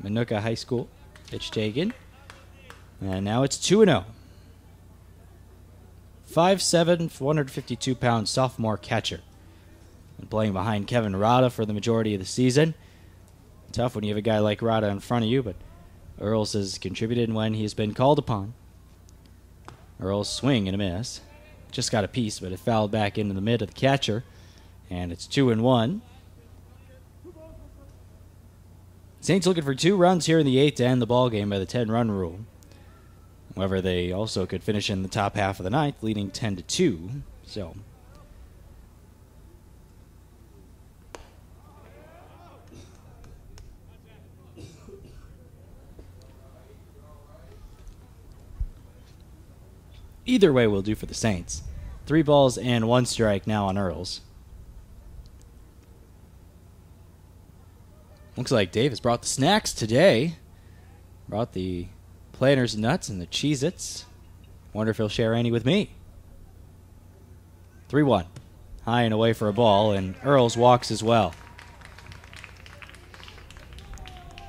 Minooka High School. Pitch taken. And now it's 2-0. 5'7", 452-pound sophomore catcher. Been playing behind Kevin Rada for the majority of the season. Tough when you have a guy like Rada in front of you, but Earls has contributed when he has been called upon. Earls swing and a miss. Just got a piece, but it fouled back into the mid of the catcher. And it's 2-1. Saints looking for 2 runs here in the 8th to end the ball game by the 10-run rule. However, they also could finish in the top half of the 9th, leading 10-2. So, either way will do for the Saints. 3 balls and 1 strike now on Earls. Looks like Dave has brought the snacks today. Brought the Planters nuts and the Cheez-Its. Wonder if he'll share any with me. 3-1. High and away for a ball, and Earls walks as well.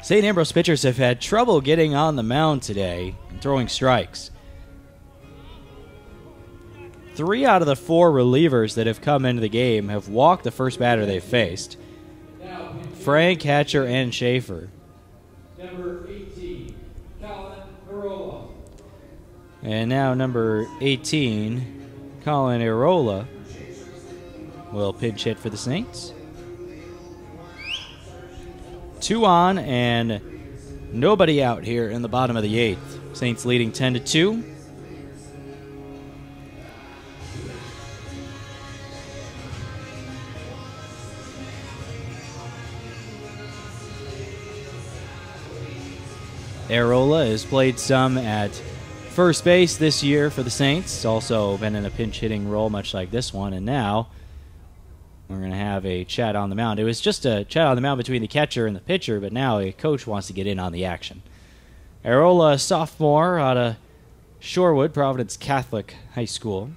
St. Ambrose pitchers have had trouble getting on the mound today and throwing strikes. 3 out of the 4 relievers that have come into the game have walked the first batter they've faced. Frank, Hatcher, and Schaefer. Number 18, Colin Arola. And now number 18, Colin Arola, will pinch hit for the Saints. 2 on and nobody out here in the bottom of the 8th. Saints leading 10-2. Arola has played some at first base this year for the Saints. Also been in a pinch hitting role much like this one. And now we're going to have a chat on the mound. It was just a chat on the mound between the catcher and the pitcher, but now a coach wants to get in on the action. Arola, sophomore out of Shorewood, Providence Catholic High School.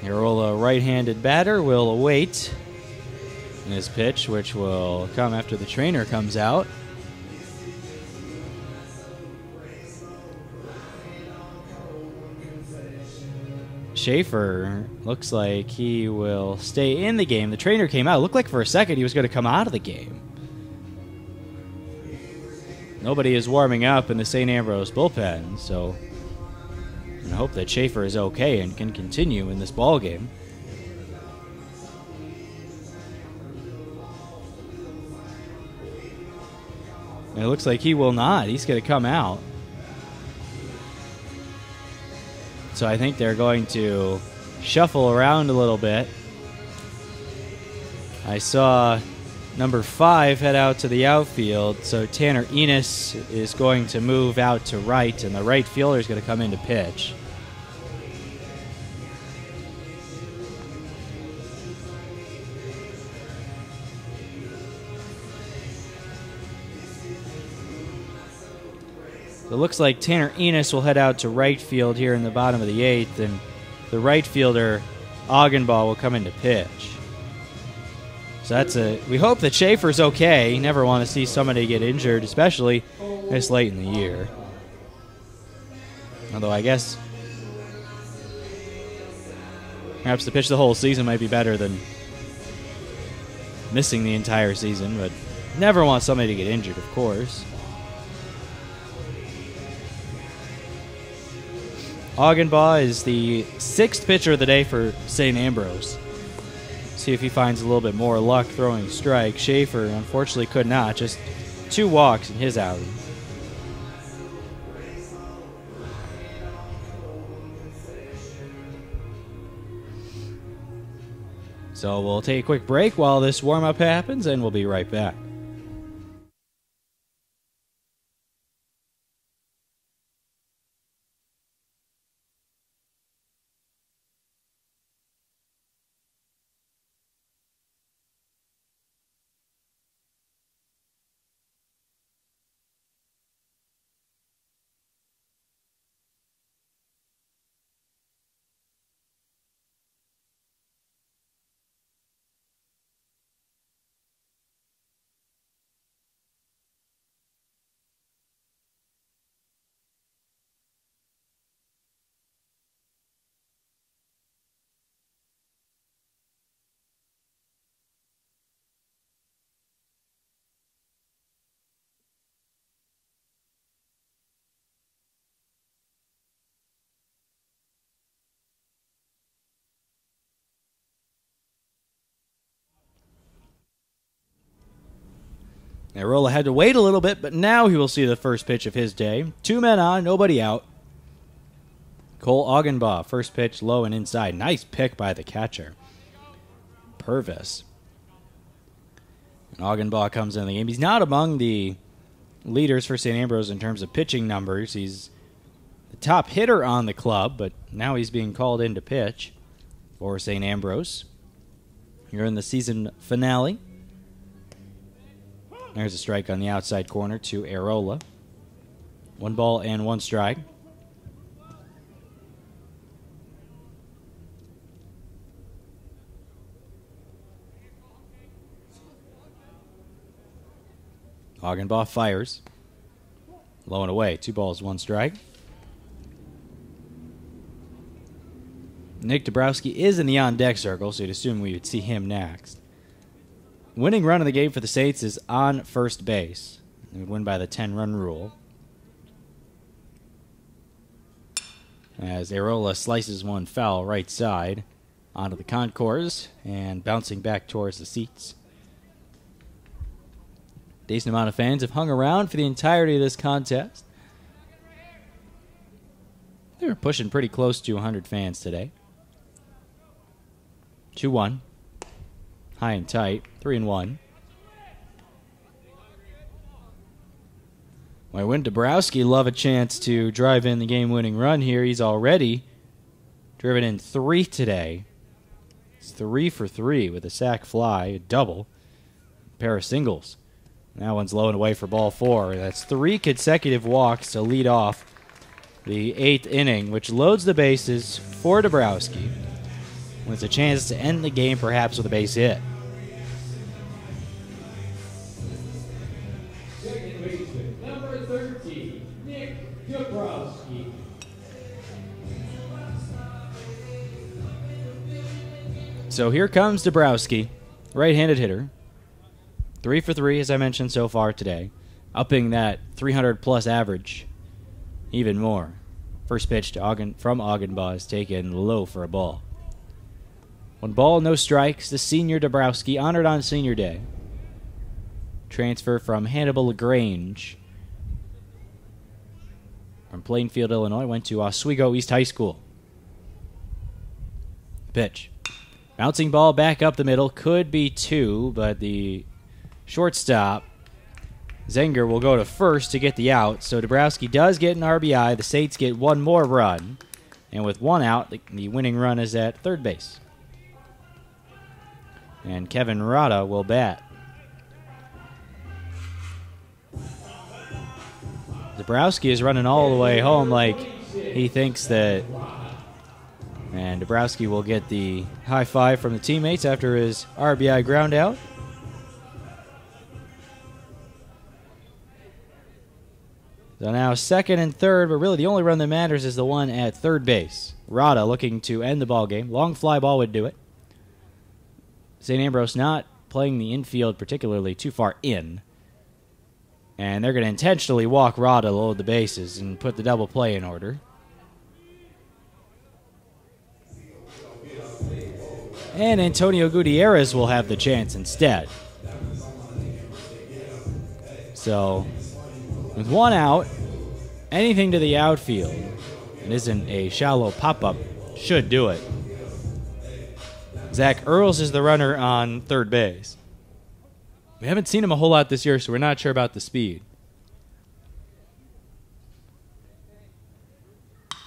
Arola, right-handed batter, will await his pitch, which will come after the trainer comes out. Schaefer looks like he will stay in the game. The trainer came out. It looked like for a second he was going to come out of the game. Nobody is warming up in the St. Ambrose bullpen, so I hope that Schaefer is okay and can continue in this ball game. And it looks like he will not. He's going to come out. So I think they're going to shuffle around a little bit. I saw number 5 head out to the outfield, so Tanner Enos is going to move out to right, and the right fielder is going to come in to pitch. It looks like Tanner Enos will head out to right field here in the bottom of the 8th, and the right fielder, Augenbaugh, will come in to pitch. So we hope that Schaefer's okay. You never want to see somebody get injured, especially this late in the year. Although I guess perhaps to pitch the whole season might be better than missing the entire season, but never want somebody to get injured, of course. Augenbaugh is the 6th pitcher of the day for St. Ambrose. See if he finds a little bit more luck throwing strikes. Schaefer, unfortunately, could not. Just 2 walks in his outing. So we'll take a quick break while this warm-up happens, and we'll be right back. Arola had to wait a little bit, but now he will see the first pitch of his day. 2 men on, nobody out. Cole Augenbaugh, first pitch low and inside. Nice pick by the catcher, Purvis. And Augenbaugh comes in the game. He's not among the leaders for St. Ambrose in terms of pitching numbers. He's the top hitter on the club, but now he's being called in to pitch for St. Ambrose. You're in the season finale. There's a strike on the outside corner to Arola. 1 ball and 1 strike. Augenbaugh fires. Low and away. 2 balls, 1 strike. Nick Dabrowski is in the on-deck circle, so you'd assume we would see him next. Winning run of the game for the Saints is on first base. They would win by the 10-run rule. As Arola slices one foul right side onto the concourse and bouncing back towards the seats. Decent amount of fans have hung around for the entirety of this contest. They were pushing pretty close to 100 fans today. 2-1. High and tight. 3-1. Why wouldn't Dabrowski love a chance to drive in the game-winning run here? He's already driven in 3 today. It's 3 for 3 with a sac fly, a double, a pair of singles. That one's low and away for ball 4. That's 3 consecutive walks to lead off the 8th inning, which loads the bases for Dabrowski with a chance to end the game perhaps with a base hit. Second baseman, number 13, Nick Dabrowski. So here comes Dabrowski, right-handed hitter. 3 for 3, as I mentioned so far today, upping that 300-plus average even more. First pitch to from Augenbaugh is taken low for a ball. 1 ball, no strikes. The senior Dabrowski, honored on senior day. Transfer from Hannibal LaGrange from Plainfield, Illinois. Went to Oswego East High School. Pitch. Bouncing ball back up the middle. Could be 2, but the shortstop, Zenger, will go to first to get the out. So Dabrowski does get an RBI. The Saints get 1 more run. And with 1 out, the winning run is at third base. And Kevin Rada will bat. Dabrowski is running all the way home like he thinks that. And Dabrowski will get the high five from the teammates after his RBI ground out. So now second and third, but really the only run that matters is the one at third base. Rada looking to end the ball game. Long fly ball would do it. St. Ambrose not playing the infield particularly too far in. And they're going to intentionally walk Rada to load the bases and put the double play in order. And Antonio Gutierrez will have the chance instead. So, with 1 out, anything to the outfield, it isn't a shallow pop-up, should do it. Zach Earls is the runner on third base. We haven't seen him a whole lot this year, so we're not sure about the speed.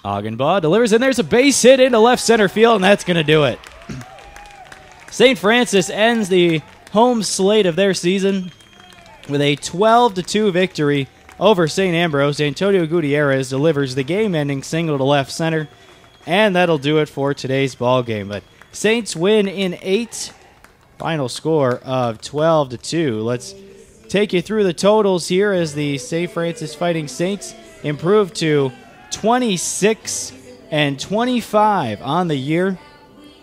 Augenbaugh delivers, and there's a base hit into left center field, and that's going to do it. St. Francis ends the home slate of their season with a 12-2 victory over St. Ambrose. Antonio Gutierrez delivers the game-ending single to left center, and that'll do it for today's ball game. But Saints win in 8, final score of 12-2. Let's take you through the totals here as the St. Francis Fighting Saints improve to 26-25 on the year.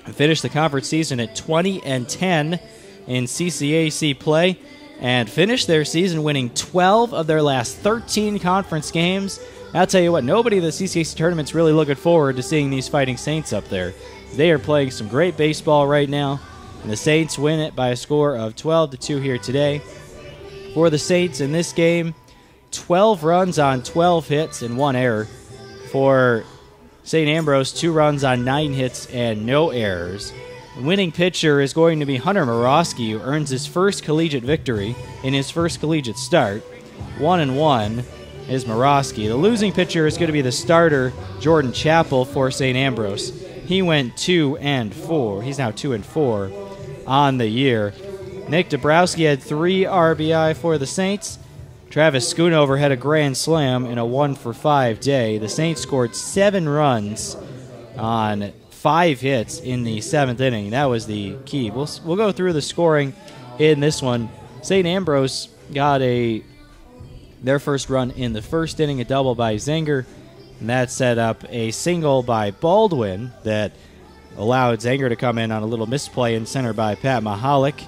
Finish the conference season at 20-10 in CCAC play, and finish their season winning 12 of their last 13 conference games. I'll tell you what, nobody in the CCAC tournament's really looking forward to seeing these Fighting Saints up there. They are playing some great baseball right now, and the Saints win it by a score of 12-2 here today. For the Saints in this game, 12 runs on 12 hits and 1 error. For St. Ambrose, 2 runs on 9 hits and no errors. The winning pitcher is going to be Hunter Morosky, who earns his first collegiate victory in his first collegiate start. 1-1 is Morosky. The losing pitcher is going to be the starter, Jordan Chappell, for St. Ambrose. He went 2-4. He's now 2-4 on the year. Nick Dabrowski had 3 RBI for the Saints. Travis Schoonover had a grand slam in a 1-for-5 day. The Saints scored 7 runs on 5 hits in the 7th inning. That was the key. We'll go through the scoring in this one. St. Ambrose got their first run in the first inning, a double by Zenger, and that set up a single by Baldwin that allowed Zenger to come in on a little misplay in center by Pat Mahalik.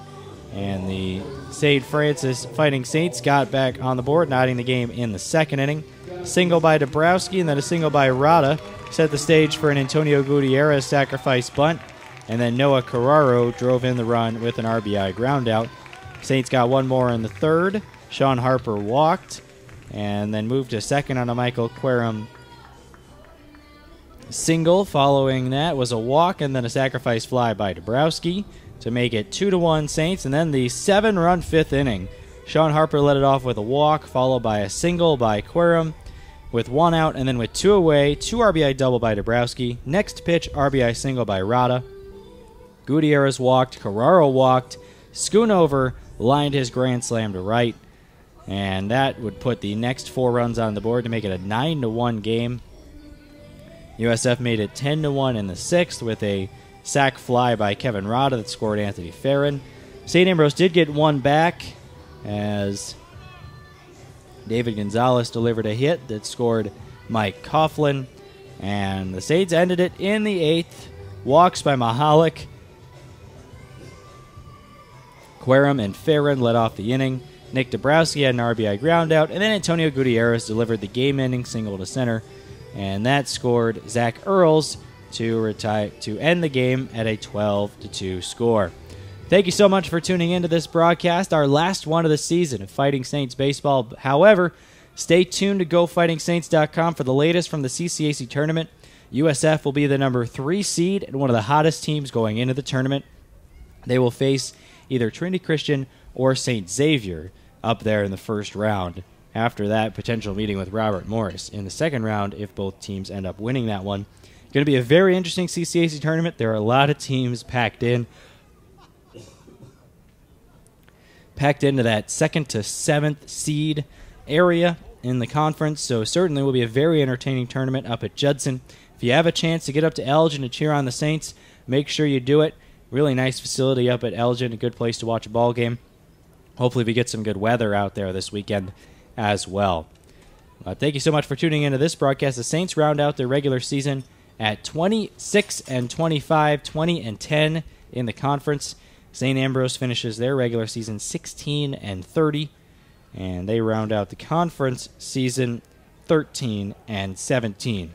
And the St. Francis Fighting Saints got back on the board, knotting the game in the 2nd inning. Single by Dabrowski and then a single by Rada set the stage for an Antonio Gutierrez sacrifice bunt. And then Noah Carraro drove in the run with an RBI groundout. Saints got 1 more in the 3rd. Sean Harper walked and then moved to second on a Michael Querum single. Following that was a walk and then a sacrifice fly by Dabrowski to make it 2-1 Saints. And then the 7-run 5th inning Sean Harper led it off with a walk, followed by a single by Querum, with 1 out, and then with 2 away, 2 RBI double by Dabrowski. Next pitch, RBI single by Rada. Gutierrez walked, Carraro walked, Schoonover lined his grand slam to right, and that would put the next 4 runs on the board to make it a 9-1 game. USF made it 10-1 in the 6th with a sac fly by Kevin Rada that scored Anthony Farron. St. Ambrose did get 1 back as David Gonzalez delivered a hit that scored Mike Coughlin. And the Saints ended it in the 8th. Walks by Mahalik. Querum and Farron led off the inning. Nick Dabrowski had an RBI groundout. And then Antonio Gutierrez delivered the game-ending single to center. And that scored Zach Earls to end the game at a 12-2 score. Thank you so much for tuning into this broadcast, our last one of the season of Fighting Saints Baseball. However, stay tuned to GoFightingSaints.com for the latest from the CCAC tournament. USF will be the number 3 seed and one of the hottest teams going into the tournament. They will face either Trinity Christian or St. Xavier up there in the first round. After that, potential meeting with Robert Morris in the second round if both teams end up winning that one. Going to be a very interesting CCAC tournament. There are a lot of teams packed into that 2nd to 7th seed area in the conference, so certainly will be a very entertaining tournament up at Judson. If you have a chance to get up to Elgin to cheer on the Saints, make sure you do it. Really nice facility up at Elgin, a good place to watch a ball game. Hopefully we get some good weather out there this weekend as well. Thank you so much for tuning into this broadcast. The Saints round out their regular season at 26-25, 20-10 in the conference. St. Ambrose finishes their regular season 16-30, and they round out the conference season 13-17.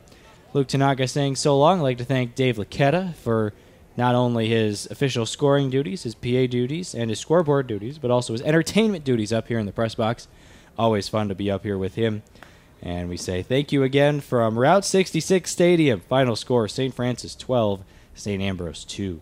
Luke Tanaka saying so long. I'd like to thank Dave Laquetta for not only his official scoring duties, his PA duties, and his scoreboard duties, but also his entertainment duties up here in the press box. Always fun to be up here with him. And we say thank you again from Route 66 Stadium. Final score, St. Francis 12, St. Ambrose 2.